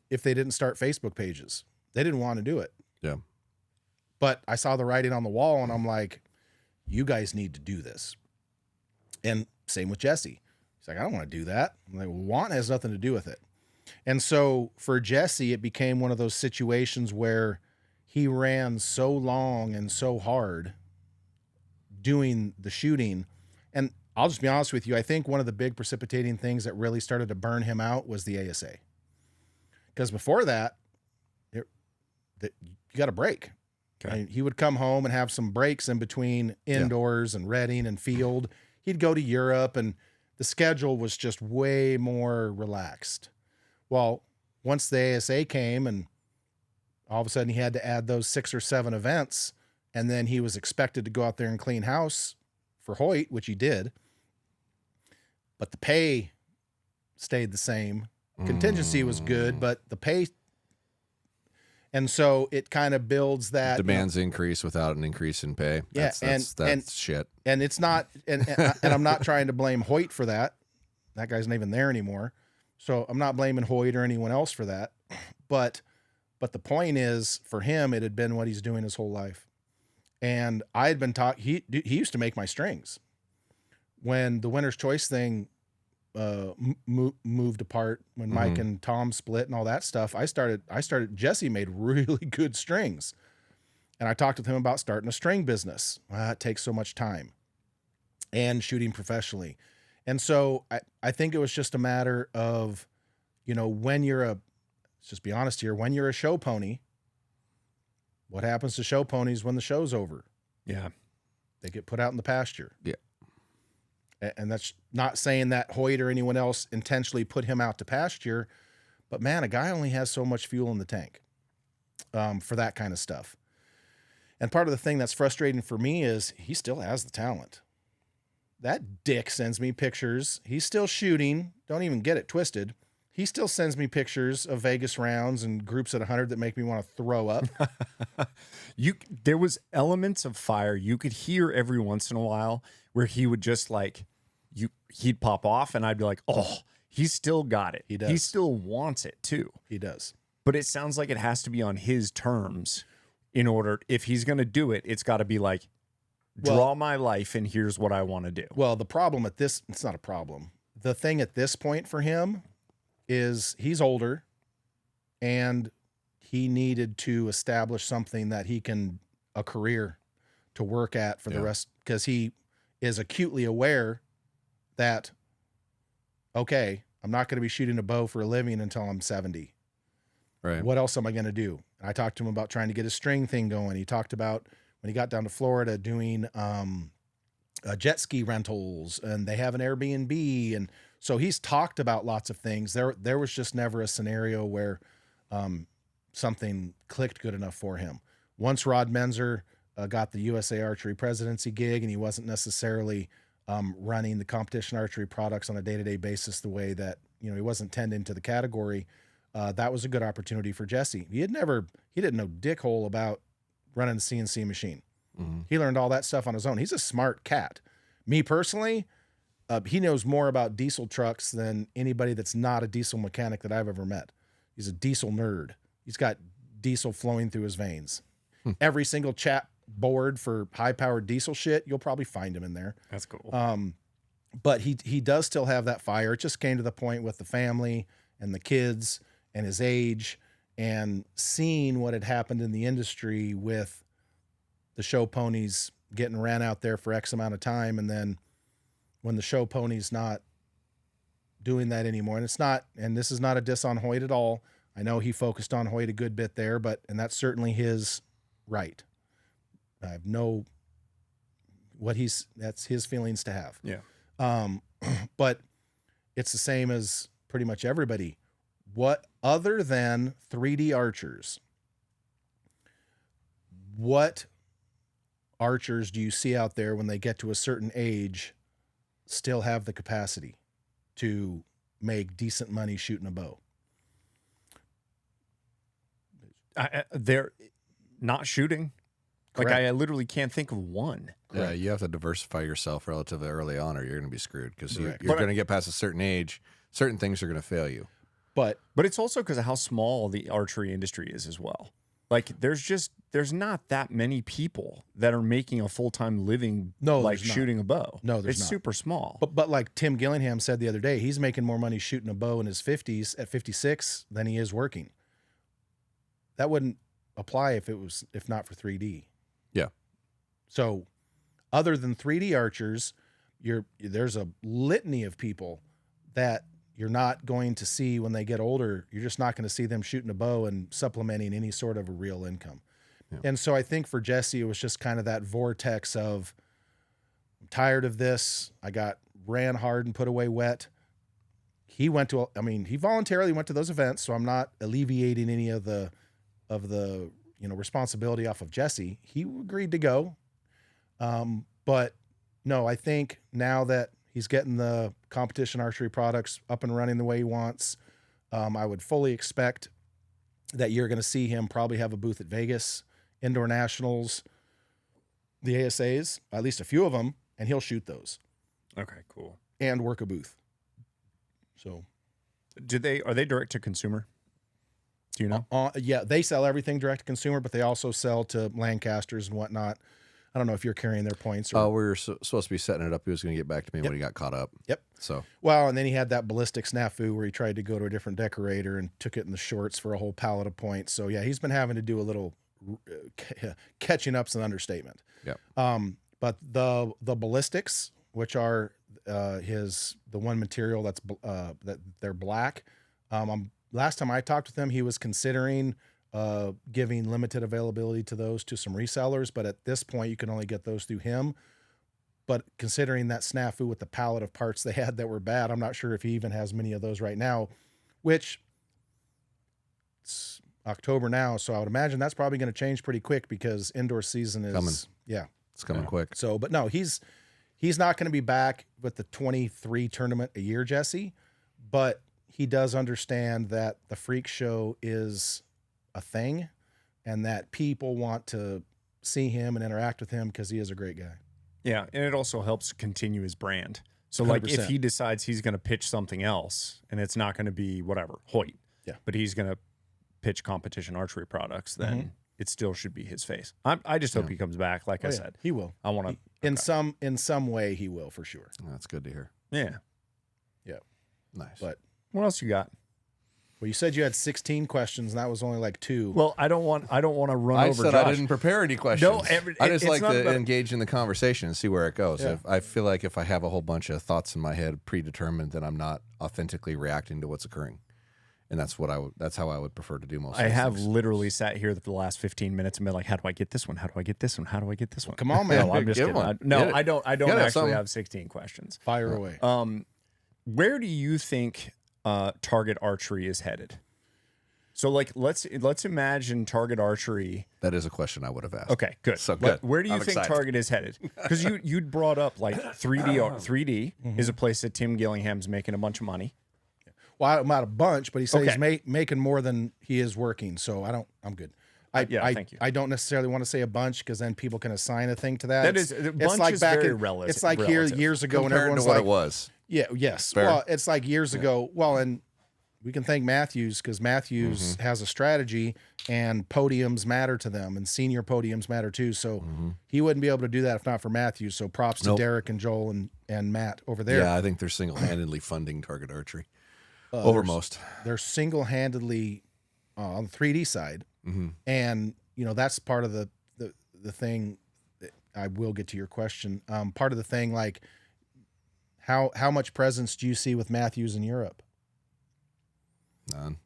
if they didn't start Facebook pages. They didn't want to do it. Yeah. But I saw the writing on the wall, and I'm like, you guys need to do this. And same with Jesse. He's like, I don't want to do that. I'm like, want has nothing to do with it. And so for Jesse, it became one of those situations where he ran so long and so hard doing the shooting. And I'll just be honest with you. I think one of the big precipitating things that really started to burn him out was the ASA. Because before that, you got a break. Okay. And he would come home and have some breaks in between indoors and Reading and field. He'd go to Europe, and the schedule was just way more relaxed. Well, once the ASA came, and all of a sudden he had to add those 6 or 7 events, and then he was expected to go out there and clean house for Hoyt, which he did. But the pay stayed the same. Contingency was good, but the pay. And so it kind of builds that demands increase without an increase in pay. Yeah, that's shit. And it's not, and I'm not trying to blame Hoyt for that. That guy's not even there anymore. So I'm not blaming Hoyt or anyone else for that. But the point is, for him, it had been what he's doing his whole life. And I had been taught, he used to make my strings. When the Winner's Choice thing moved apart, when Mike and Tom split and all that stuff, Jesse made really good strings. And I talked with him about starting a string business. It takes so much time, and shooting professionally. And so I think it was just a matter of, when let's just be honest here, when you're a show pony, what happens to show ponies when the show's over? Yeah. They get put out in the pasture. Yeah. And that's not saying that Hoyt or anyone else intentionally put him out to pasture, but man, a guy only has so much fuel in the tank for that kind of stuff. And part of the thing that's frustrating for me is he still has the talent. That dick sends me pictures. He's still shooting. Don't even get it twisted. He still sends me pictures of Vegas rounds and groups at 100 that make me want to throw up. There was elements of fire you could hear every once in a while where he would just like he'd pop off and I'd be like, oh, he's still got it. He does. He still wants it too. He does. But it sounds like it has to be on his terms in order, if he's going to do it, it's got to be like, draw my life and here's what I want to do. Well, the problem at this, it's not a problem. The thing at this point for him is he's older and he needed to establish something that he can, a career to work at for the rest, because he is acutely aware that, okay, I'm not going to be shooting a bow for a living until I'm 70. Right. What else am I going to do? And I talked to him about trying to get a string thing going. He talked about when he got down to Florida doing jet ski rentals, and they have an Airbnb. And so he's talked about lots of things. There was just never a scenario where something clicked good enough for him. Once Rod Menzer got the USA Archery presidency gig, and he wasn't necessarily running the competition archery products on a day-to-day basis the way that, he wasn't tending to the category, that was a good opportunity for Jesse. He didn't know dickhole about running a CNC machine. Mm-hmm. He learned all that stuff on his own. He's a smart cat. Me personally, he knows more about diesel trucks than anybody that's not a diesel mechanic that I've ever met. He's a diesel nerd. He's got diesel flowing through his veins. Every single chat board for high-powered diesel shit, you'll probably find him in there. That's cool. But he does still have that fire. It just came to the point with the family and the kids and his age, and seeing what had happened in the industry with the show ponies getting ran out there for X amount of time. And then when the show pony's not doing that anymore, and this is not a diss on Hoyt at all. I know he focused on Hoyt a good bit there, and that's certainly his right. I have that's his feelings to have. Yeah. But it's the same as pretty much everybody. What, other than 3D archers, what archers do you see out there when they get to a certain age still have the capacity to make decent money shooting a bow? They're not shooting. Correct. Like I literally can't think of one. Yeah, you have to diversify yourself relatively early on, or you're going to be screwed, because you're Correct. going to get past a certain age. Certain things are going to fail you. But it's also because of how small the archery industry is as well. Like there's not that many people that are making a full-time living shooting a bow. No, there's it's not. super small. But like Tim Gillingham said the other day, he's making more money shooting a bow in his 50s at 56 than he is working. That wouldn't apply if not for 3D. Yeah. So other than 3D archers, there's a litany of people that you're not going to see when they get older. You're just not going to see them shooting a bow and supplementing any sort of a real income. Yeah. And so I think for Jesse, it was just kind of that vortex of, I'm tired of this. I got ran hard and put away wet. He voluntarily went to those events, so I'm not alleviating any of the responsibility off of Jesse. He agreed to go. But no, I think now that he's getting the competition archery products up and running the way he wants, I would fully expect that you're going to see him probably have a booth at Vegas, Indoor Nationals, the ASAs, at least a few of them, and he'll shoot those. Okay, cool. And work a booth. So, are they direct to consumer? Do you know? Yeah, they sell everything direct to consumer, but they also sell to Lancasters and whatnot. I don't know if you're carrying their points. We were supposed to be setting it up. He was going to get back to me when he got caught up. Yep. So, well, and then he had that ballistic snafu where he tried to go to a different decorator and took it in the shorts for a whole pallet of points. So yeah, he's been having to do a little catching up's an understatement. Yeah. But the ballistics, which are the one material that they're black. Last time I talked with him, he was considering giving limited availability to those to some resellers, but at this point you can only get those through him. But considering that snafu with the pallet of parts they had that were bad, I'm not sure if he even has many of those right now, which it's October now. So I would imagine that's probably going to change pretty quick because indoor season is coming. Yeah. It's coming quick. So, but no, he's not going to be back with the 23 tournament a year, Jesse, but he does understand that the freak show is a thing and that people want to see him and interact with him because he is a great guy. Yeah, and it also helps continue his brand. So, like, 100%. if he decides he's going to pitch something else, and it's not going to be whatever Hoyt, Yeah. but he's going to pitch competition archery products, then it still should be his face. I just hope he comes back. Like I said, He will. I want to In some way, he will for sure. That's good to hear. Yeah. Yeah. Nice. But What else you got? well, you said you had 16 questions, and that was only like 2. Well, I don't want to run I over said Josh. I didn't prepare any questions. No, I just it's like not to about- engage in the conversation and see where it goes. Yeah. If I feel like if I have a whole bunch of thoughts in my head predetermined, then I'm not authentically reacting to what's occurring, and that's how I would prefer to do most. I of these have things. literally sat here for the last 15 minutes and been like, how do I get this one? How do I get this one? How do I get this one? Come on, man. No, I'm just Get kidding. one. No, Get it. I don't gotta have actually something. have 16 questions. Fire away. Where do you think Target Archery is headed? So, like, let's imagine Target Archery. That is a question I would have asked. Okay, good. So good. Where do you I'm think excited. Target is headed? Because you'd brought up like 3D is a place that Tim Gillingham's making a bunch of money. Well, I'm out a bunch, but he said Okay. he's making more than he is working, so I'm good. Thank you. I don't necessarily want to say a bunch because then people can assign a thing to that. That It's- is- a it's bunch like is back very in, relative- It's like relative. years ago when Compared everyone's to what like, it was. yeah, yes. Fair. Well, it's like years ago. Well, and we can thank Matthews because Matthews has a strategy, and podiums matter to them, and senior podiums matter too. So he wouldn't be able to do that if not for Matthews. So props to Nope. Derek and Joel and Matt over there. Yeah, I think they're single-handedly funding Target Archery over most. They're single-handedly on the 3D side, and that's part of the thing. That I will get to your question. Part of the thing, like how much presence do you see with Matthews in Europe? None.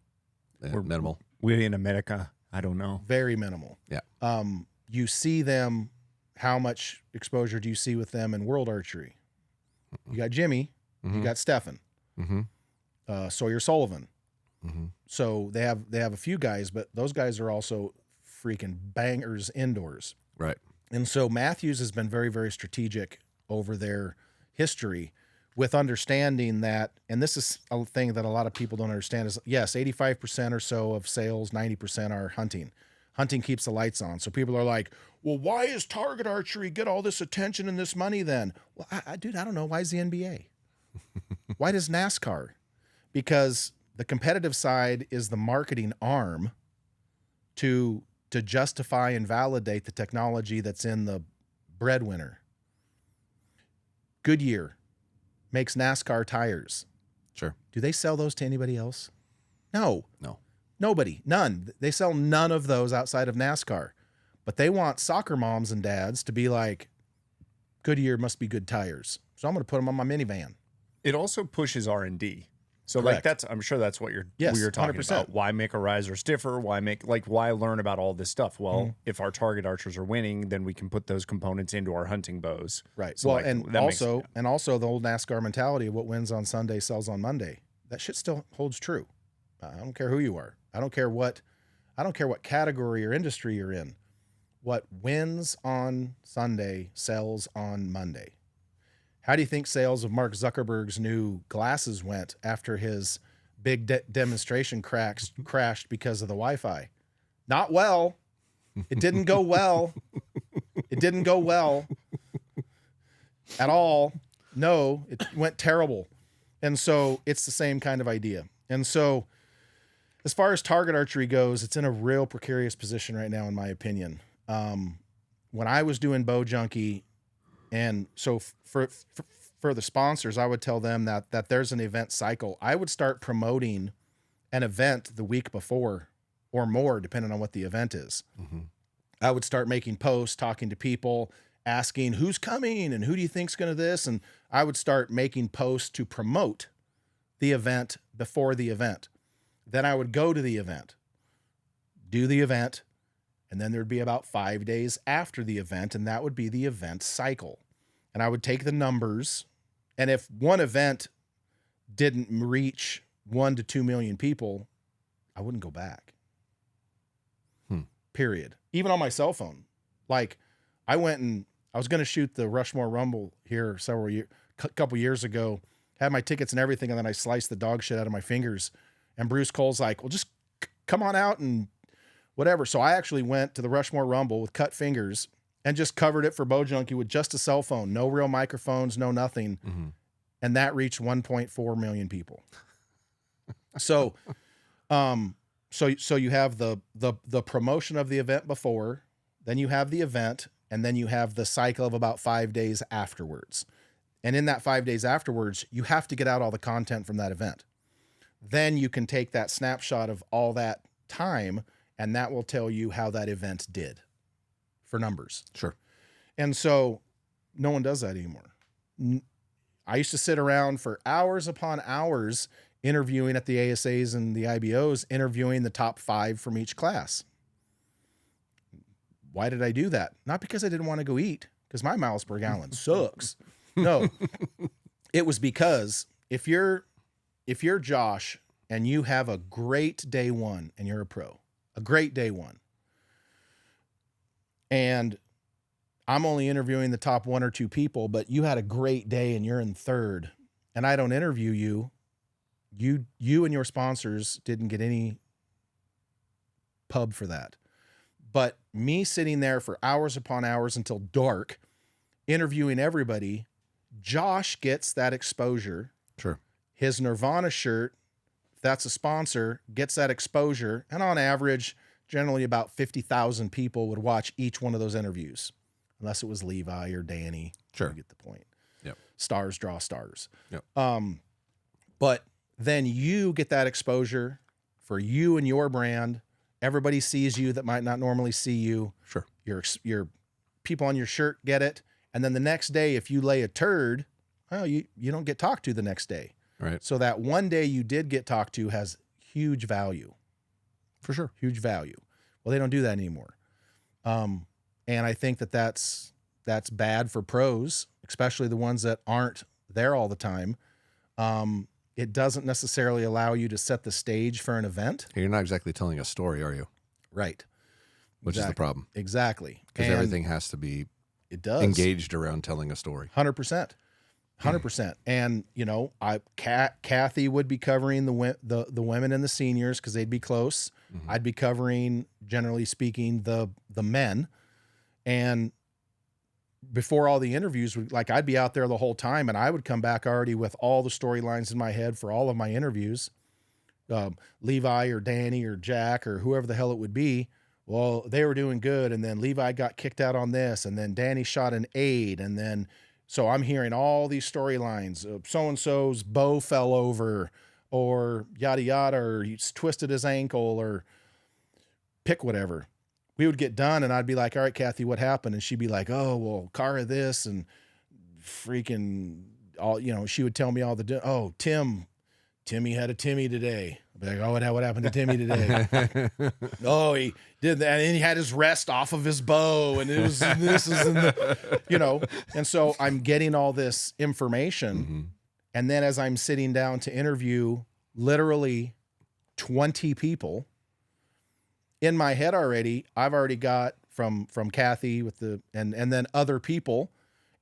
Minimal. We in America, I don't know. Very minimal. Yeah. You see them. How much exposure do you see with them in World Archery? You got Jimmy. You got Stefan. Sawyer Sullivan. So they have a few guys, but those guys are also freaking bangers indoors. Right. And so Matthews has been very, very strategic over their history with understanding that, and this is a thing that a lot of people don't understand, is yes, 85% or so of sales, 90% are hunting. Hunting keeps the lights on. So people are like, well, why is Target Archery get all this attention and this money then? Well, dude, I don't know. Why is the NBA? Why does NASCAR? Because the competitive side is the marketing arm to justify and validate the technology that's in the breadwinner. Goodyear makes NASCAR tires. Sure. Do they sell those to anybody else? No. Nobody. None. They sell none of those outside of NASCAR. But they want soccer moms and dads to be like, Goodyear must be good tires. So I'm going to put them on my minivan. It also pushes R&D. So Correct. like I'm sure that's what you're Yes, talking 100%. about. Why make a riser stiffer? Why learn about all this stuff? Well, if our target archers are winning, then we can put those components into our hunting bows. Right. So Well, like, and that makes- also the old NASCAR mentality of what wins on Sunday sells on Monday. That shit still holds true. I don't care who you are. I don't care what category or industry you're in. What wins on Sunday sells on Monday. How do you think sales of Mark Zuckerberg's new glasses went after his big demonstration crashed because of the Wi-Fi? Not well. It didn't go well. It didn't go well at all. No, it went terrible. And so it's the same kind of idea. And so as far as target archery goes, it's in a real precarious position right now, in my opinion. When I was doing Bow Junkie, and so for the sponsors, I would tell them that there's an event cycle. I would start promoting an event the week before or more, depending on what the event is. I would start making posts, talking to people, asking who's coming and who do you think's going to this? And I would start making posts to promote the event before the event. Then I would go to the event, do the event, and then there'd be about 5 days after the event, and that would be the event cycle. And I would take the numbers, and if one event didn't reach 1 to 2 million people, I wouldn't go back. Period. Even on my cell phone. Like, I was going to shoot the Rushmore Rumble here a couple years ago, had my tickets and everything, and then I sliced the dog shit out of my fingers. And Bruce Cole's like, well, just come on out and whatever. So I actually went to the Rushmore Rumble with cut fingers and just covered it for Bow Junkie with just a cell phone, no real microphones, no nothing. Mm-hmm. And that reached 1.4 million people. So, so you have the promotion of the event before, then you have the event, and then you have the cycle of about 5 days afterwards. And in that 5 days afterwards, you have to get out all the content from that event. Then you can take that snapshot of all that time, and that will tell you how that event did for numbers. Sure. And so no one does that anymore. I used to sit around for hours upon hours interviewing at the ASAs and the IBOs, interviewing the top 5 from each class. Why did I do that? Not because I didn't want to go eat, because my miles per gallon sucks. No, it was because if you're Josh and you have a great day one and you're a pro, a great day one, and I'm only interviewing the top 1 or 2 people, but you had a great day and you're in third, and I don't interview you, you and your sponsors didn't get any pub for that. But me sitting there for hours upon hours until dark, interviewing everybody, Josh gets that exposure. Sure. His Nirvana shirt, if that's a sponsor, gets that exposure. And on average, generally about 50,000 people would watch each one of those interviews, unless it was Levi or Danny. Sure. You get the point. Yep. Stars draw stars. Yep. But then you get that exposure for you and your brand. Everybody sees you that might not normally see you. Sure. Your people on your shirt get it. And then the next day, if you lay a turd, well, you don't get talked to the next day. Right. So that one day you did get talked to has huge value. For sure. Huge value. Well, they don't do that anymore. And I think that's bad for pros, especially the ones that aren't there all the time. It doesn't necessarily allow you to set the stage for an event. You're not exactly telling a story, are you? Right. Which is the problem. Exactly. Because everything has to be it does engaged around telling a story. 100%. 100%. And, you know, Kathy would be covering the women and the seniors because they'd be close. Mm-hmm. I'd be covering, generally speaking, the men. And before all the interviews, like I'd be out there the whole time, and I would come back already with all the storylines in my head for all of my interviews. Levi or Danny or Jack or whoever the hell it would be. Well, they were doing good, and then Levi got kicked out on this, and then Danny shot an aid, and then so I'm hearing all these storylines. So-and-so's bow fell over, or yada yada, or he's twisted his ankle, or pick whatever. We would get done, and I'd be like, all right, Kathy, what happened? And she'd be like, oh, well, Cara this, and freaking all, you know, she would tell me all the, Timmy had a Timmy today. I'd be like, oh, what happened to Timmy today? Oh, he did that, and he had his rest off of his bow, and this is in the, you know. And so I'm getting all this information, mm-hmm. And then as I'm sitting down to interview literally 20 people, in my head already, I've already got from Kathy with the and then other people,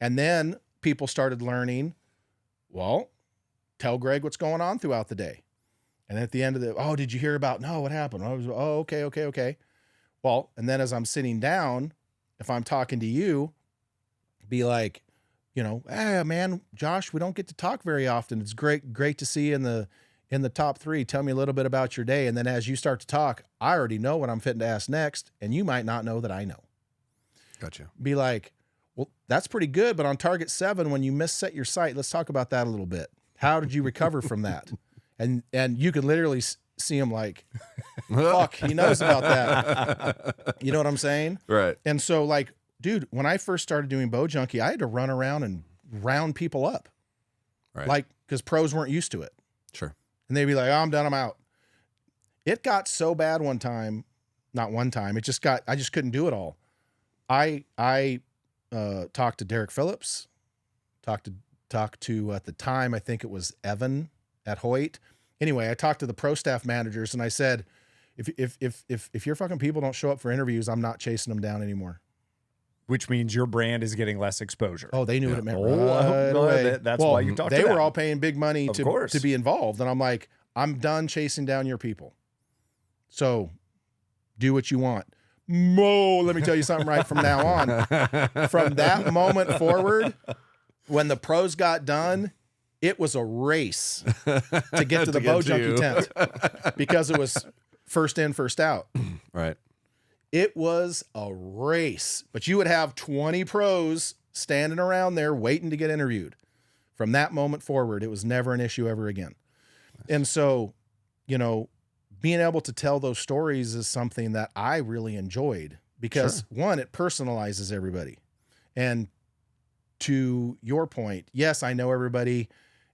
and then people started learning, well, tell Greg what's going on throughout the day. And at the end of the, oh, did you hear about, no, what happened? Okay. Well, and then as I'm sitting down, if I'm talking to you, be like, you know, hey, man, Josh, we don't get to talk very often. It's great to see you in the top 3. Tell me a little bit about your day. And then as you start to talk, I already know what I'm fitting to ask next, and you might not know that I know. Gotcha. Be like, well, that's pretty good, but on target 7, when you misset your sight, let's talk about that a little bit. How did you recover from that? And you can literally see him like, fuck, he knows about that. You know what I'm saying? Right. And so, like, dude, when I first started doing Bow Junkie, I had to run around and round people up. Right. Like, because pros weren't used to it. Sure. And they'd be like, oh, I'm done, I'm out. It got so bad one time, not one time, I just couldn't do it all. I talked to Derek Phillips, talked to at the time, I think it was Evan at Hoyt. Anyway, I talked to the pro staff managers, and I said, if your fucking people don't show up for interviews, I'm not chasing them down anymore. which means your brand is getting less exposure. Oh, they knew what it meant. Oh, Right away. that's why you talked to They were them. all paying big money Of course. to be involved. And I'm like, I'm done chasing down your people. So do what you want. Mo, let me tell you something right from now on. From that moment forward, when the pros got done, it was a race to get to the Bow Junkie tent because it was first in, first out. Right. It was a race, but you would have 20 pros standing around there waiting to get interviewed. From that moment forward, it was never an issue ever again. And so, you know, being able to tell those stories is something that I really enjoyed because one, it personalizes everybody. And to your point, yes, I know everybody.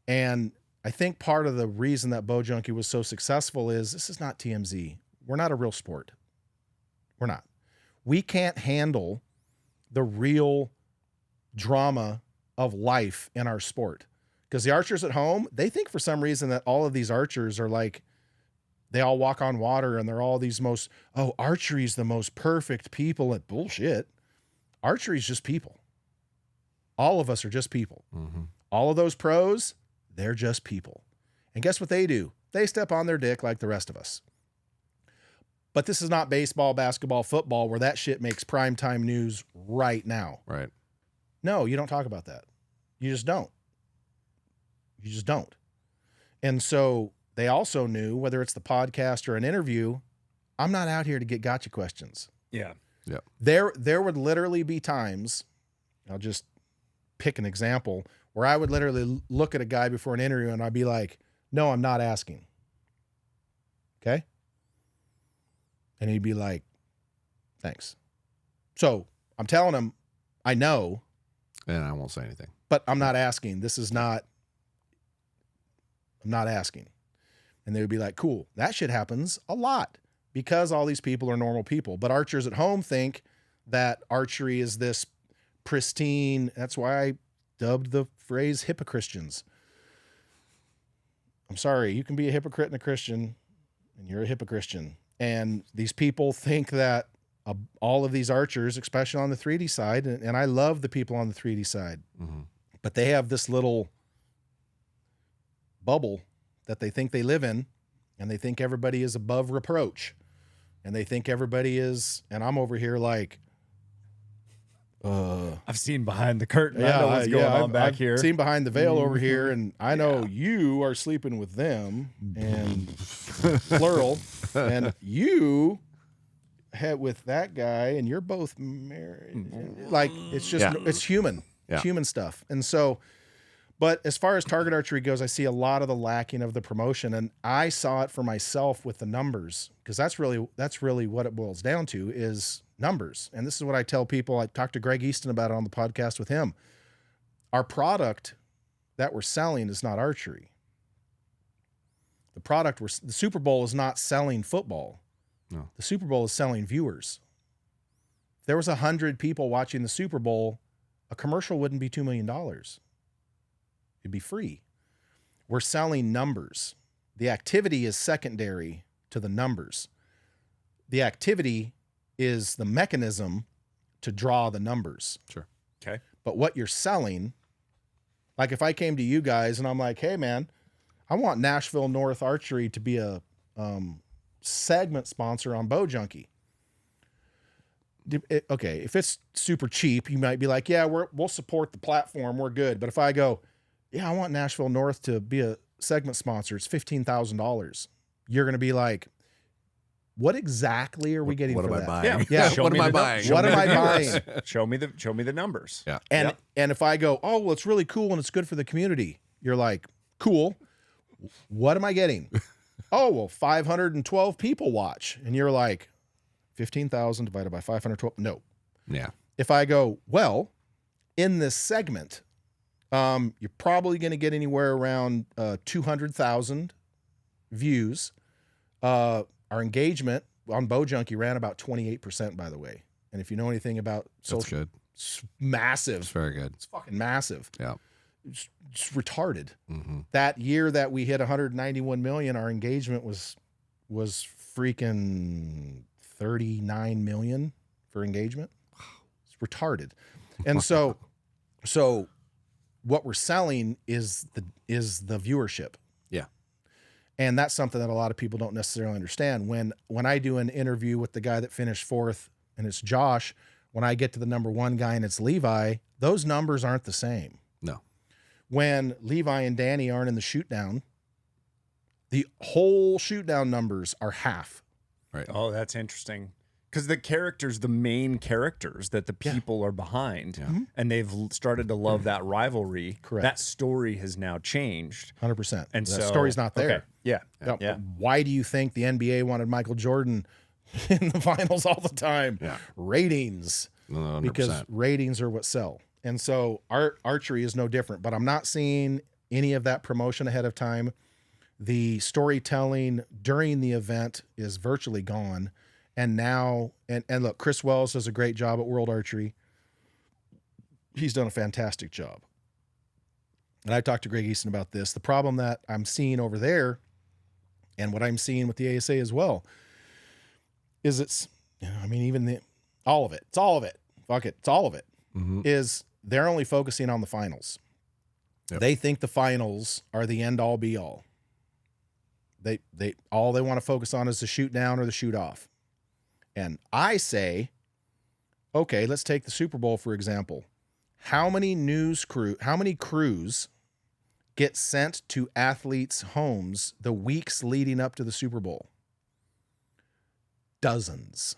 And I think part of the reason that Bow Junkie was so successful is this is not TMZ. We're not a real sport. We're not. We can't handle the real drama of life in our sport. Because the archers at home, they think for some reason that all of these archers are like, they all walk on water and they're all these archery is the most perfect people at bullshit. Archery is just people. All of us are just people. Mm-hmm. All of those pros, they're just people. And guess what they do? They step on their dick like the rest of us. But this is not baseball, basketball, football, where that shit makes primetime news right now. Right. No, you don't talk about that. You just don't. You just don't. And so they also knew, whether it's the podcast or an interview, I'm not out here to get gotcha questions. Yeah. Yeah. There would literally be times, I'll just pick an example, where I would literally look at a guy before an interview and I'd be like, no, I'm not asking. Okay? And he'd be like, thanks. So I'm telling him, I know. And I won't say anything. But I'm not asking. I'm not asking. And they would be like, cool. That shit happens a lot because all these people are normal people. But archers at home think that archery is this pristine. That's why I dubbed the phrase hypocristians. I'm sorry. You can be a hypocrite and a Christian, and you're a hypocristian. And these people think that all of these archers, especially on the 3D side, and I love the people on the 3D side, but they have this little bubble that they think they live in, and they think everybody is above reproach, and they think everybody is, and I'm over here like, I've seen behind the curtain. I know what's going on back here. I've seen behind the veil over here, and I know you are sleeping with them, and plural, and you had with that guy, and you're both married. Like, it's just, it's human. It's human stuff. And so, but as far as target archery goes, I see a lot of the lacking of the promotion, and I saw it for myself with the numbers, because that's really what it boils down to is numbers. And this is what I tell people. I talked to Greg Easton about it on the podcast with him. Our product that we're selling is not archery. The Super Bowl is not selling football. No. The Super Bowl is selling viewers. If there was 100 people watching the Super Bowl, a commercial wouldn't be $2 million. It'd be free. We're selling numbers. The activity is secondary to the numbers. The activity is the mechanism to draw the numbers. Sure. Okay. But what you're selling, like if I came to you guys and I'm like, hey man, I want Nashville North Archery to be a segment sponsor on Bow Junkie. Okay, if it's super cheap, you might be like, yeah, we'll support the platform, we're good. But if I go, yeah, I want Nashville North to be a segment sponsor, it's $15,000. You're going to be like, what exactly are we getting what for am that? I buying? Yeah. What am I buying? What am I buying? Show me the numbers. Yeah. And if I go, oh, well, it's really cool and it's good for the community. You're like, cool. What am I getting? Oh, well, 512 people watch. And you're like, 15,000 divided by 512. No. Yeah. If I go, well, in this segment, you're probably going to get anywhere around 200,000 views. Our engagement on Bow Junkie ran about 28%, by the way. And if you know anything about social, That's good. it's massive. It's very good. It's fucking massive. Yeah. It's retarded. Mm-hmm. That year that we hit 191 million, our engagement was freaking 39 million for engagement. It's retarded. And so what we're selling is the viewership. Yeah. And that's something that a lot of people don't necessarily understand. When I do an interview with the guy that finished 4th and it's Josh, when I get to the number 1 guy and it's Levi, those numbers aren't the same. No. When Levi and Danny aren't in the shoot down, the whole shoot down numbers are half. Right. Oh, that's interesting. Because the characters, the main characters that the people are behind, and they've started to love that rivalry. Correct. That story has now changed. 100%. And that so story's not there. Okay. Yeah. Now, Yeah. why do you think the NBA wanted Michael Jordan in the finals all the time? Yeah. Ratings. 100%. Because ratings are what sell. And so archery is no different, but I'm not seeing any of that promotion ahead of time. The storytelling during the event is virtually gone. And now, and look, Chris Wells does a great job at World Archery. He's done a fantastic job. And I talked to Greg Easton about this. The problem that I'm seeing over there, and what I'm seeing with the ASA as well, is it's, I mean, even all of it. It's all of it. Fuck it. It's all of it. Is they're only focusing on the finals. Yep. They think the finals are the end all be all. They all they want to focus on is the shoot down or the shoot off. And I say, okay, let's take the Super Bowl, for example. How many crews get sent to athletes' homes the weeks leading up to the Super Bowl? Dozens.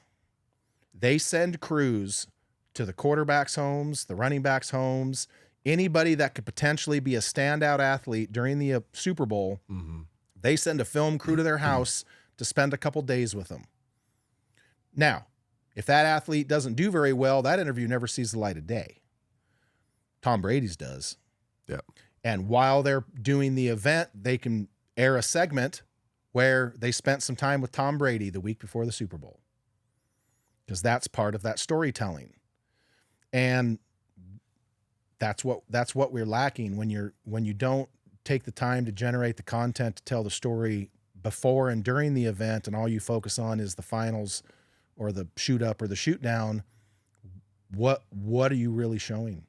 They send crews to the quarterbacks' homes, the running backs' homes, anybody that could potentially be a standout athlete during the Super Bowl. They send a film crew to their house to spend a couple days with them. Now, if that athlete doesn't do very well, that interview never sees the light of day. Tom Brady's does. Yeah. And while they're doing the event, they can air a segment where they spent some time with Tom Brady the week before the Super Bowl. Because that's part of that storytelling. And that's what we're lacking when you don't take the time to generate the content to tell the story before and during the event, and all you focus on is the finals or the shoot up or the shoot down. What are you really showing?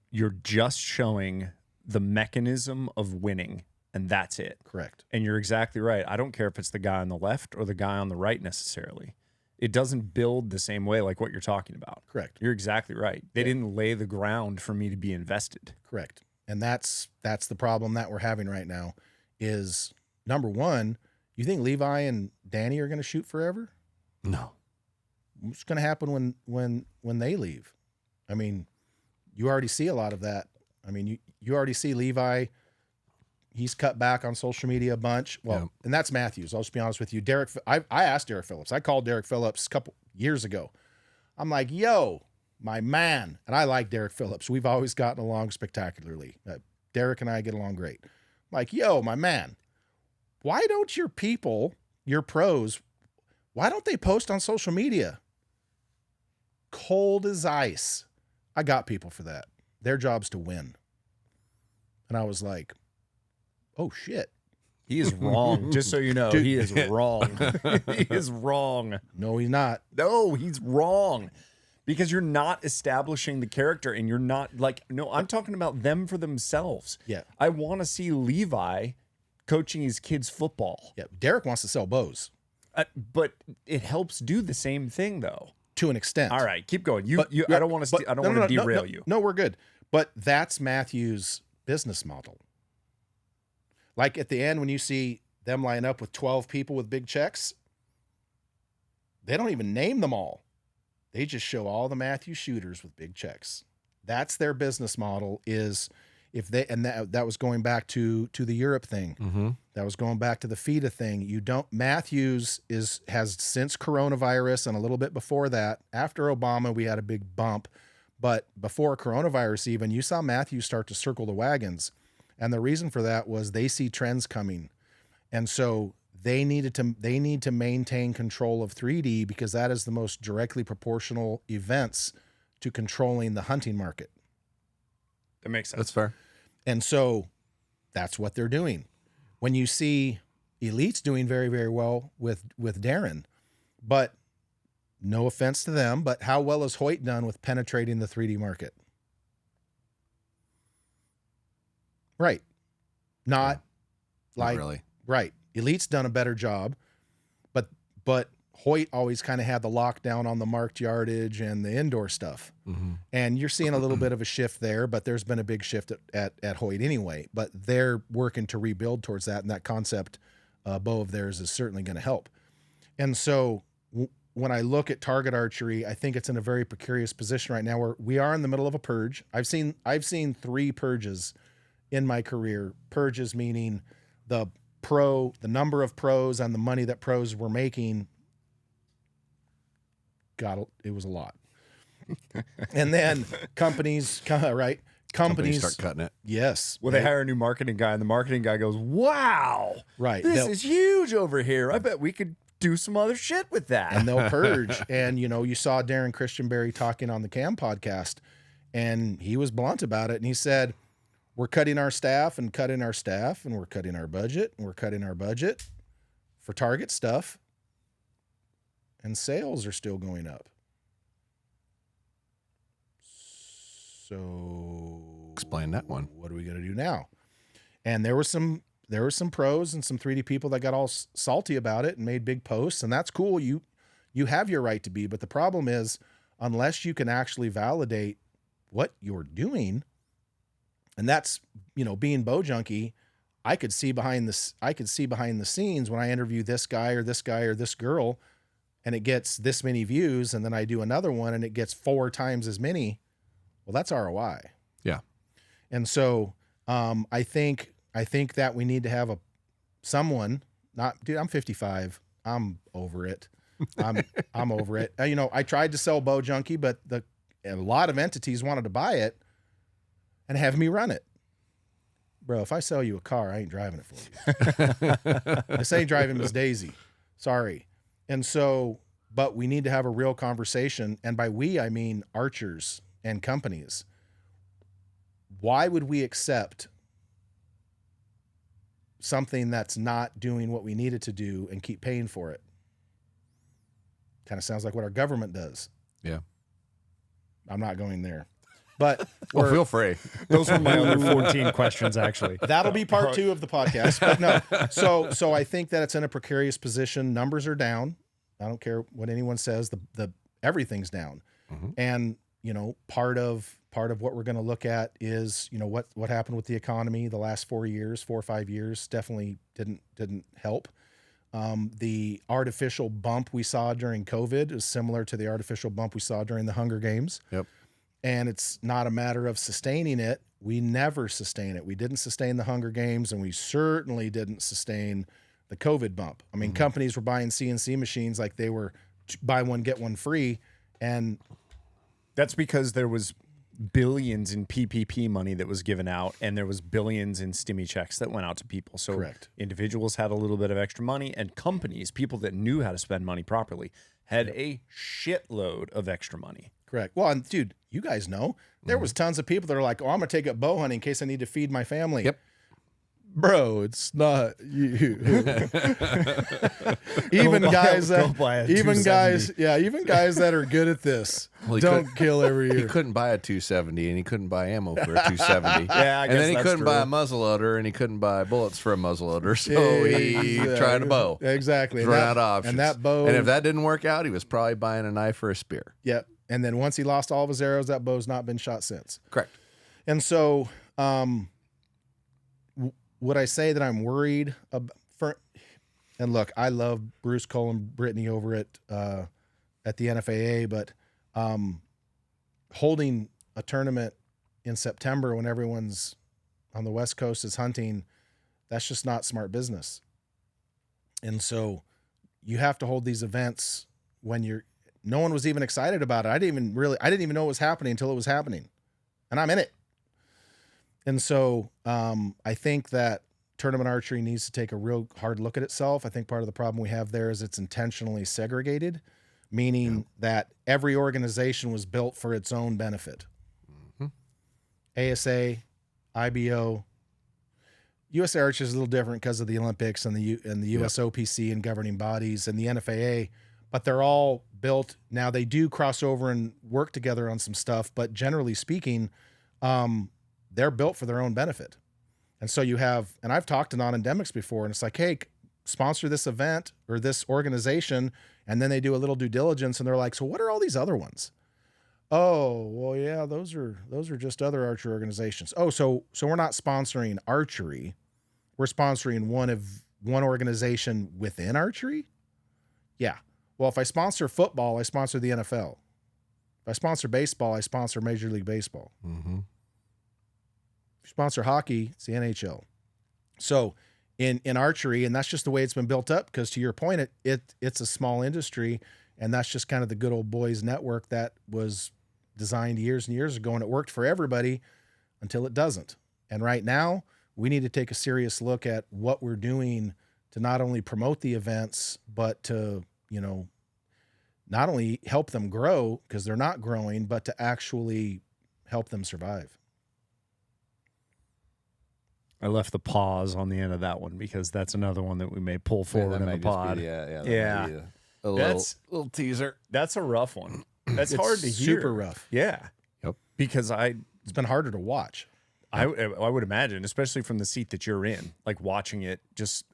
You're just showing the mechanism of winning, and that's it. Correct. And you're exactly right. I don't care if it's the guy on the left or the guy on the right necessarily. It doesn't build the same way like what you're talking about. Correct. You're exactly right. They didn't lay the ground for me to be invested. Correct. And that's the problem that we're having right now is, number one, you think Levi and Danny are going to shoot forever? No. What's going to happen when they leave? I mean, you already see a lot of that. I mean, you already see Levi. He's cut back on social media a bunch. Well, and that's Matthews. I'll just be honest with you. I asked Derek Phillips. I called Derek Phillips a couple years ago. I'm like, yo, my man. And I like Derek Phillips. We've always gotten along spectacularly. Derek and I get along great. I'm like, yo, my man, why don't your people, your pros, why don't they post on social media? Cold as ice. I got people for that. Their job's to win. And I was like, oh shit. He is wrong. Just so you know, Dude. he is wrong. He is wrong. No, he's not. No, he's wrong. Because you're not establishing the character, and you're not like, no, I'm talking about them for themselves. Yeah. I want to see Levi coaching his kids football. Yeah. Derek wants to sell bows But it helps do the same thing though. to an extent. All right, keep going. But- I don't want to. I don't want to derail you. No, we're good. But that's Matthew's business model. Like at the end, when you see them line up with 12 people with big checks, they don't even name them all. They just show all the Matthew shooters with big checks. That's their business model. Is if they, and that was going back to the Europe thing. That was going back to the FIDA thing. Matthews has since coronavirus and a little bit before that. After Obama, we had a big bump, but before coronavirus, even you saw Matthews start to circle the wagons, and the reason for that was they see trends coming, and so they need to maintain control of 3D because that is the most directly proportional events to controlling the hunting market. That makes sense. That's fair. And so that's what they're doing. When you see Elite's doing very, very well with Darren, but no offense to them, but how well has Hoyt done with penetrating the 3D market? Right. Not like, really. right. Elite's done a better job, but Hoyt always kind of had the lockdown on the marked yardage and the indoor stuff. Mm-hmm. And you're seeing a little bit of a shift there, but there's been a big shift at Hoyt anyway. But they're working to rebuild towards that, and that concept bow of theirs is certainly going to help. And so when I look at target archery, I think it's in a very precarious position right now where we are in the middle of a purge. I've seen 3 purges in my career. Purges meaning the number of pros and the money that pros were making. God, it was a lot. And then companies, right? Companies start cutting it. Yes. Well, they hire a new marketing guy, and the marketing guy goes, "Wow, Right. this is huge over here. I bet we could do some other shit with that." And they'll purge. And, you saw Darren Christianberry talking on the CAM podcast, and he was blunt about it. And he said, we're cutting our staff and cutting our staff, and we're cutting our budget, and we're cutting our budget for target stuff. And sales are still going up. So Explain that one. What are we going to do now? And there were some pros and some 3D people that got all salty about it and made big posts, and that's cool. You have your right to be, but the problem is unless you can actually validate what you're doing, and that's, being Bow Junkie, I could see behind the scenes when I interview this guy or this guy or this girl, and it gets this many views, and then I do another one and it gets 4 times as many. Well, that's ROI. Yeah. And so I think that we need to have someone, dude, I'm 55. I'm over it. I'm over it. I tried to sell Bow Junkie, but a lot of entities wanted to buy it and have me run it. Bro, if I sell you a car, I ain't driving it for you. This ain't driving Miss Daisy. Sorry. And so, but we need to have a real conversation. And by we, I mean archers and companies. Why would we accept something that's not doing what we need it to do and keep paying for it? Kind of sounds like what our government does. Yeah. I'm not going there. But Well, feel free. Those were my other 14 questions, actually. that'll be part 2 of the podcast. But no, so I think that it's in a precarious position. Numbers are down. I don't care what anyone says. The everything's down. Mm-hmm. And part of what we're going to look at is what happened with the economy the last 4 or 5 years definitely didn't help. The artificial bump we saw during COVID is similar to the artificial bump we saw during the Hunger Games. Yep. And it's not a matter of sustaining it. We never sustain it. We didn't sustain the Hunger Games, and we certainly didn't sustain the COVID bump. I mean, companies were buying CNC machines like they were buy one, get one free. And that's because there was billions in PPP money that was given out, and there was billions in stimmy checks that went out to people. So Correct. Individuals had a little bit of extra money, and companies, people that knew how to spend money properly, had a shitload of extra money. Correct. Well, and dude, you guys know there was tons of people that are like, "Oh, I'm gonna take up bow hunting in case I need to feed my family." Yep. Bro, it's not you. Even guys that are good at this don't kill every year. He couldn't buy a 270, and he couldn't buy ammo for a 270. Yeah, I guess and then he that's couldn't true. buy a muzzleloader, and he couldn't buy bullets for a muzzleloader. So he tried a bow. Exactly. Run out of options. And that bow. And if that didn't work out, he was probably buying a knife or a spear. Yep. And then once he lost all of his arrows, that bow's not been shot since. Correct. And so, would I say that I'm worried for? And look, I love Bruce Cole and Brittany over at the NFAA, but holding a tournament in September when everyone's on the West Coast is hunting, that's just not smart business. And so, you have to hold these events when no one was even excited about it. I didn't even know it was happening until it was happening, and I'm in it. And so I think that tournament archery needs to take a real hard look at itself. I think part of the problem we have there is it's intentionally segregated, meaning that every organization was built for its own benefit. Mm-hmm. ASA, IBO, USA Archery is a little different because of the Olympics and the USOPC and governing bodies, and the NFAA but they're all built. Now they do cross over and work together on some stuff, but generally speaking, they're built for their own benefit. And so you have, and I've talked to non-endemics before, and it's like, hey, sponsor this event or this organization, and then they do a little due diligence, and they're like, so what are all these other ones? Oh, well, yeah, those are just other archery organizations. Oh, so we're not sponsoring archery, we're sponsoring one organization within archery? Yeah. Well, if I sponsor football, I sponsor the NFL. If I sponsor baseball, I sponsor Major League Baseball. Mm-hmm. If you sponsor hockey, it's the NHL. So in archery, and that's just the way it's been built up, because to your point, it's a small industry, and that's just kind of the good old boys network that was designed years and years ago, and it worked for everybody until it doesn't. And right now, we need to take a serious look at what we're doing to not only promote the events, but to, not only help them grow, because they're not growing, but to actually help them survive. I left the pause on the end of that one because that's another one that we may pull forward in the pod. Yeah. A little teaser. That's a rough one. That's hard to hear. Super rough. Yeah. Yep. Because it's been harder to watch. I would imagine, especially from the seat that you're in, like watching it just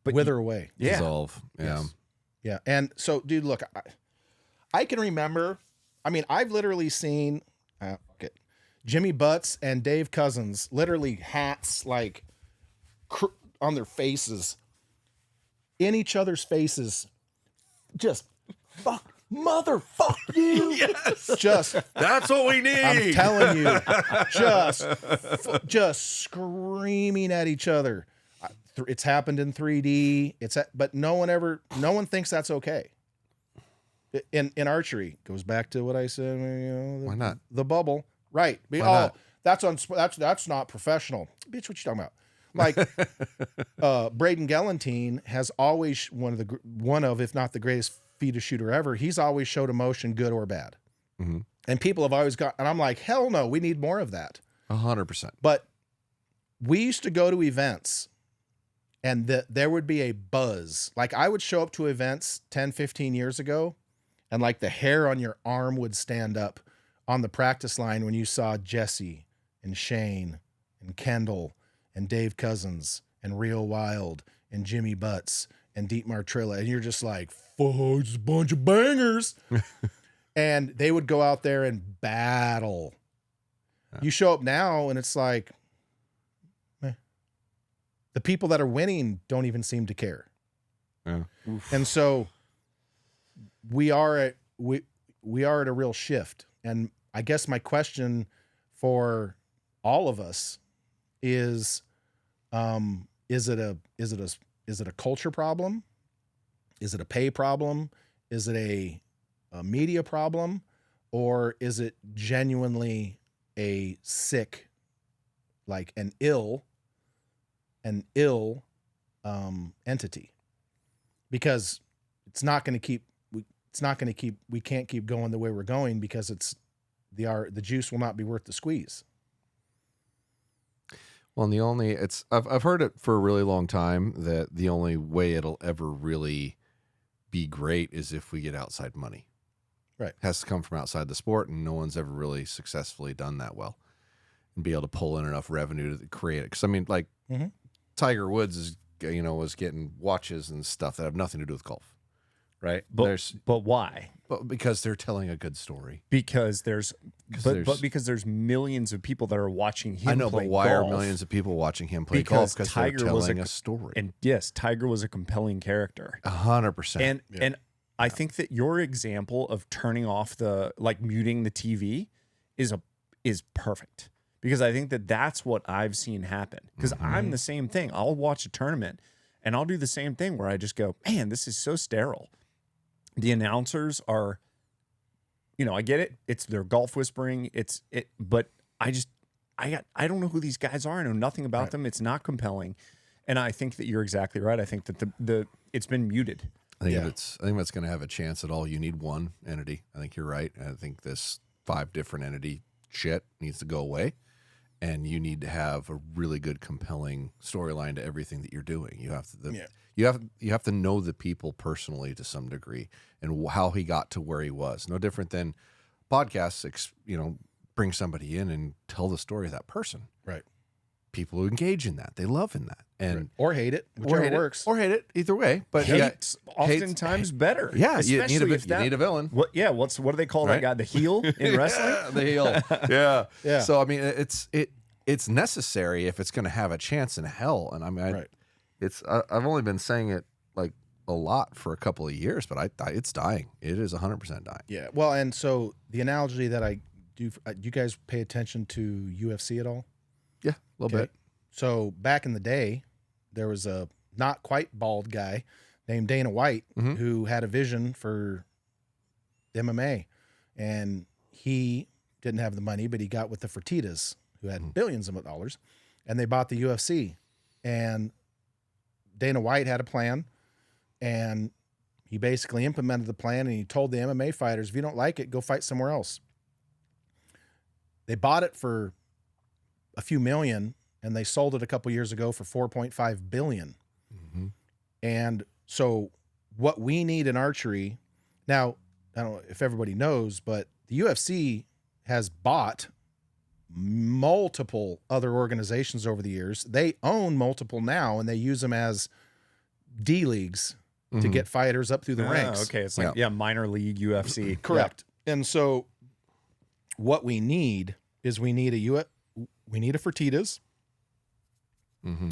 wither away. Yeah. Dissolve. Yeah. Yes. Yeah. And so, dude, look, I can remember, I've literally seen, Jimmy Butts and Dave Cousins, literally hats like on their faces, in each other's faces, just motherfuck you. Yes. Just That's what we need. I'm telling you, just screaming at each other. It's happened in 3D. But no one thinks that's okay. In archery, goes back to what I said. Why not? The bubble, right? Why not? That's not professional, bitch. What you talking about? Like, Braden Galantine has always one of, if not the greatest feeder shooter ever. He's always showed emotion, good or bad. Mm-hmm. And people have always and I'm like, hell no, we need more of that. 100%. But we used to go to events, and there would be a buzz. Like, I would show up to events 10, 15 years ago, and like the hair on your arm would stand up on the practice line when you saw Jesse and Shane and Kendall and Dave Cousins and Rio Wild and Jimmy Butts and Dietmar Trilla. And you're just like, fuck, it's a bunch of bangers. And they would go out there and battle. Yeah. You show up now and it's like, the people that are winning don't even seem to care. Yeah. And so we are at a real shift. And I guess my question for all of us is it a culture problem? Is it a pay problem? Is it a media problem? Or is it genuinely a sick, like an ill entity? Because we can't keep going the way we're going, because the juice will not be worth the squeeze. Well, and I've heard it for a really long time that the only way it'll ever really be great is if we get outside money. Right. It has to come from outside the sport, and no one's ever really successfully done that well and be able to pull in enough revenue to create it. Because Tiger Woods was getting watches and stuff that have nothing to do with golf. Right. But why? But because they're telling a good story. Because there's millions of people that are watching him. I know, play but why golf? are millions of people watching him play golf? Because they're telling a story. And yes, Tiger was a compelling character. 100%. And I think that your example of turning off muting the TV is perfect, because I think that that's what I've seen happen. Because I'm the same thing. I'll watch a tournament and I'll do the same thing where I just go, man, this is so sterile. The announcers are, I get it. It's their golf whispering. But I don't know who these guys are. I know nothing about them. It's not compelling. And I think that you're exactly right. I think that it's been muted. I think that's going to have a chance at all. You need one entity. I think you're right. I think this 5 different entity shit needs to go away. And you need to have a really good, compelling storyline to everything that you're doing. You have to, You have to know the people personally to some degree and how he got to where he was. No different than podcasts, bring somebody in and tell the story of that person. Right. People who engage in that, they love in that, and or hate it, whichever works. or hate it, either way. But Hate's oftentimes better. Yeah, you need Especially a villain. What do they call that guy? The heel in wrestling? The heel. Yeah. Yeah. So I mean, it's necessary if it's going to have a chance in hell. And I mean, I've only been saying it like a lot for a couple of years, but it's dying. It is 100% dying. Yeah. Well, and so the analogy that I do you guys pay attention to UFC at all? Yeah, a little bit. So back in the day, there was a not quite bald guy named Dana White who had a vision for MMA, and he didn't have the money, but he got with the Fertittas, who had billions of dollars, and they bought the UFC. And Dana White had a plan, and he basically implemented the plan, and he told the MMA fighters, if you don't like it, go fight somewhere else. They bought it for a few million, and they sold it a couple years ago for $4.5 billion. And so what we need in archery now, I don't know if everybody knows, but the UFC has bought multiple other organizations over the years. They own multiple now, and they use them as D leagues to get fighters up through the ranks. Okay, it's like minor league UFC. Correct. And so what we need is we need a Fertittas.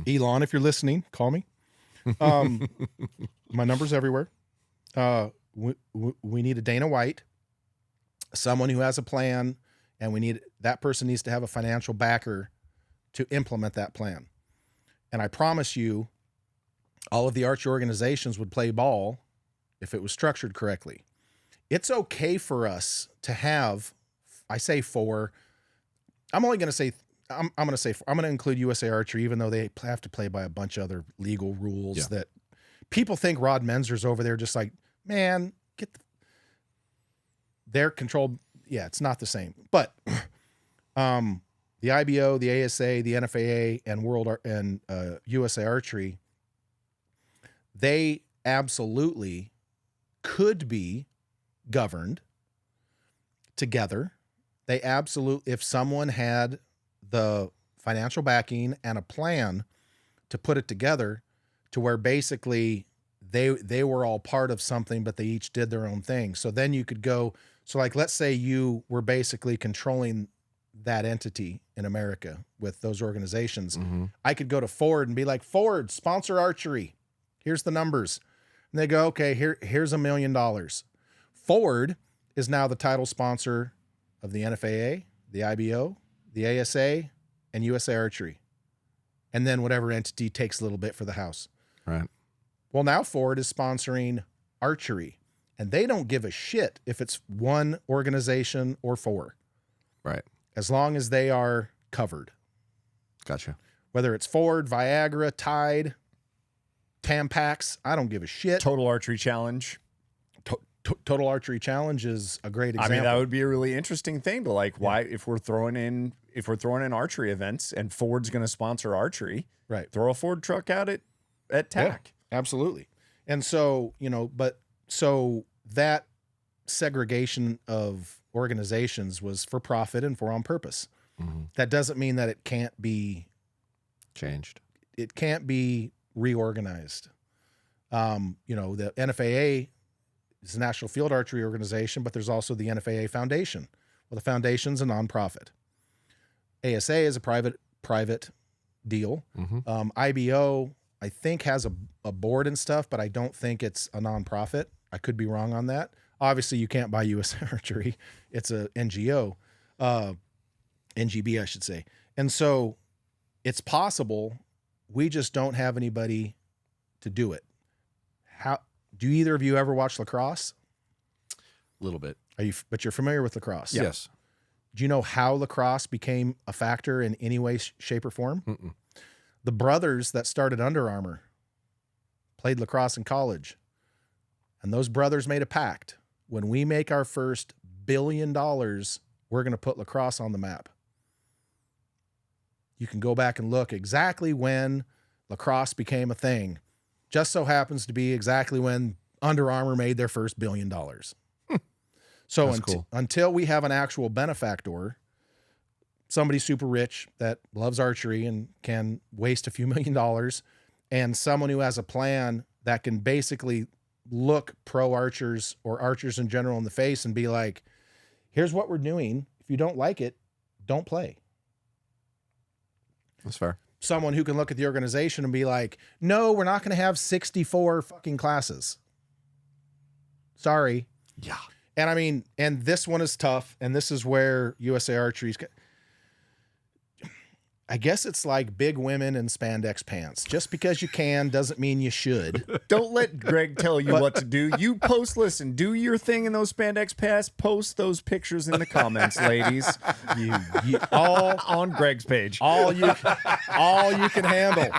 Elon, if you're listening, call me. My number's everywhere. We need a Dana White, someone who has a plan, and that person needs to have a financial backer to implement that plan. And I promise you, all of the archery organizations would play ball if it was structured correctly. It's okay for us to have, I'm going to include USA Archery, even though they have to play by a bunch of other legal rules that people think Rod Menzer's over there just like, man, they're controlled. Yeah, it's not the same. But the IBO, the ASA, the NFAA, and USA Archery, they absolutely could be governed together. They absolutely, if someone had the financial backing and a plan to put it together to where basically they were all part of something, but they each did their own thing. So then you could go, so like, let's say you were basically controlling that entity in America with those organizations. I could go to Ford and be like, Ford, sponsor archery. Here's the numbers. And they go, okay, here's $1 million. Ford is now the title sponsor of the NFAA, the IBO, the ASA, and USA Archery. And then whatever entity takes a little bit for the house. Right. Well, now Ford is sponsoring archery, and they don't give a shit if it's one organization or four. Right. As long as they are covered. Gotcha. Whether it's Ford, Viagra, Tide, Tampax, I don't give a shit. Total Archery Challenge. Total Archery Challenge is a great example. I mean, that would be a really interesting thing to why if we're throwing in archery events and Ford's going to sponsor archery, right? Throw a Ford truck out at TAC. Yeah, absolutely. And so, so that segregation of organizations was for profit and for on purpose. That doesn't mean that it can't be changed. It can't be reorganized. The NFAA is the National Field Archery Organization, but there's also the NFAA Foundation. Well, the foundation's a nonprofit. ASA is a private deal. IBO, I think, has a board and stuff, but I don't think it's a nonprofit. I could be wrong on that. Obviously, you can't buy US Archery. It's a NGO, NGB, I should say. And so it's possible. We just don't have anybody to do it. How do either of you ever watch lacrosse? A little bit. But you're familiar with lacrosse? Yes. Do you know how lacrosse became a factor in any way, shape, or form? The brothers that started Under Armour played lacrosse in college. And those brothers made a pact. When we make our first $1 billion, we're going to put lacrosse on the map. You can go back and look exactly when lacrosse became a thing. just so happens to be exactly when Under Armour made their first $1 billion. So Cool. until we have an actual benefactor, somebody super rich that loves archery and can waste a few $1 million, and someone who has a plan that can basically look pro archers or archers in general in the face and be like, here's what we're doing. If you don't like it, don't play. That's fair. Someone who can look at the organization and be like, no, we're not going to have 64 fucking classes. Sorry. Yeah. And I mean, and this one is tough. And this is where USA Archery's, I guess it's like big women in spandex pants. Just because you can doesn't mean you should. Don't let Greg tell you what to do. You listen, do your thing in those spandex pants. Post those pictures in the comments, ladies. You all On Greg's page. all you can handle.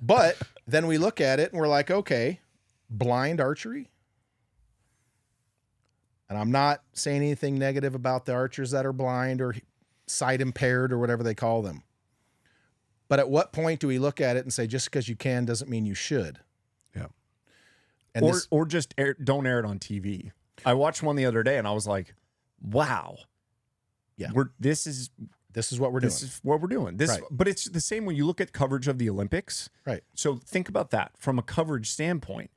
But then we look at it and we're like, okay, blind archery. And I'm not saying anything negative about the archers that are blind or sight impaired or whatever they call them. But at what point do we look at it and say, just because you can doesn't mean you should? Yeah. And Or just don't air it on TV. I watched one the other day and I was like, wow. Yeah. This is what we're doing. This is what we're doing. Right. But it's the same when you look at coverage of the Olympics. Right. So think about that from a coverage standpoint.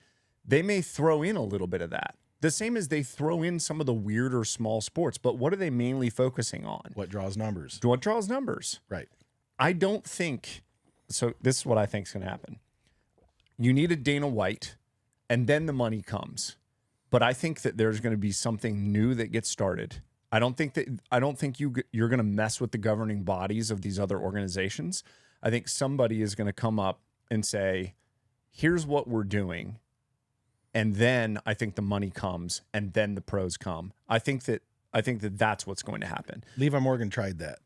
They may throw in a little bit of that. The same as they throw in some of the weirder small sports, but what are they mainly focusing on? What draws numbers? What draws numbers? Right. I don't think so. This is what I think is going to happen. You need a Dana White, and then the money comes. But I think that there's going to be something new that gets started. I don't think you're going to mess with the governing bodies of these other organizations. I think somebody is going to come up and say, "Here's what we're doing," and then I think the money comes, and then the pros come. I think that that's what's going to happen. Levi Morgan tried that.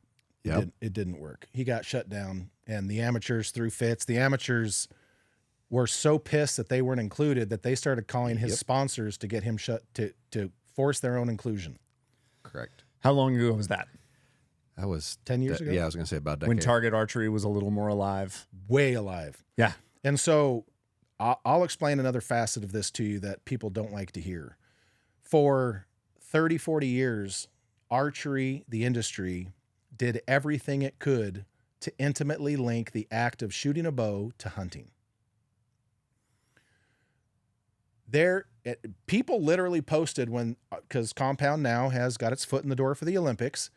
Yep. It didn't work. He got shut down, and the amateurs threw fits. The amateurs were so pissed that they weren't included that they started calling his sponsors to get him shut to force their own inclusion. Correct. How long ago was that? That was 10 years ago? Yeah, I was going to say about a decade. When Target Archery was a little more alive. Way alive. Yeah. And so I'll explain another facet of this to you that people don't like to hear. For 30, 40 years, archery, the industry, did everything it could to intimately link the act of shooting a bow to hunting. People literally posted because Compound now has got its foot in the door for the Olympics.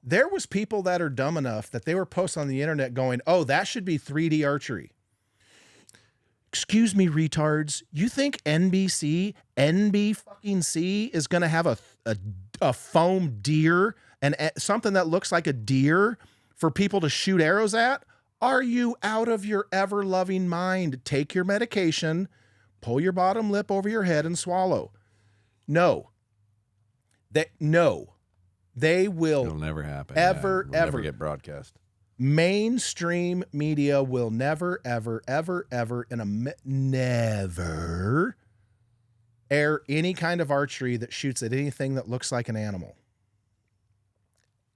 There was people that are dumb enough that they were posting on the internet going, oh, that should be 3D archery. Excuse me, retards. You think NBC is going to have a foam deer and something that looks like a deer for people to shoot arrows at? Are you out of your ever-loving mind? Take your medication, pull your bottom lip over your head and swallow. No. They will. It'll never happen. Ever, It'll ever never get broadcast. Mainstream media will never, ever, ever, ever, never air any kind of archery that shoots at anything that looks like an animal.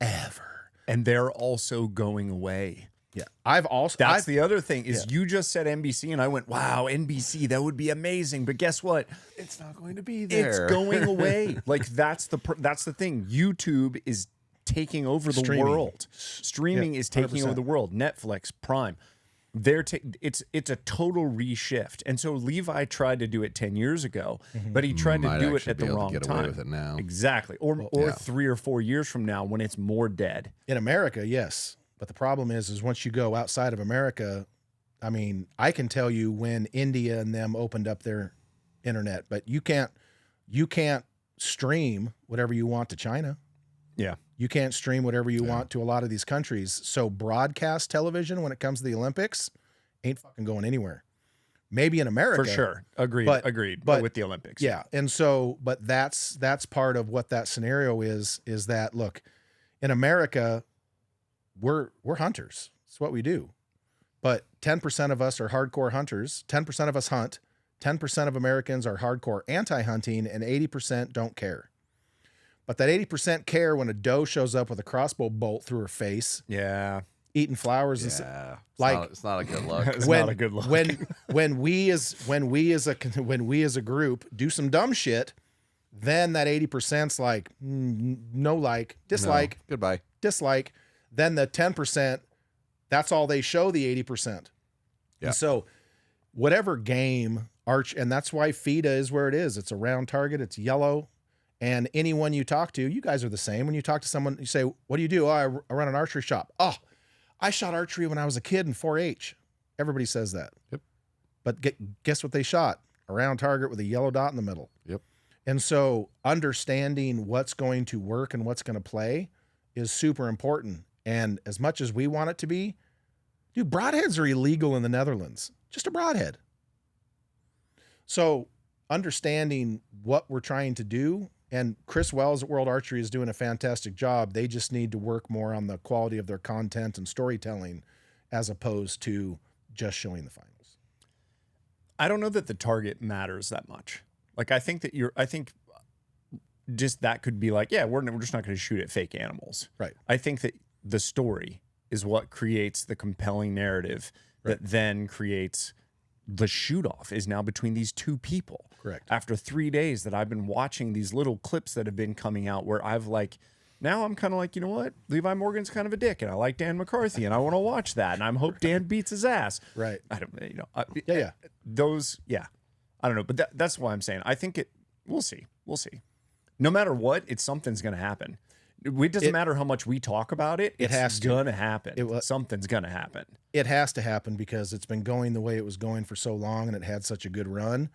Ever. And they're also going away. Yeah. That's the other thing is you just said NBC and I went, wow, NBC, that would be amazing. But guess what? It's not going to be there. It's going away. Like that's the thing. YouTube is taking over the world. Streaming is taking 100%. over the world. Netflix, Prime. It's a total reshift. And so Levi tried to do it 10 years ago, but he tried to do it at the wrong get time. away with it now. Exactly. Or 3 or 4 years from now when it's more dead. In America, yes. But the problem is once you go outside of America, I mean, I can tell you when India and them opened up their internet, but you can't stream whatever you want to China. Yeah. You can't stream whatever you want to a lot of these countries. So broadcast television, when it comes to the Olympics, ain't fucking going anywhere. Maybe in America. For sure. Agreed. But with the Olympics. Yeah. And so, but that's part of what that scenario is that, look, in America, we're hunters. It's what we do. But 10% of us are hardcore hunters. 10% of us hunt. 10% of Americans are hardcore anti-hunting, and 80% don't care. But that 80% care when a doe shows up with a crossbow bolt through her face. Yeah. eating flowers and Yeah, like it's not a good look. It's when not a good look. when we as a group do some dumb shit, then that 80%'s like no like, dislike, No. Goodbye. dislike. Then the 10%, that's all they show, the 80%. Yeah. And so whatever game and that's why FIDA is where it is. It's a round target, it's yellow. And anyone you talk to, you guys are the same. When you talk to someone, you say, what do you do? Oh, I run an archery shop. Oh, I shot archery when I was a kid in 4-H. Everybody says that. Yep. But guess what they shot? A round target with a yellow dot in the middle. Yep. And so understanding what's going to work and what's going to play is super important. And as much as we want it to be, dude, broadheads are illegal in the Netherlands. Just a broadhead. So understanding what we're trying to do, and Chris Wells at World Archery is doing a fantastic job. They just need to work more on the quality of their content and storytelling as opposed to just showing the finals. I don't know that the target matters that much. Like, I think just that could be like, yeah, we're just not going to shoot at fake animals. Right. I think that the story is what creates the compelling narrative that then creates the shoot off is now between these two people. Correct. After 3 days that I've been watching these little clips that have been coming out where I've like, now I'm kind of like, you know what? Levi Morgan's kind of a dick and I like Dan McCarthy and I want to watch that. And I hope Dan beats his ass. Right. I don't, Yeah. Those, yeah. I don't know. But that's why I'm saying, I think we'll see. We'll see. No matter what, something's going to happen. It doesn't matter how much we talk about it. It's has to. going to happen. Something's going to happen. It has to happen because it's been going the way it was going for so long and it had such a good run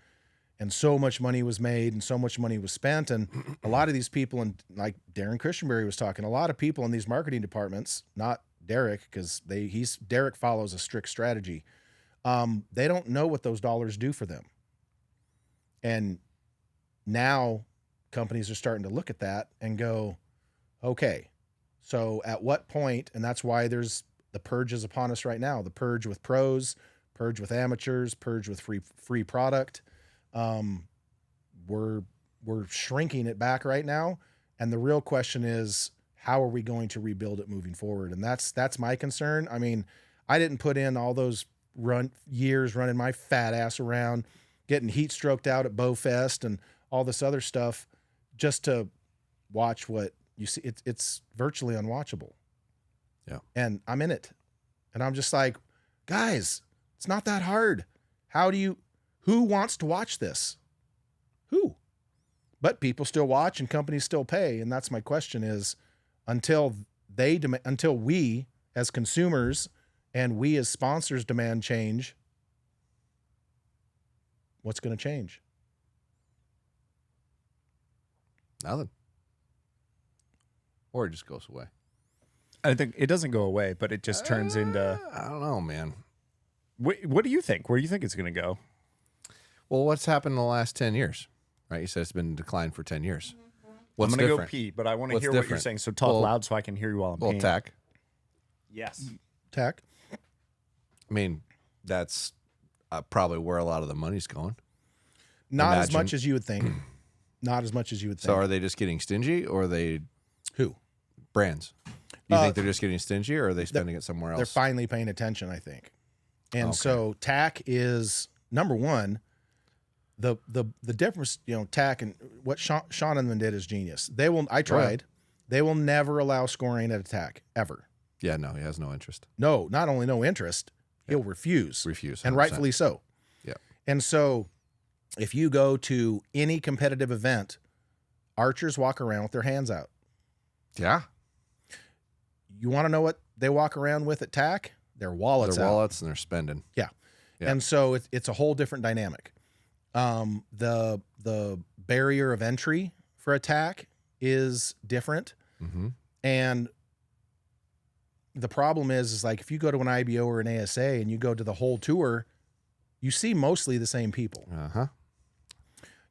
and so much money was made and so much money was spent. And a lot of these people, and like Darren Christianberry was talking, a lot of people in these marketing departments, not Derek, because Derek follows a strict strategy. They don't know what those dollars do for them. And now companies are starting to look at that and go, okay, so at what point, and that's why there's the purge is upon us right now, the purge with pros, purge with amateurs, purge with free product. We're shrinking it back right now. And the real question is, how are we going to rebuild it moving forward? And that's my concern. I mean, I didn't put in all those years running my fat ass around, getting heat stroked out at Bowfest and all this other stuff just to watch what you see. It's virtually unwatchable. Yeah. And I'm in it. And I'm just like, guys, it's not that hard. Who wants to watch this? Who? But people still watch and companies still pay. And that's my question is, until we as consumers and we as sponsors demand change, what's going to change? Nothing. Or it just goes away. I think it doesn't go away, but it just turns into. I don't know, man. What do you think? Where do you think it's going to go? Well, what's happened in the last 10 years? Right? You said it's been in decline for 10 years. What's I'm going to go different? pee, but I want to What's hear what you're different? saying. So talk loud so I can hear you while I'm Well, peeing. tack. Yes. Tack. I mean, that's probably where a lot of the money's going. Not as Imagine. much as you would think. Not as much as you would think. So are they just getting stingy, or are they Who? brands? Do you think they're just getting stingy, or are they spending it somewhere They're else? finally paying attention, I think. And Okay. so tack is number one. The difference, tack and what Sean Inman did is genius. I tried. They will never allow scoring at a tack ever. Yeah, no, he has no interest. No, not only no interest, he'll refuse. Refuse, And 100%. rightfully so. Yeah. And so if you go to any competitive event, archers walk around with their hands out. Yeah. You want to know what they walk around with at tack? Their wallets Their out. wallets and they're spending. Yeah. Yeah. And so it's a whole different dynamic. The barrier of entry for attack is different. Mm-hmm. And the problem is like if you go to an IBO or an ASA and you go to the whole tour, you see mostly the same people. Uh-huh.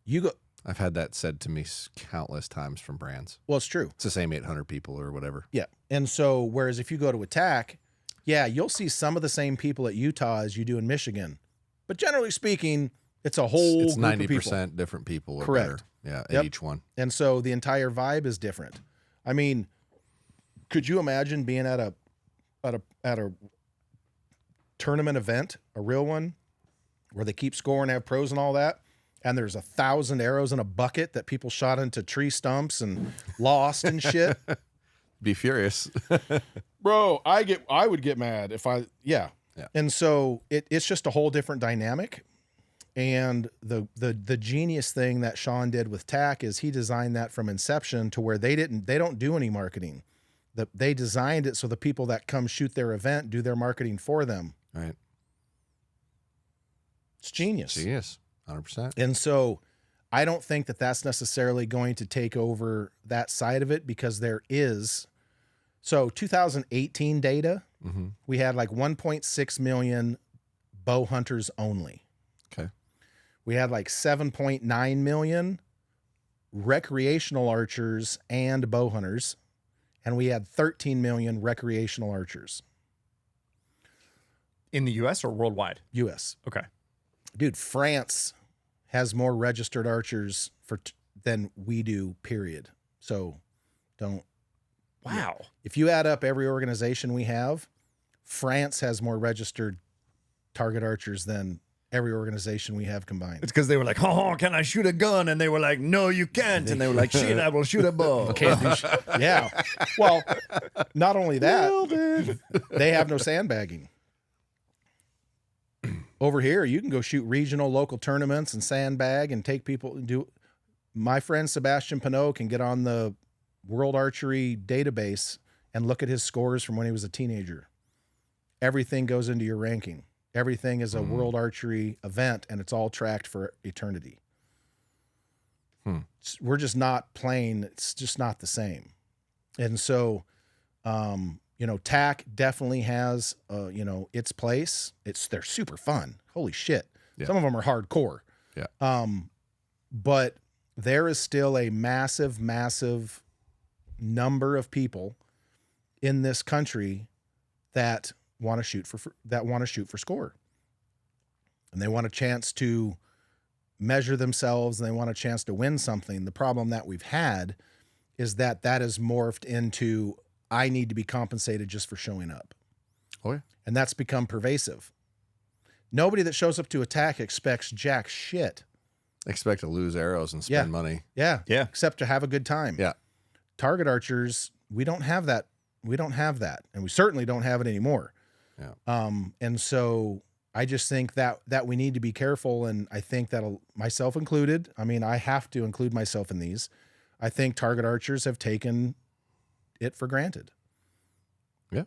You go, I've had that said to me countless times from brands. well, it's true. It's the same 800 people or whatever. Yeah. And so, whereas if you go to attack, yeah, you'll see some of the same people at Utah as you do in Michigan. But generally speaking, it's a whole It's group of 90% people. different people or Correct. better. Yeah, Yep. at each one. And so the entire vibe is different. I mean, could you imagine being at a at a tournament event, a real one, where they keep score and have pros and all that, and there's 1,000 arrows in a bucket that people shot into tree stumps and lost and shit. Be furious. Bro, I would get mad if yeah. And so it's just a whole different dynamic. And the genius thing that Sean did with TAC is he designed that from inception to where they don't do any marketing. They designed it so the people that come shoot their event do their marketing for them. Right. It's genius. Genius. 100%. And so I don't think that that's necessarily going to take over that side of it, because there is. So 2018 data, we had like 1.6 million bow hunters only. Okay. We had like 7.9 million recreational archers and bow hunters, and we had 13 million recreational archers. In the U.S. or worldwide? U.S. Okay. Dude, France has more registered archers than we do, period. So don't. Wow. If you add up every organization we have, France has more registered target archers than every organization we have combined. It's because they were like, oh, can I shoot a gun? And they were like, no, you can't. And they were like, shit, I will shoot a bow. Can't do shit. Yeah. Well, not only that, they have no sandbagging. Over here, you can go shoot regional, local tournaments and sandbag and take people and do. My friend Sebastian Pinot can get on the World Archery database and look at his scores from when he was a teenager. Everything goes into your ranking. Everything is a World Archery event, and it's all tracked for eternity. We're just not playing. It's just not the same. And so, TAC definitely has, its place. They're super fun. Holy shit. Yeah. Some of them are hardcore. Yeah. But there is still a massive, massive number of people in this country that want to shoot for score, and they want a chance to measure themselves, and they want a chance to win something. The problem that we've had is that has morphed into, I need to be compensated just for showing up. Oh yeah. And that's become pervasive. Nobody that shows up to attack expects jack shit. Expect to lose arrows and spend money. Yeah. Yeah. Except to have a good time. Yeah. Target archers, we don't have that. We don't have that. And we certainly don't have it anymore. Yeah. And so I just think that we need to be careful. And I think that, myself included, I mean, I have to include myself in these. I think target archers have taken it for granted. Yeah.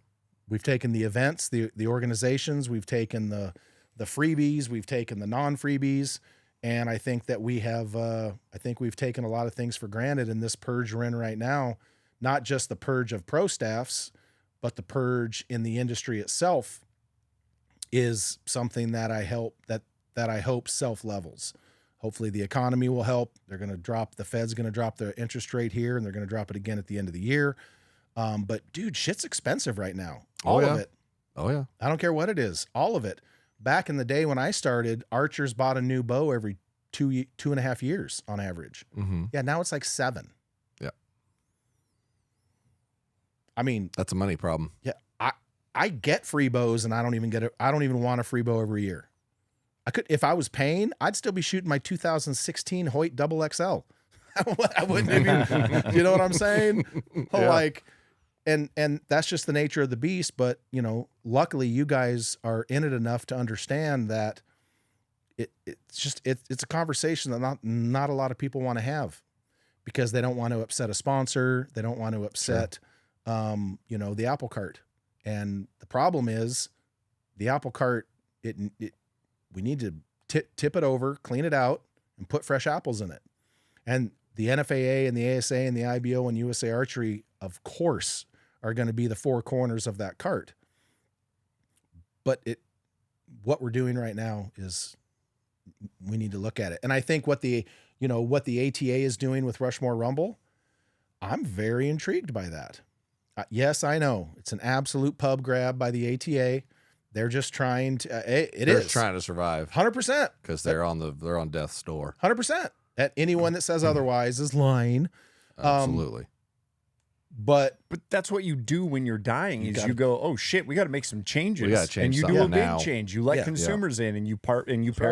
We've taken the events, the organizations, we've taken the freebies, we've taken the non-freebies. And I think that we've taken a lot of things for granted in this purge we're in right now, not just the purge of pro staffs, but the purge in the industry itself is something that I hope self-levels. Hopefully the economy will help. The Fed's going to drop the interest rate here, and they're going to drop it again at the end of the year. But dude, shit's expensive right now. All of it. Oh yeah. I don't care what it is. All of it. Back in the day when I started, archers bought a new bow every 2.5 years on average. Mm-hmm. Yeah. Now it's like 7. Yeah. I mean, That's a money problem. yeah, I get free bows, and I don't even want a free bow every year. If I was paying, I'd still be shooting my 2016 Hoyt Double XL. I wouldn't even, you know what I'm saying? Yeah. Like, and that's just the nature of the beast. But, luckily you guys are in it enough to understand that it's a conversation that not a lot of people want to have, because they don't want to upset a sponsor. They don't want to upset, the apple cart. And the problem is the apple cart, we need to tip it over, clean it out, and put fresh apples in it. And the NFAA and the ASA and the IBO and USA Archery, of course, are going to be the four corners of that cart. But what we're doing right now is we need to look at it. And I think what the ATA is doing with Rushmore Rumble, I'm very intrigued by that. Yes, I know it's an absolute pub grab by the ATA. They're just trying to. They're trying to survive 100% because they're on death's door. 100%. Anyone that says otherwise is lying. Absolutely. But that's what you do when you're dying. You go, oh shit, we got to make some changes. We gotta change and you do something a big now. change. You let Yeah. consumers in, and you pair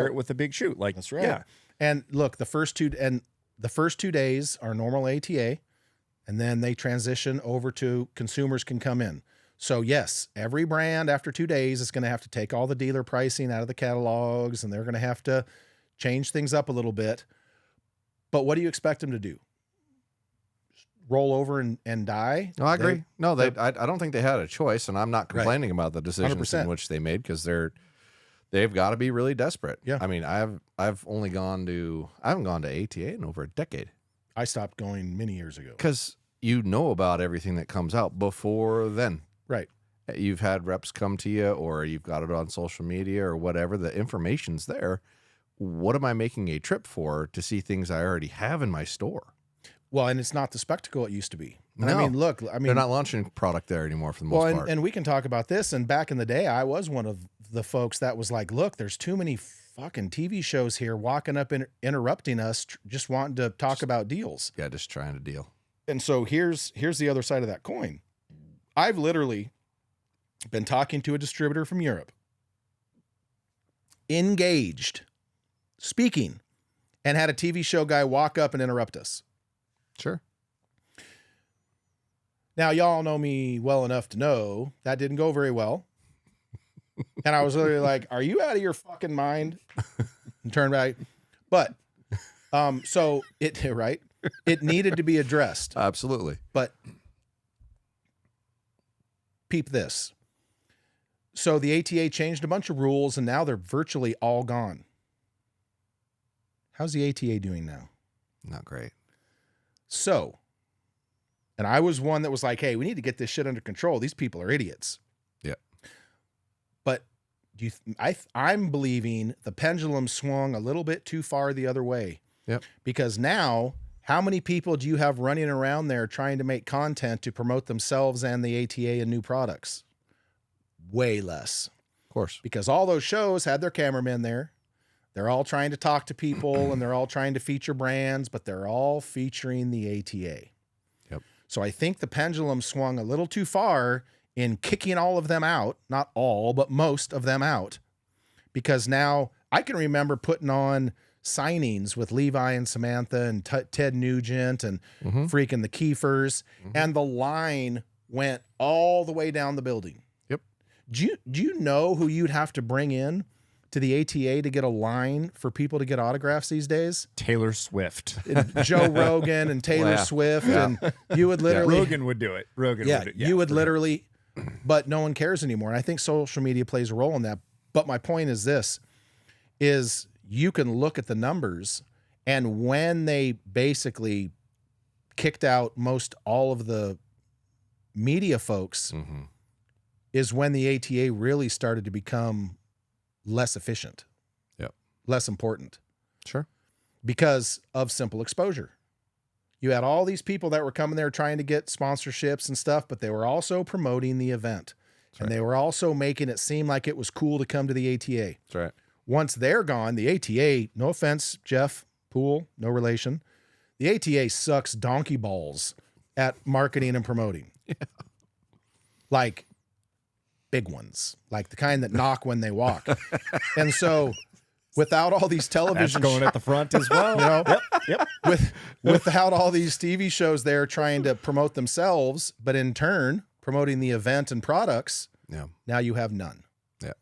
it with a big shoot. Like that's right. Yeah. And look, the first 2 days are normal ATA, and then they transition over to consumers can come in. So yes, every brand after 2 days is going to have to take all the dealer pricing out of the catalogs, and they're going to have to change things up a little bit. But what do you expect them to do? Roll over and die? No, I agree. I don't think they had a choice, and I'm not complaining about the decisions 100%. in which they made because they've got to be really desperate. Yeah. I mean, I haven't gone to ATA in over a decade I stopped going many years ago. because you know about everything that comes out before then. Right. You've had reps come to you, or you've got it on social media or whatever. The information's there. What am I making a trip for to see things I already have in my store? Well, and it's not the spectacle it used to be. And No. I mean, look, They're not launching product there anymore for the most part. and we can talk about this. And back in the day, I was one of the folks that was like, look, there's too many fucking TV shows here walking up and interrupting us, just wanting to talk about deals. Yeah, just trying to deal. And so here's the other side of that coin. I've literally been talking to a distributor from Europe, engaged, speaking, and had a TV show guy walk up and interrupt us. Sure. Now, y'all know me well enough to know that didn't go very well. And I was literally like, are you out of your fucking mind? And turned back. But, so it, right? It needed to be addressed. Absolutely. But peep this. So the ATA changed a bunch of rules, and now they're virtually all gone. How's the ATA doing now? Not great. So, and I was one that was like, hey, we need to get this shit under control. These people are idiots. Yeah. But I'm believing the pendulum swung a little bit too far the other way. Yep. Because now, how many people do you have running around there trying to make content to promote themselves and the ATA and new products? Way less. Of course. Because all those shows had their cameramen there. They're all trying to talk to people and they're all trying to feature brands, but they're all featuring the ATA. Yep. So I think the pendulum swung a little too far in kicking all of them out, not all, but most of them out. Because now I can remember putting on signings with Levi and Samantha and Ted Nugent and freaking the Kiefers, and the line went all the way down the building. Yep. Do you know who you'd have to bring in to the ATA to get a line for people to get autographs these days? Taylor Swift. Joe Rogan and Taylor Swift. And you would literally... Rogan would do it. You would literally... But no one cares anymore. And I think social media plays a role in that. But my point is this, is you can look at the numbers, and when they basically kicked out most all of the media folks is when the ATA really started to become less efficient. Yep. Less important. Sure. Because of simple exposure. You had all these people that were coming there trying to get sponsorships and stuff, but they were also promoting the event. That's and right. they were also making it seem like it was cool to come to the ATA. That's right. Once they're gone, the ATA, no offense, Jeff Poole, no relation, the ATA sucks donkey balls at marketing and promoting. Yeah. Like big ones, like the kind that knock when they walk. And so without all these television That's going at the front as well. you know, without all these TV shows there trying to promote themselves, but in turn promoting the event and products, Yeah. now you have none. Yeah.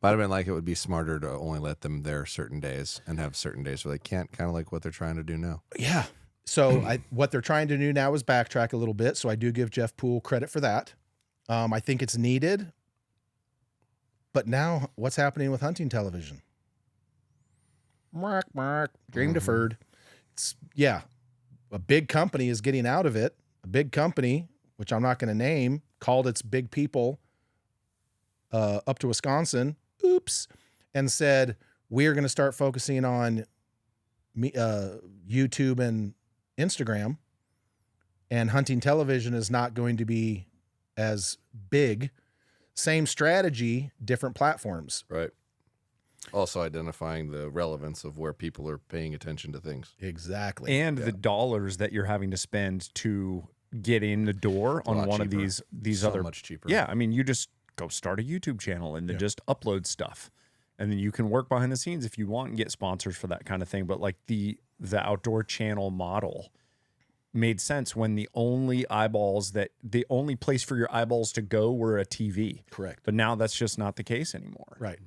Might have been like it would be smarter to only let them there certain days and have certain days where they can't, kind of like what they're trying to do now. Yeah. So what they're trying to do now is backtrack a little bit. So I do give Jeff Poole credit for that. I think it's needed. But now what's happening with hunting television? Dream deferred. It's, a big company is getting out of it. A big company, which I'm not going to name, called its big people up to Wisconsin, and said, we're going to start focusing on YouTube and Instagram, and hunting television is not going to be as big. Same strategy, different platforms. Right. Also identifying the relevance of where people are paying attention to things. Exactly. And the dollars that you're having to spend to get in the door a on lot one of cheaper. these So other much cheaper. Yeah, I mean, you just go start a YouTube channel and then just upload stuff, and then you can work behind the scenes if you want and get sponsors for that kind of thing. But like the outdoor channel model made sense when the only place for your eyeballs to go were a TV. Correct. But now that's just not the case anymore. Right.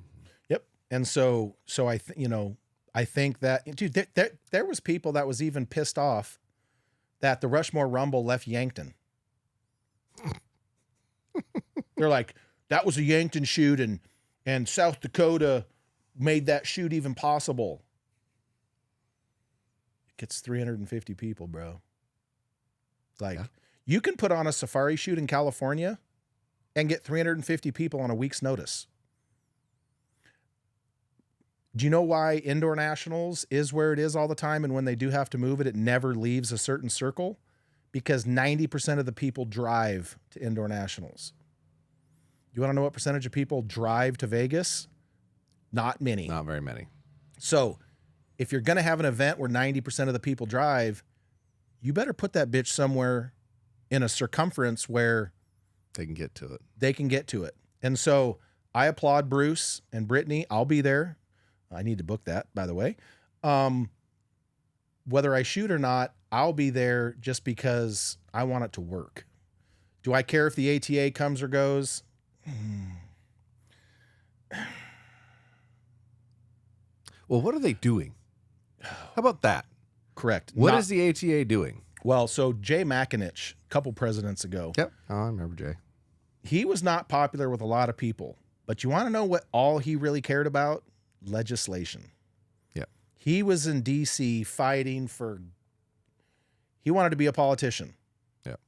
Yep. And so I think that, dude, there was people that was even pissed off that the Rushmore Rumble left Yankton. They're like, that was a Yankton shoot, and South Dakota made that shoot even possible. It gets 350 people, bro. Like, you can put on a safari shoot in California and get 350 people on a week's notice. Do you know why Indoor Nationals is where it is all the time? And when they do have to move it, it never leaves a certain circle? Because 90% of the people drive to Indoor Nationals. You want to know what percentage of people drive to Vegas? Not many. Not very many. So if you're going to have an event where 90% of the people drive, you better put that bitch somewhere in a circumference where They can get to it. they can get to it. And so I applaud Bruce and Brittany. I'll be there. I need to book that, by the way. Whether I shoot or not, I'll be there just because I want it to work. Do I care if the ATA comes or goes? Well, what are they doing? How about that? Correct. What is the ATA doing? Well, so Jay McAninch, a couple presidents ago, Yep. Oh, I remember Jay. he was not popular with a lot of people. But you want to know what all he really cared about? Legislation. Yep. He was in D.C. fighting for... He wanted to be a politician. Yep.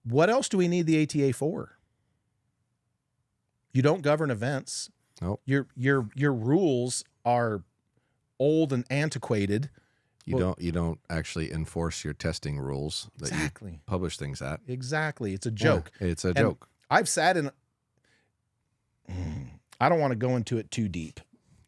What else do we need the ATA for? You don't govern events. Nope. Your rules are old and antiquated. You don't actually enforce your testing rules that Exactly. you publish things at. Exactly. It's a joke. Yeah, it's a And joke. I've sat in... I don't want to go into it too deep.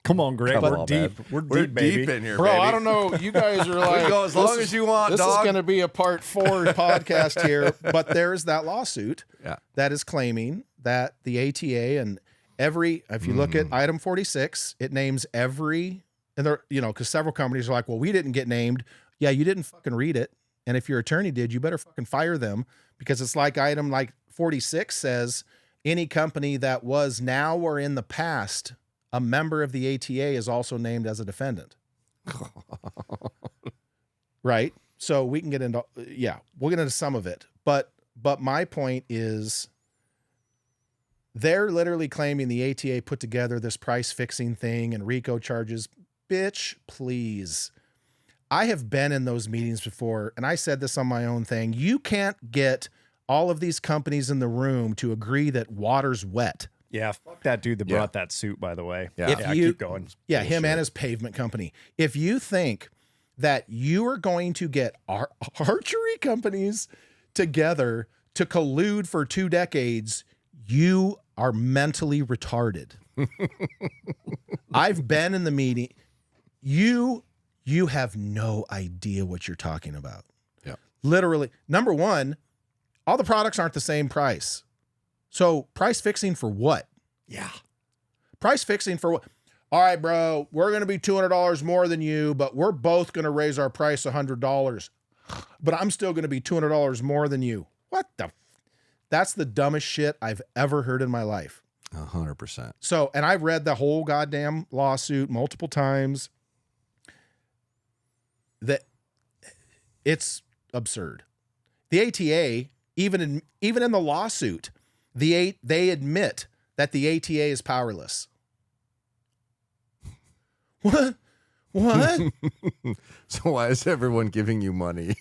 Come on, Greg. Come We're on, deep. man. We're deep, baby. in here, Bro, I don't know. You guys are like... go as long as you want, This dog. is going to be a part 4 podcast here. But there's that lawsuit Yeah. that is claiming that the ATA and if you look at item 46, it names every... And there, because several companies are like, well, we didn't get named. Yeah, you didn't fucking read it. And if your attorney did, you better fucking fire them, because it's like item 46 says, any company that was now or in the past a member of the ATA is also named as a defendant. Right? So we can get into, we'll get into some of it. But my point is, they're literally claiming the ATA put together this price fixing thing and RICO charges. Bitch, please. I have been in those meetings before, and I said this on my own thing. You can't get all of these companies in the room to agree that water's wet. Yeah, fuck that dude that brought that suit, by the way. Yeah. Keep going. Yeah, him and his pavement company. If you think that you are going to get archery companies together to collude for 2 decades, you are mentally retarded. I've been in the meeting. You have no idea what you're talking about. Yeah. Literally, number one, all the products aren't the same price. So price fixing for what? Yeah. Price fixing for what? All right, bro, we're going to be $200 more than you, but we're both going to raise our price $100. But I'm still going to be $200 more than you. What the? That's the dumbest shit I've ever heard in my life. 100%. So, and I've read the whole goddamn lawsuit multiple times. That it's absurd. The ATA, even in the lawsuit, they admit that the ATA is powerless. What? So why is everyone giving you money?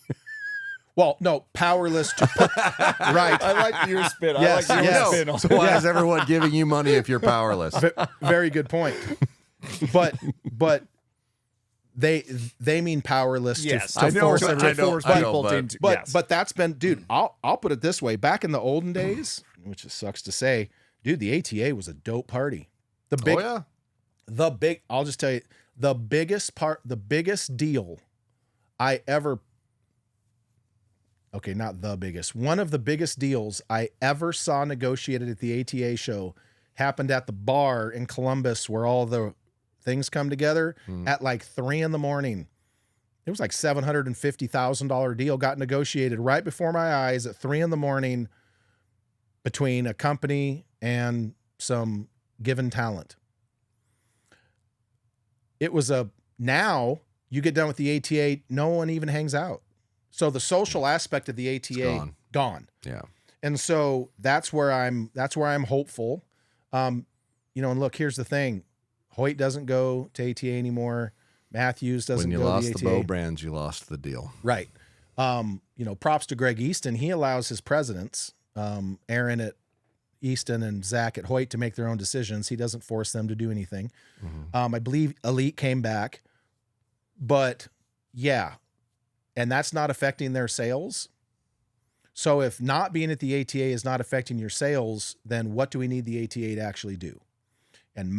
Well, no, powerless to put, right. I like your spin. Yes, I like your yes. spin on So why is everyone giving you money if you're powerless? Very good point. But they mean powerless Yes, to I know. force To every- force I know, people but- into. But yes. but that's been, dude, I'll put it this way. Back in the olden days, which it sucks to say, dude, the ATA was a dope party. I'll just tell you, the biggest deal I ever okay, not the biggest. One of the biggest deals I ever saw negotiated at the ATA show happened at the bar in Columbus where all the things come together at like 3 a.m. It was like $750,000 deal got negotiated right before my eyes at 3 a.m. between a company and some given talent. It was now you get done with the ATA, no one even hangs out. So the social aspect of the ATA gone. Yeah. And so that's where I'm hopeful. And look, here's the thing. Hoyt doesn't go to ATA anymore. Matthews doesn't go to the ATA. When you lost the Bow brands, you lost the deal. Right. Props to Greg Easton. He allows his presidents, Aaron at Easton and Zach at Hoyt, to make their own decisions. He doesn't force them to do anything. I believe Elite came back, but yeah, and that's not affecting their sales. So if not being at the ATA is not affecting your sales, then what do we need the ATA to actually do? And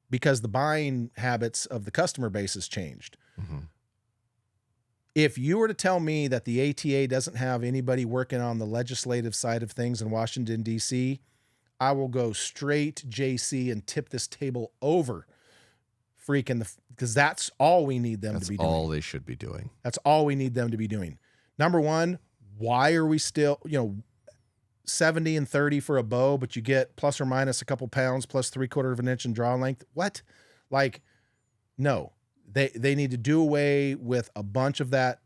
because the buying habits of the customer base has changed. If you were to tell me that the ATA doesn't have anybody working on the legislative side of things in Washington, D.C., I will go straight JC and tip this table over because that's all we need them to be doing. That's all they should be doing. That's all we need them to be doing. Number one, why are we still, 70 and 30 for a bow, but you get plus or minus a couple pounds plus 3/4 of an inch in draw length? What? No. They need to do away with a bunch of that,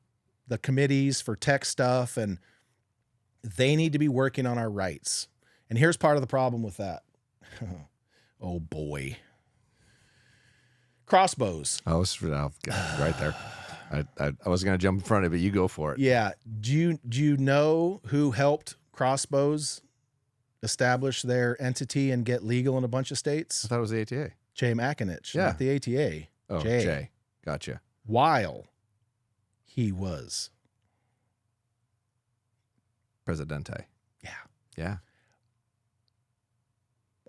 the committees for tech stuff, and they need to be working on our rights. And here's part of the problem with that. Oh boy. Crossbows. I was right there. I was going to jump in front of it. You go for it. Yeah. Do you know who helped Crossbows establish their entity and get legal in a bunch of states? I thought it was the ATA. Jay McAnich, Yeah. not the ATA. Oh, Jay. Jay. Gotcha. While he was Presidente. Yeah. Yeah.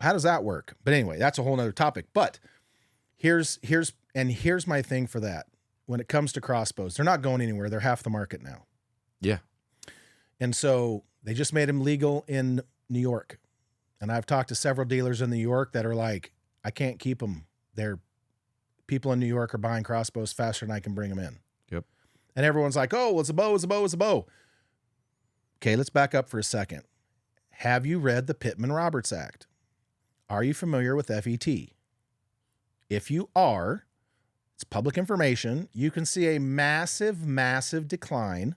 How does that work? But anyway, that's a whole nother topic. But here's my thing for that. When it comes to crossbows, they're not going anywhere. They're half the market now. Yeah. And so they just made them legal in New York. And I've talked to several dealers in New York that are like, I can't keep them. People in New York are buying crossbows faster than I can bring them in. Yep. And everyone's like, oh, it's a bow, it's a bow, it's a bow. Okay, let's back up for a second. Have you read the Pittman-Roberts Act? Are you familiar with FET? If you are, it's public information. You can see a massive, massive decline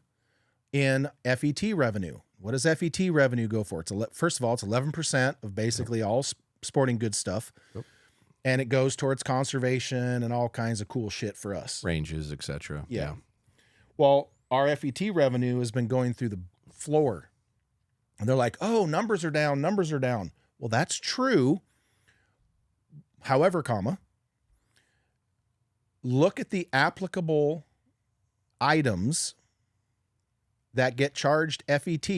in FET revenue. What does FET revenue go for? First of all, it's 11% of basically all sporting goods stuff. Yep. And it goes towards conservation and all kinds of cool shit for us. Ranges, etc. Yeah. Well, our FET revenue has been going through the floor. And they're like, oh, numbers are down, numbers are down. Well, that's true. However, look at the applicable items that get charged FET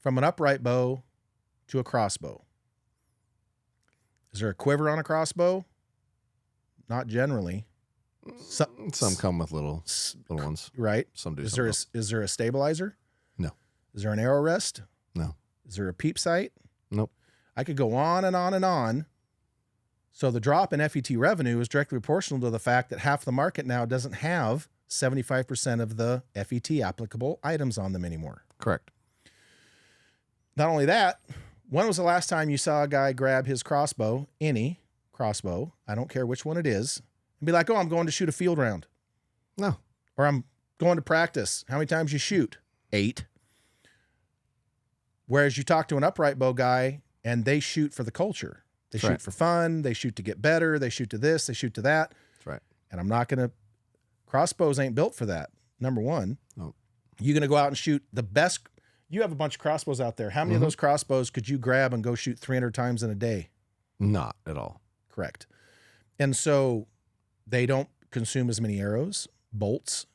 from an upright bow to a crossbow. Is there a quiver on a crossbow? Not generally. Some come with little ones. Right. Some do. Is there a stabilizer? No. Is there an arrow rest? No. Is there a peep sight? Nope. I could go on and on and on. So the drop in FET revenue is directly proportional to the fact that half the market now doesn't have 75% of the FET applicable items on them anymore. Correct. Not only that, when was the last time you saw a guy grab his crossbow, any crossbow, I don't care which one it is, and be like, oh, I'm going to shoot a field round. No. Or I'm going to practice. How many times you shoot? 8. Whereas you talk to an upright bow guy and they shoot for the culture. They shoot for fun. They shoot to get better. They shoot to this. They shoot to that. That's right. And I'm not going to, crossbows ain't built for that. Number one, Nope. You're going to go out and shoot the best. You have a bunch of crossbows out there. How many of those crossbows could you grab and go shoot 300 times in a day? Not at all. Correct. And so they don't consume as many arrows, bolts.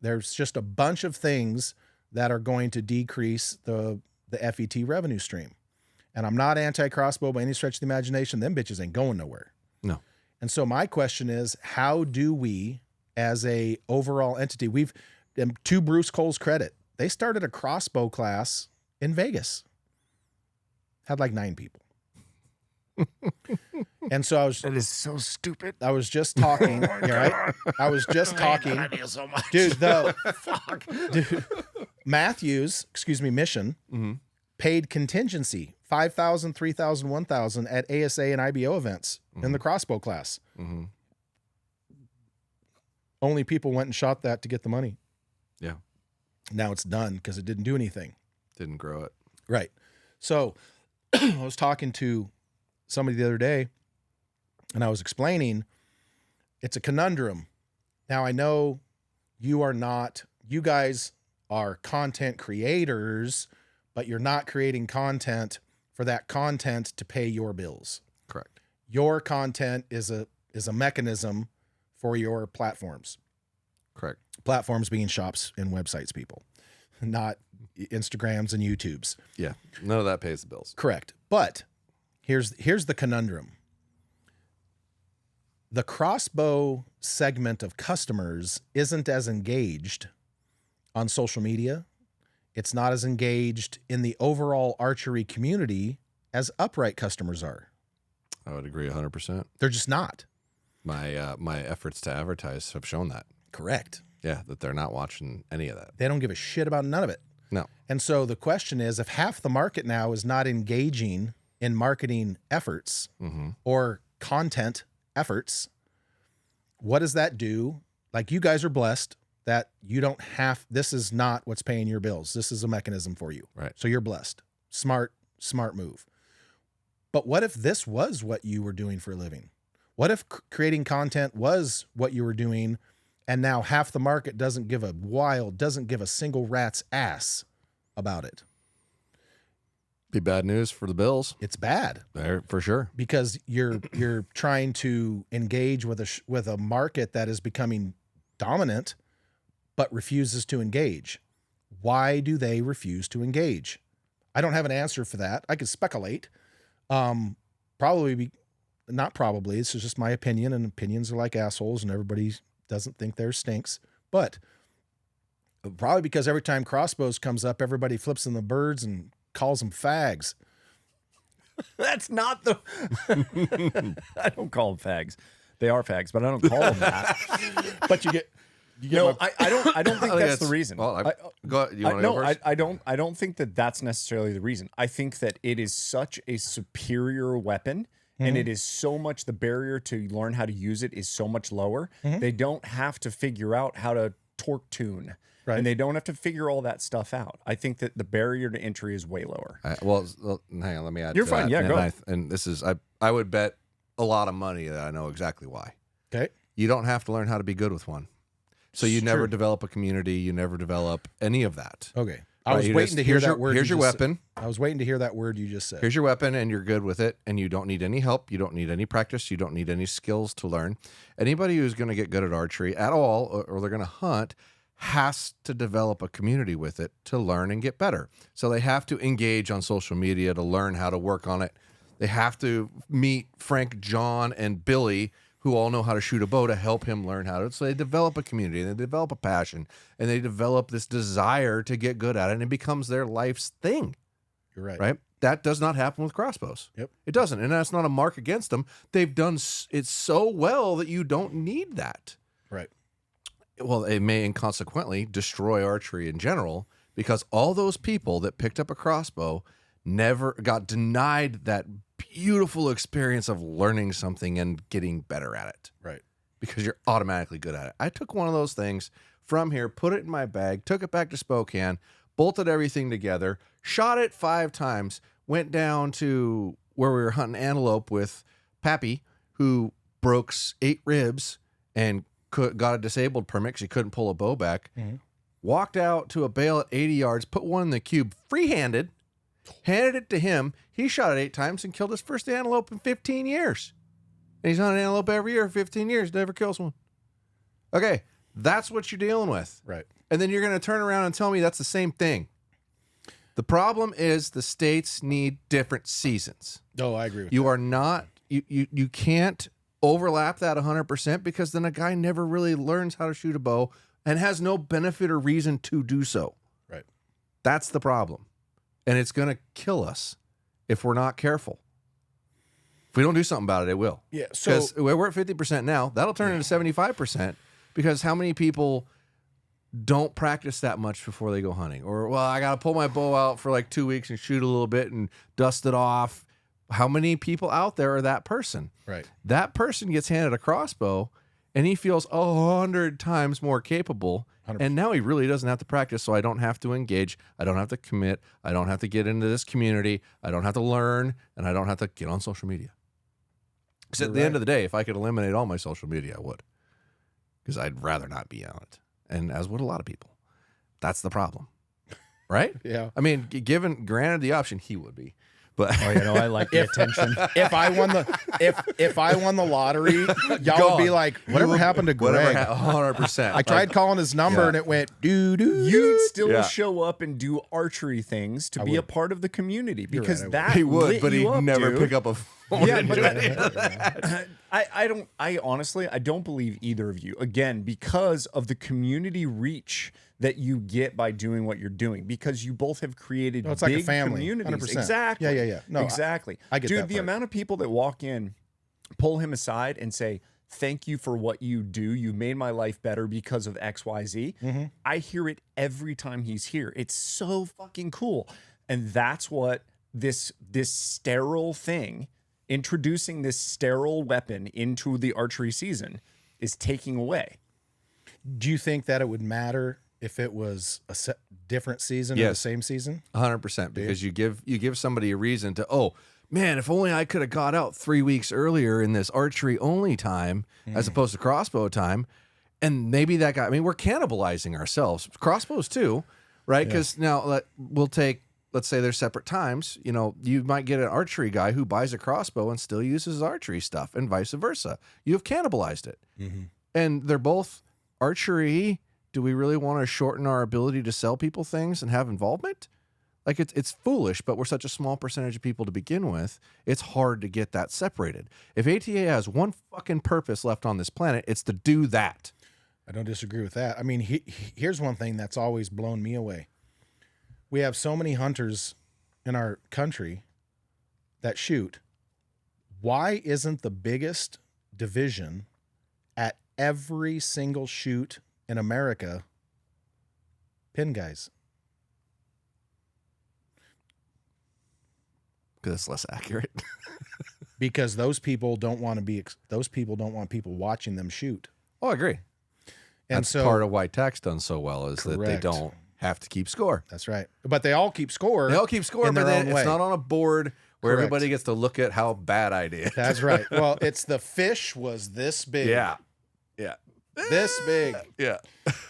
There's just a bunch of things that are going to decrease the FET revenue stream. And I'm not anti-crossbow by any stretch of the imagination. Them bitches ain't going nowhere. No. And so my question is, how do we, as a overall entity, and to Bruce Cole's credit, they started a crossbow class in Vegas. Had like 9 people. And so That is so stupid. I was just talking, right? I was just talking, dude. Dude, Mission paid contingency 5,000, 3,000, 1,000 at ASA and IBO events in the crossbow class. Only people went and shot that to get the money. Yeah. Now it's done because it didn't do anything. Didn't grow it. Right. So I was talking to somebody the other day, and I was explaining it's a conundrum. Now, I know you guys are content creators, but you're not creating content for that content to pay your bills. Correct. Your content is a mechanism for your platforms. Correct. Platforms being shops and websites, people, not Instagrams and YouTubes. Yeah. None of that pays the bills. Correct. But here's the conundrum. The crossbow segment of customers isn't as engaged on social media. It's not as engaged in the overall archery community as upright customers are. I would agree 100%. They're just not. My efforts to advertise have shown that. Correct. Yeah, that they're not watching any of that. They don't give a shit about none of it. No. And so the question is, if half the market now is not engaging in marketing efforts or content efforts, what does that do? Like, you guys are blessed that you don't have, this is not what's paying your bills. This is a mechanism for you. Right. So you're blessed. Smart move. But what if this was what you were doing for a living? What if creating content was what you were doing, and now half the market doesn't give a single rat's ass about it? Be bad news for the bills. It's bad. There, for sure. Because you're trying to engage with a market that is becoming dominant, but refuses to engage. Why do they refuse to engage? I don't have an answer for that. I could speculate. Not probably. This is just my opinion, and opinions are like assholes, and everybody doesn't think theirs stinks. But probably because every time crossbows comes up, everybody flips in the birds and calls them fags. That's not the. I don't call them fags. They are fags, but I don't call them that. But you get. No, I don't think that's the reason. Well, go first? I don't think that that's necessarily the reason. I think that it is such a superior weapon, and it is so much, the barrier to learn how to use it is so much lower. They don't have to figure out how to torque tune. Right. And they don't have to figure all that stuff out. I think that the barrier to entry is way lower. Well, hang on, let me add. You're to fine. that. Yeah, and go. And this is, I would bet a lot of money that I know exactly why. Okay. You don't have to learn how to be good with one. So you never develop a community. You never develop any of that. Okay. I was waiting to hear that word. Here's your weapon. I was waiting to hear that word you just said. Here's your weapon, and you're good with it, and you don't need any help. You don't need any practice. You don't need any skills to learn. Anybody who's going to get good at archery at all, or they're going to hunt, has to develop a community with it to learn and get better. So they have to engage on social media to learn how to work on it. They have to meet Frank, John, and Billy, who all know how to shoot a bow, to help him learn how to. So they develop a community, and they develop a passion, and they develop this desire to get good at it, and it becomes their life's thing. You're right. Right? That does not happen with crossbows. Yep. It doesn't, and that's not a mark against them. They've done it so well that you don't need that. Right. Well, it may inconsequently destroy archery in general, because all those people that picked up a crossbow never got denied that beautiful experience of learning something and getting better at it. Right. Because you're automatically good at it. I took one of those things from here, put it in my bag, took it back to Spokane, bolted everything together, shot it 5 times, went down to where we were hunting antelope with Pappy, who broke 8 ribs and got a disabled permit because he couldn't pull a bow back, walked out to a bale at 80 yards, put one in the cube, free-handed, handed it to him. He shot it 8 times and killed his first antelope in 15 years. And he's hunting antelope every year for 15 years, never kills one. Okay, that's what you're dealing with. Right. And then you're going to turn around and tell me that's the same thing. The problem is the states need different seasons. Oh, I agree with You are not, you can't overlap that 100%, because then a guy never really learns how to shoot a bow, and has no benefit or reason to do so. Right. That's the problem. And it's going to kill us if we're not careful. If we don't do something about it, it will. Yeah. So Because we're at 50% now. That'll turn into 75% because how many people don't practice that much before they go hunting? Or, well, I got to pull my bow out for like 2 weeks and shoot a little bit and dust it off. How many people out there are that person? right. That person gets handed a crossbow and he feels 100 times more capable. 100%. And now he really doesn't have to practice, so I don't have to engage. I don't have to commit. I don't have to get into this community. I don't have to learn, and I don't have to get on social media. Because at the end of the day, if I could eliminate all my social media, I would. Because I'd rather not be on it. And as would a lot of people. That's the problem. Right? Yeah. I mean, granted the option, he would be. But Oh, I like the attention. If I won the lottery, y'all would be like, whatever happened to Greg? 100%. I tried calling his number and it went doo doo. You'd still Yeah. show up and do archery things to be a part of the community because right, I would. that He would, lit but you he'd up, never dude. pick up a phone. Yeah, and but do that- any of that. I honestly, I don't believe either of you. Again, because of the community reach that you get by doing what you're doing, because you both have created No, it's big like a family, communities. 100%. Exactly. Yeah. No, exactly. I get Dude, that the part. amount of people that walk in, pull him aside and say, thank you for what you do. You made my life better because of XYZ. Mm-hmm. I hear it every time he's here. It's so fucking cool. And that's what this sterile thing, introducing this sterile weapon into the archery season, is taking away. Do you think that it would matter if it was a different season or the Yes. same season? 100%, because you give somebody a reason to, oh man, if only I could have got out 3 weeks earlier in this archery only time as opposed to crossbow time, and maybe that guy. I mean, we're cannibalizing ourselves. Crossbows too, right? Because now let's say they're separate times. You know, you might get an archery guy who buys a crossbow and still uses archery stuff, and vice versa. You have cannibalized it, and they're both archery. Do we really want to shorten our ability to sell people things and have involvement? Like it's foolish, but we're such a small percentage of people to begin with. It's hard to get that separated. If ATA has one fucking purpose left on this planet, it's to do that. I don't disagree with that. I mean, here's one thing that's always blown me away. We have so many hunters in our country that shoot. Why isn't the biggest division at every single shoot in America pin guys? Because it's less accurate. Because those people don't want to be. Those people don't want people watching them shoot. Oh, I agree. And That's so part of why TAC's done so well is that they Correct. don't have to keep score. that's right. But they all keep score. They all keep score, in but their then own way. it's not on a board where Correct. everybody gets to look at how bad I did. That's right. Well, it's the fish was this big. Yeah. This big. Yeah.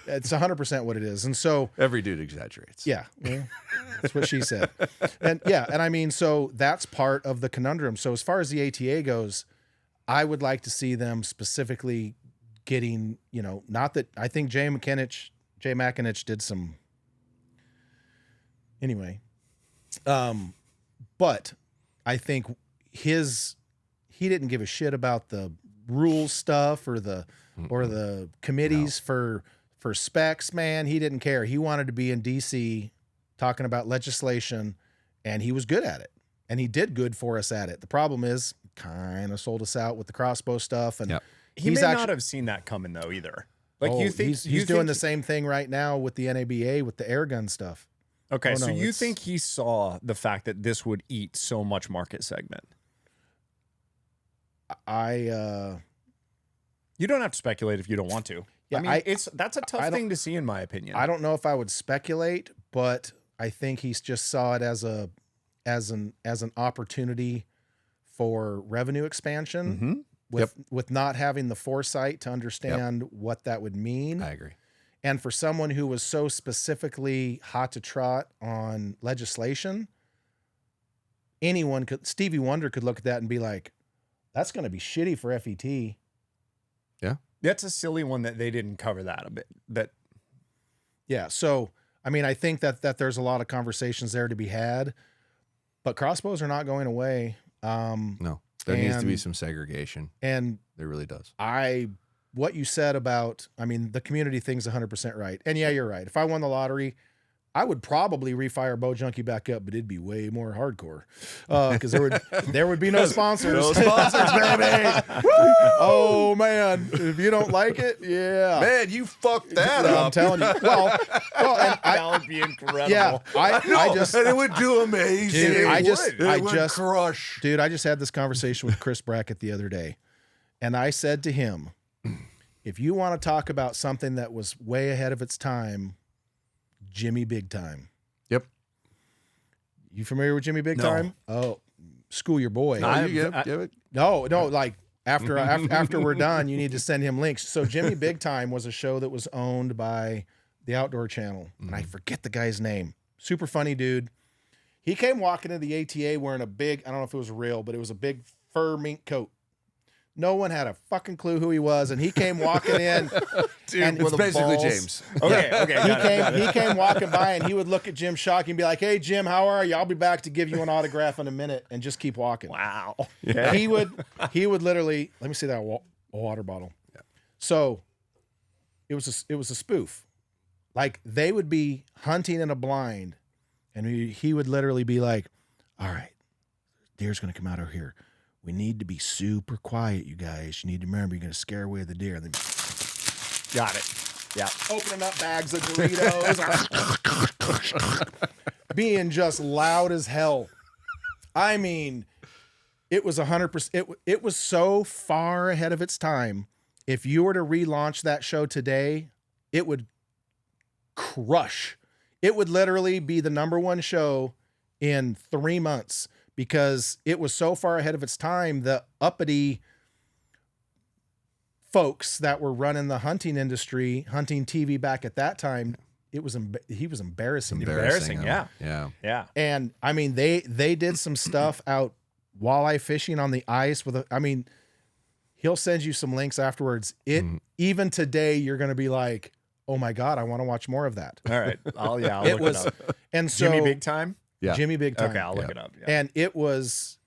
It's 100% what it is. And so, Every dude exaggerates. yeah, well, that's what she said. And I mean, so that's part of the conundrum. So as far as the ATA goes, I would like to see them specifically getting, not that I think Jay McAninch did some anyway. But I think he didn't give a shit about the rules stuff or the committees for specs, man. He didn't care. He wanted to be in DC talking about legislation, and he was good at it. And he did good for us at it. The problem is kind of sold us out with the crossbow stuff. And Yep. He may not have seen that coming though either. Like you think he's doing the same thing right now with the NABA with the air gun stuff. Okay, Oh, so no, you it's- think he saw the fact that this would eat so much market segment? You don't have to speculate if you don't want to. Yeah, I mean, that's a I tough don't- thing to see in my opinion. I don't know if I would speculate, but I think he's just saw it as an opportunity for revenue expansion with not having the foresight to understand what that would mean. I agree. And for someone who was so specifically hot to trot on legislation, Stevie Wonder could look at that and be like, that's going to be shitty for FET. That's a silly one that they didn't cover that a bit. Yeah. So, I mean, I think that there's a lot of conversations there to be had, but crossbows are not going away. No, there needs to be And- some segregation. And There really does. I what you said about, I mean, the community thing's 100% right. And yeah, you're right. If I won the lottery, I would probably refire Bow Junkie back up, but it'd be way more hardcore because there would be no sponsors. No sponsors, baby. Oh man, if you don't like it, yeah, Man, you fucked that I'm up. telling you. Well, and That would be incredible. yeah, I just, and it would do amazing. Dude, I It would just crush. dude, I just had this conversation with Chris Brackett the other day, and I said to him, if you want to talk about something that was way ahead of its time, Jimmy Big Time. Yep. You familiar with Jimmy Big No. Time? Oh, school your boy. Give it. No, like after we're done, you need to send him links. So Jimmy Big Time was a show that was owned by the Outdoor Channel, and I forget the guy's name. Super funny dude. He came walking into the ATA wearing a big, I don't know if it was real, but it was a big fur mink coat. No one had a fucking clue who he was, and he came walking in. Dude, and it's with the basically balls. James. Okay. He came walking by, and he would look at Jim Shock and be like, "Hey Jim, how are you? I'll be back to give you an autograph in a minute," and just keep walking. Wow. He would literally, let me see that water bottle. Yeah. So it was a spoof. Like they would be hunting in a blind, and he would literally be like, "All right, deer's gonna come out over here. We need to be super quiet, you guys. You need to remember you're gonna scare away the deer." And then Got it. Yeah. opening up bags of Doritos, being just loud as hell. I mean, it was 100%. It was so far ahead of its time. If you were to relaunch that show today, it would crush. It would literally be the #1 show in 3 months because it was so far ahead of its time. The uppity folks that were running the hunting industry, hunting TV back at that time, he was embarrassing. Embarrassing, yeah. Yeah. Yeah. And I mean, they did some stuff out walleye fishing on the ice he'll send you some links afterwards. Even today, you're going to be like, oh my God, I want to watch more of that. All right. I'll look it up. And so Jimmy Big Time? Yeah. Jimmy Big Time. Okay, I'll look it up. Yeah. And it was,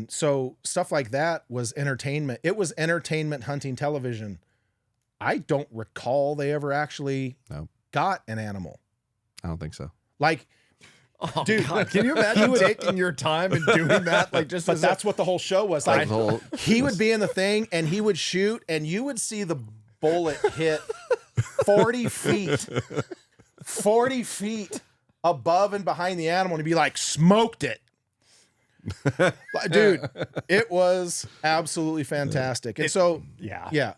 so stuff like that was entertainment. It was entertainment hunting television. I don't recall they ever actually got an animal. I don't think so. Like, Oh, dude, God, can you imagine taking your time and doing that? Like, just but that's what the whole show was. Like, whole- he would be in the thing and he would shoot, and you would see the bullet hit 40 feet above and behind the animal, and he'd be like, smoked it. Dude, it was absolutely fantastic. And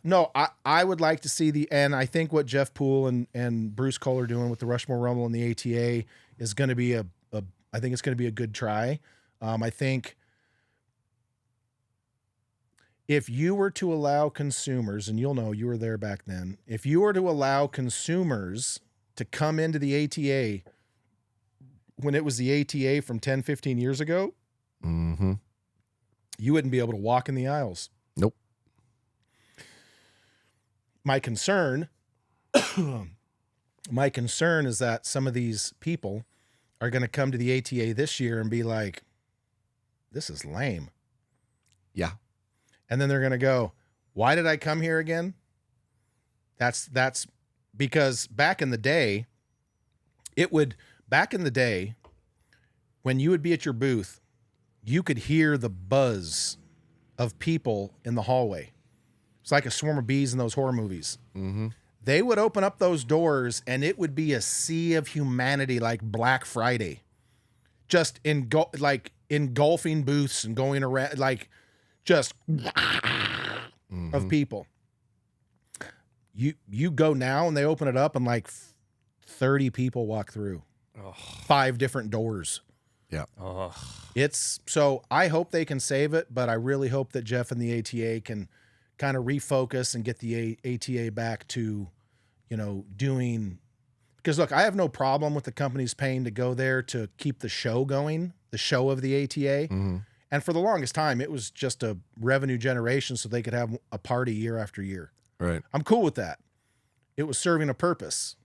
no, I would like to see and I think what Jeff Poole and Bruce Cole are doing with the Rushmore Rumble and the ATA is going to be I think it's going to be a good try. I think if you were to allow consumers, and you'll know you were there back then, if you were to allow consumers to come into the ATA when it was the ATA from 10, 15 years ago, you wouldn't be able to walk in the aisles. Nope. My concern is that some of these people are going to come to the ATA this year and be like, this is lame. Yeah. And then they're going to go, why did I come here again? That's because back in the day, when you would be at your booth, you could hear the buzz of people in the hallway. It's like a swarm of bees in those horror movies. They would open up those doors and it would be a sea of humanity, like Black Friday, just engulfing booths and going around, like just of people. You go now and they open it up and like 30 people walk through 5 different doors. Yeah. So I hope they can save it, but I really hope that Jeff and the ATA can kind of refocus and get the ATA back to, doing, because look, I have no problem with the companies paying to go there to keep the show going, the show of the ATA. And for the longest time, it was just a revenue generation so they could have a party year after year. Right. I'm cool with that. It was serving a purpose.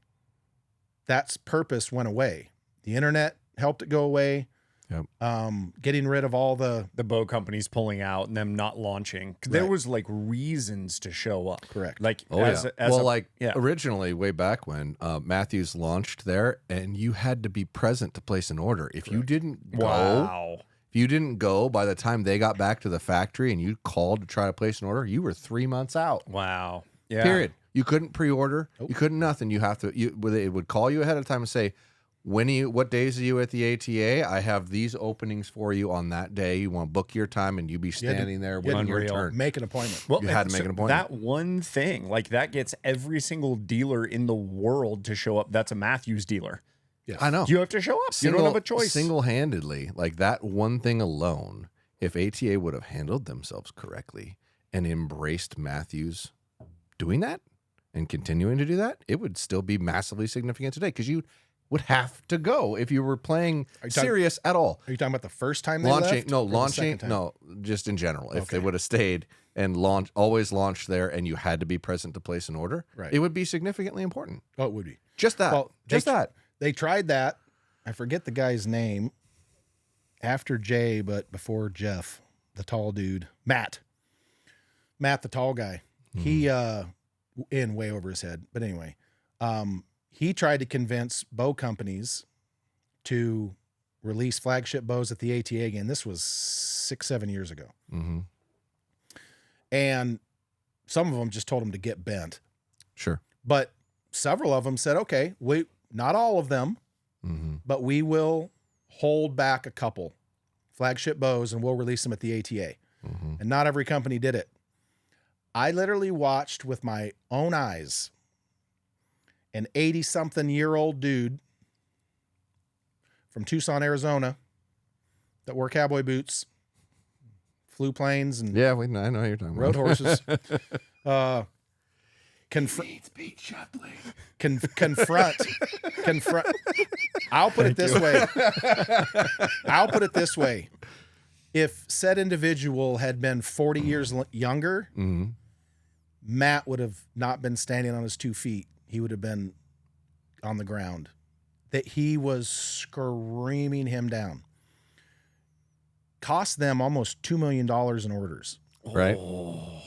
That purpose went away. The internet helped it go away. Yep. Getting rid of all the bow companies pulling out and them not launching. 'Cause there Right. was like reasons to show up. Correct. Like, Oh as yeah. a- as Well, a- like yeah. originally, way back when Matthews launched there, and you had to be present to place an order. If you didn't go, Wow. if you didn't go by the time they got back to the factory, and you called to try to place an order, you were 3 months out. Wow. Yeah. Period. You couldn't pre-order. You couldn't nothing. You have to. It would call you ahead of time and say, what days are you at the ATA? I have these openings for you on that day. You want to book your time, and you be standing there waiting your Unreal. turn. make an appointment. Well, You had to make so an appointment. That one thing, like that gets every single dealer in the world to show up. That's a Matthews dealer. I know. You have to show up. You don't have a choice. Single-handedly, like that one thing alone, if ATA would have handled themselves correctly and embraced Matthews doing that and continuing to do that, it would still be massively significant today, because you would have to go if you were playing serious at all. Are you talking about the first time they Launching, left? no, or the launching, second time? no, just in general. If they Okay. would have stayed and always launched there, and you had to be present to place an order, Right. it would be significantly important. Oh, it would be. Just that. Well, just that. They tried that. I forget the guy's name. After Jay, but before Jeff, the tall dude, Matt, the tall guy. He in way over his head. But anyway, he tried to convince bow companies to release flagship bows at the ATA again. This was 6-7 years ago. Mm-hmm. And some of them just told him to get bent. Sure. But several of them said, okay, not all of them, Mm-hmm. but we will hold back a couple flagship bows and we'll release them at the ATA. Mm-hmm. And not every company did it. I literally watched with my own eyes an 80-something-year-old dude from Tucson, Arizona, that wore cowboy boots, flew planes, and Yeah, I know who you're talking rode about. horses. Confront. I'll put it this way. If said individual had been 40 years younger, Mm-hmm. Matt would have not been standing on his 2 feet. He would have been on the ground. That he was screaming him down. Cost them almost $2 million in orders. Right. Well,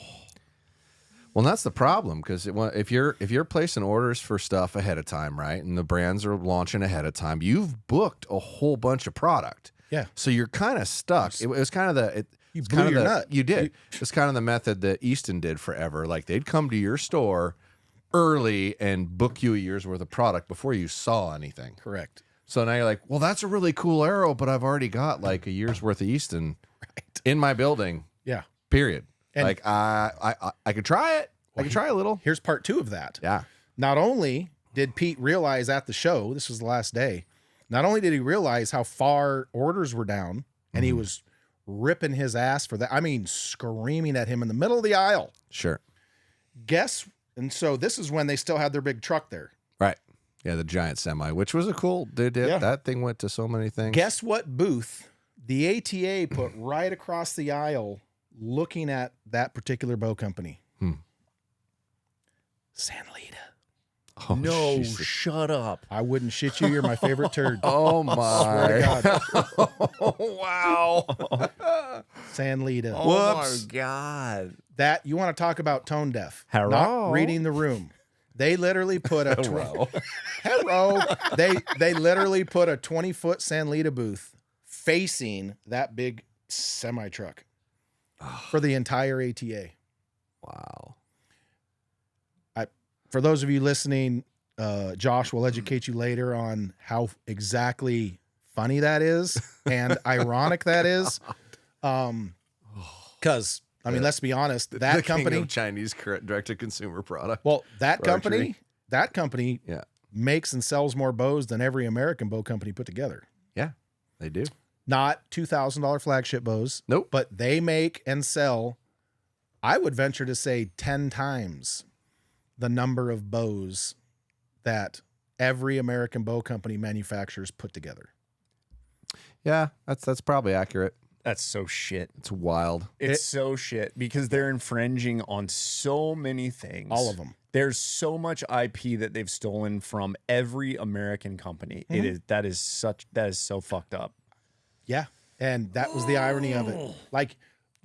that's the problem, because if you're placing orders for stuff ahead of time, right, and the brands are launching ahead of time, you've booked a whole bunch of product. Yeah. So you're kind of stuck. It was kind of You it's blew kind of your the, nut. You did. It's kind of the method that Easton did forever. Like, they'd come to your store early and book you a year's worth of product before you saw anything. Correct. So now you're like, well, that's a really cool arrow, but I've already got like a year's worth of Easton in my building. Yeah. Period. And- like I could try it. I could try a little. Here's part 2 of that. Yeah. Not only did Pete realize at the show, this was the last day, not only did he realize how far orders were down, and he was ripping his ass for that. I mean, screaming at him in the middle of the aisle. Sure. And so this is when they still had their big truck there. Right. Yeah, the giant semi, which was a cool. Yeah. That thing went to so many things. Guess what booth the ATA put right across the aisle looking at that particular bow company? San Lita. Oh, No, Jesus. shut up. I wouldn't shit you. You're my favorite turd. Oh Swear my. to God. Wow. San Lita. Oh Whoops. my God. That you want to talk about tone deaf. Hello? Not reading the room. They literally put a hello. They literally put a 20-foot San Lita booth facing that big semi truck for the entire ATA. Wow. For those of you listening, Josh will educate you later on how exactly funny that is and ironic that is. Because I mean, let's be honest, that the company, king of Chinese direct-to-consumer product. well, that for archery. company Yeah. makes and sells more bows than every American bow company put together. Yeah, they do. Not $2,000 flagship bows. Nope. But they make and sell, I would venture to say 10 times the number of bows that every American bow company manufacturers put together. Yeah, that's probably accurate. That's so shit. It's wild. It's so shit because they're infringing on so many things. All of them. There's so much IP that they've stolen from every American company. That is so fucked up. Yeah. And that was the irony of it. Like,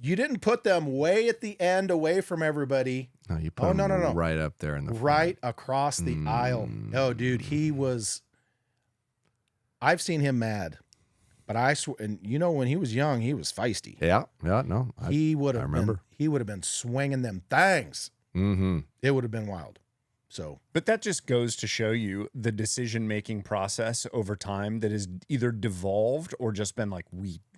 you didn't put them way at the end away from everybody. No, you put him right up there in the right across the aisle. Oh, dude, I've seen him mad, but I swear, and you know, when he was young, he was feisty. Yeah, no. He would I have remember. he would have been swinging them things. Mm-hmm. It would have been wild. So, But that just goes to show you the decision-making process over time that has either devolved or just been like,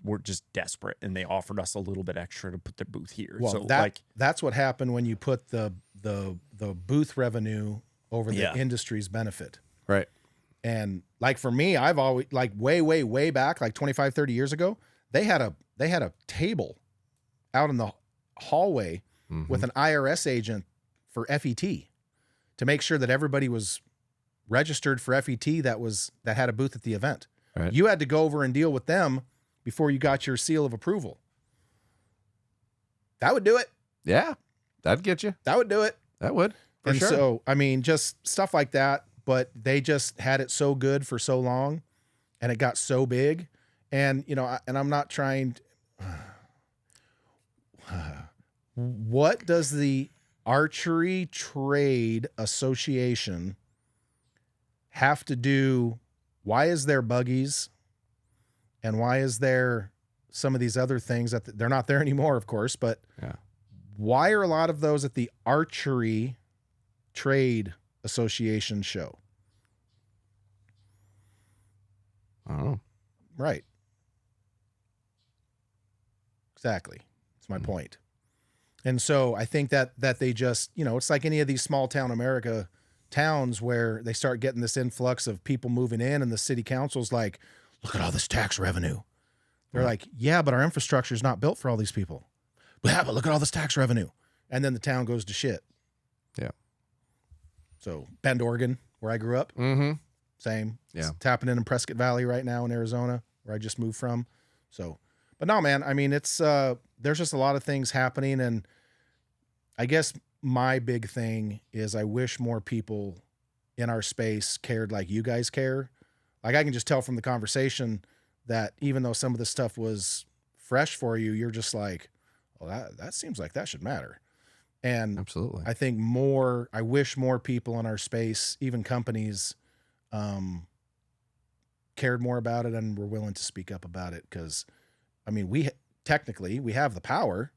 we're just desperate and they offered us a little bit extra to put their booth here. well, So that's what happened when you put the booth revenue over the Yeah. industry's benefit. Right. And like for me, I've always, like, way back, like 25, 30 years ago, they had a table out in the hallway with an IRS agent for FET to make sure that everybody was registered for FET that had a booth at the event. Right. You had to go over and deal with them before you got your seal of approval. That would do it. Yeah, that'd get you. That would do it. That would. For And sure. so, I mean, just stuff like that, but they just had it so good for so long and it got so big. And, you know, and I'm not trying what does the Archery Trade Association have to do? Why is there buggies? And why is there some of these other things that they're not there anymore, of course, but Yeah. why are a lot of those at the Archery Trade Association show? I don't know. Right. Exactly. That's my point. And so I think that they just, you know, it's like any of these small town America towns where they start getting this influx of people moving in and the city council's like, look at all this tax revenue. They're like, yeah, but our infrastructure is not built for all these people. Yeah, but look at all this tax revenue. And then the town goes to shit. Yeah. So Bend, Oregon, where I grew up, Mm-hmm. same. Yeah. It's happening in Prescott Valley right now in Arizona, where I just moved from. So, but no, man, I mean, it's, there's just a lot of things happening. And I guess my big thing is I wish more people in our space cared like you guys care. Like, I can just tell from the conversation that even though some of this stuff was fresh for you, you're just like, well, that seems like that should matter. And Absolutely. I think I wish more people in our space, even companies, cared more about it and were willing to speak up about it. Cause I mean, we have the power.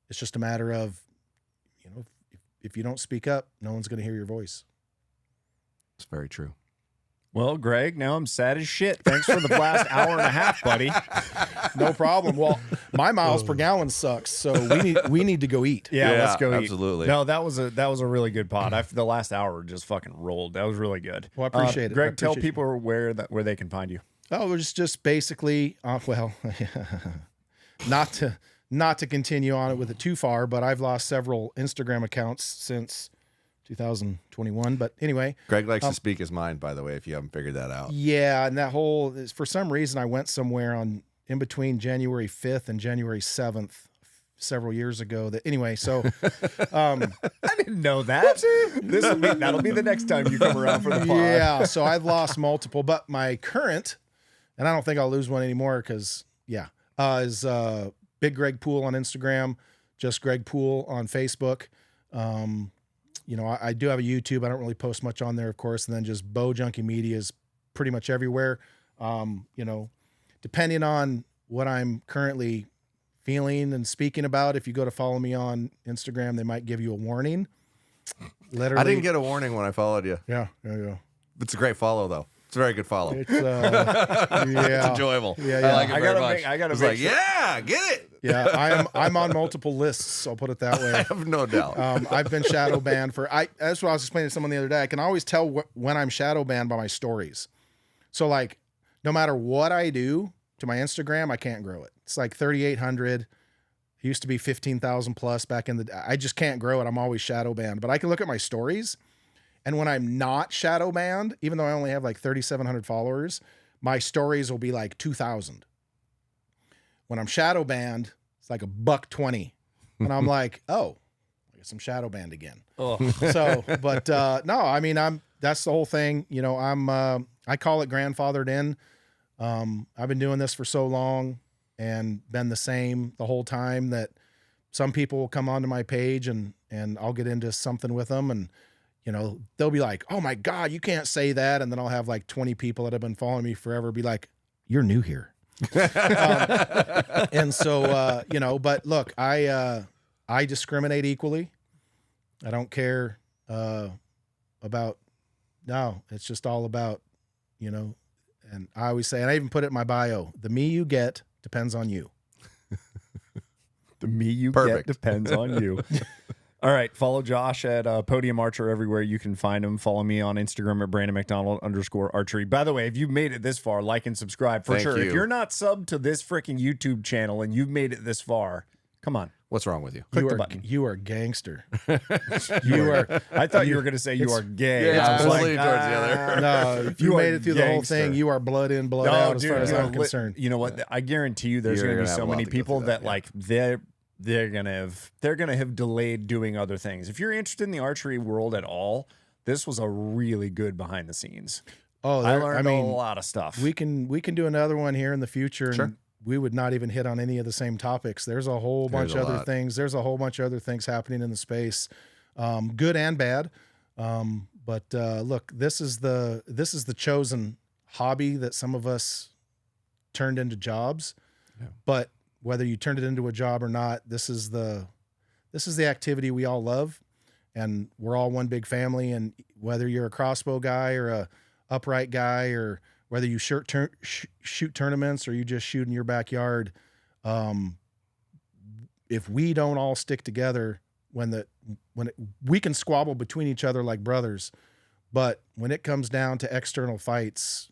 It's just a matter of, you know, if you don't speak up, no one's going to hear your voice. It's very true. well, Greg, now I'm sad as shit. Thanks for the last hour and a half, buddy. No problem. Well, my miles per gallon sucks. So we need to go eat. Yeah, let's go absolutely. eat. No, that was a really good pod. The last hour just fucking rolled. That was really good. Well, I appreciate it. Greg, I tell appreciate people where they can find you. Oh, we're just basically, well, not to continue on it with it too far, but I've lost several Instagram accounts since 2021. But anyway, Greg likes to speak his mind, by the way, if you haven't figured that out. yeah, and that whole, for some reason, I went somewhere in between January 5th and January 7th several years ago. Anyway, so I didn't know that. That'll be the next time you come around for the pod. yeah, so I've lost multiple, but my current, and I don't think I'll lose one anymore because is Big Greg Poole on Instagram, just Greg Poole on Facebook. You know, I do have a YouTube. I don't really post much on there, of course, and then just Bow Junkie Media is pretty much everywhere. You know, depending on what I'm currently feeling and speaking about, if you go to follow me on Instagram, they might give you a warning. Literally, I didn't get a warning when I followed you. Yeah, yeah. It's a great follow, though. It's a very good follow. It's yeah, It's enjoyable. Yeah, I like it I very gotta much. make- I gotta It's make like, sure- yeah, get it. yeah. I'm on multiple lists. I'll put it that I way. have no doubt. I've been shadow banned that's what I was explaining to someone the other day. I can always tell when I'm shadow banned by my stories. So like, no matter what I do to my Instagram, I can't grow it. It's like 3,800. It used to be 15,000 plus back in the, I just can't grow it. I'm always shadow banned, but I can look at my stories. And when I'm not shadow banned, even though I only have like 3,700 followers, my stories will be like 2,000. When I'm shadow banned, it's like $120. And I'm like, oh, I guess I'm shadow banned again. Oh. So, but no, I mean, that's the whole thing. You know, I call it grandfathered in. I've been doing this for so long and been the same the whole time that some people will come onto my page and I'll get into something with them, and they'll be like, "Oh my God, you can't say that," and then I'll have like 20 people that have been following me forever be like, "You're new here," and so But look, I discriminate equally. I don't care about. No, it's just all about, and I always say, and I even put it in my bio, the me you get depends on you. The me you Perfect. get depends on you. All right. Follow Josh at Podium Archer everywhere you can find him. Follow me on Instagram at @BrandonMcDonald_archery. By the way, if you've made it this far, like and subscribe for Thank sure. you. If you're not subbed to this freaking YouTube channel and you've made it this far, come on. What's wrong with you? Click the button. You are gangster. I thought you were going to say you are gay. Yeah, I was I was like, leaning towards the other. No, if you You are made it through the whole gangster. thing, you are blood in, blood No, out, as dude, far as you know, I'm concerned. You know what? I guarantee you, there's You're going to be gonna have so a lot many to go people through that that, like they're gonna have delayed doing other things. If you're interested in the archery world at all, this was a really good behind the scenes. Oh, I learned a lot of stuff. we can do another one here in the future, and Sure. we would not even hit on any of the same topics. There's a whole bunch There's of a other lot. things. There's a whole bunch of other things happening in the space, good and bad. But look, this is the chosen hobby that some of us turned into jobs. Yeah. But whether you turned it into a job or not, this is the activity we all love, and we're all one big family. And whether you're a crossbow guy or a upright guy, or whether you shoot tournaments or you just shoot in your backyard, if we don't all stick together, we can squabble between each other like brothers, but when it comes down to external fights,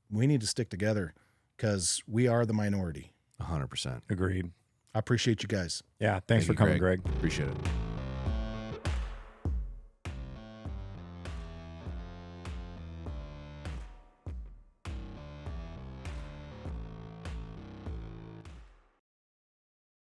we need to stick together because we are the minority. 100%. Agreed. I appreciate you guys. Yeah. Thanks Thank for you, coming, Greg. Appreciate it.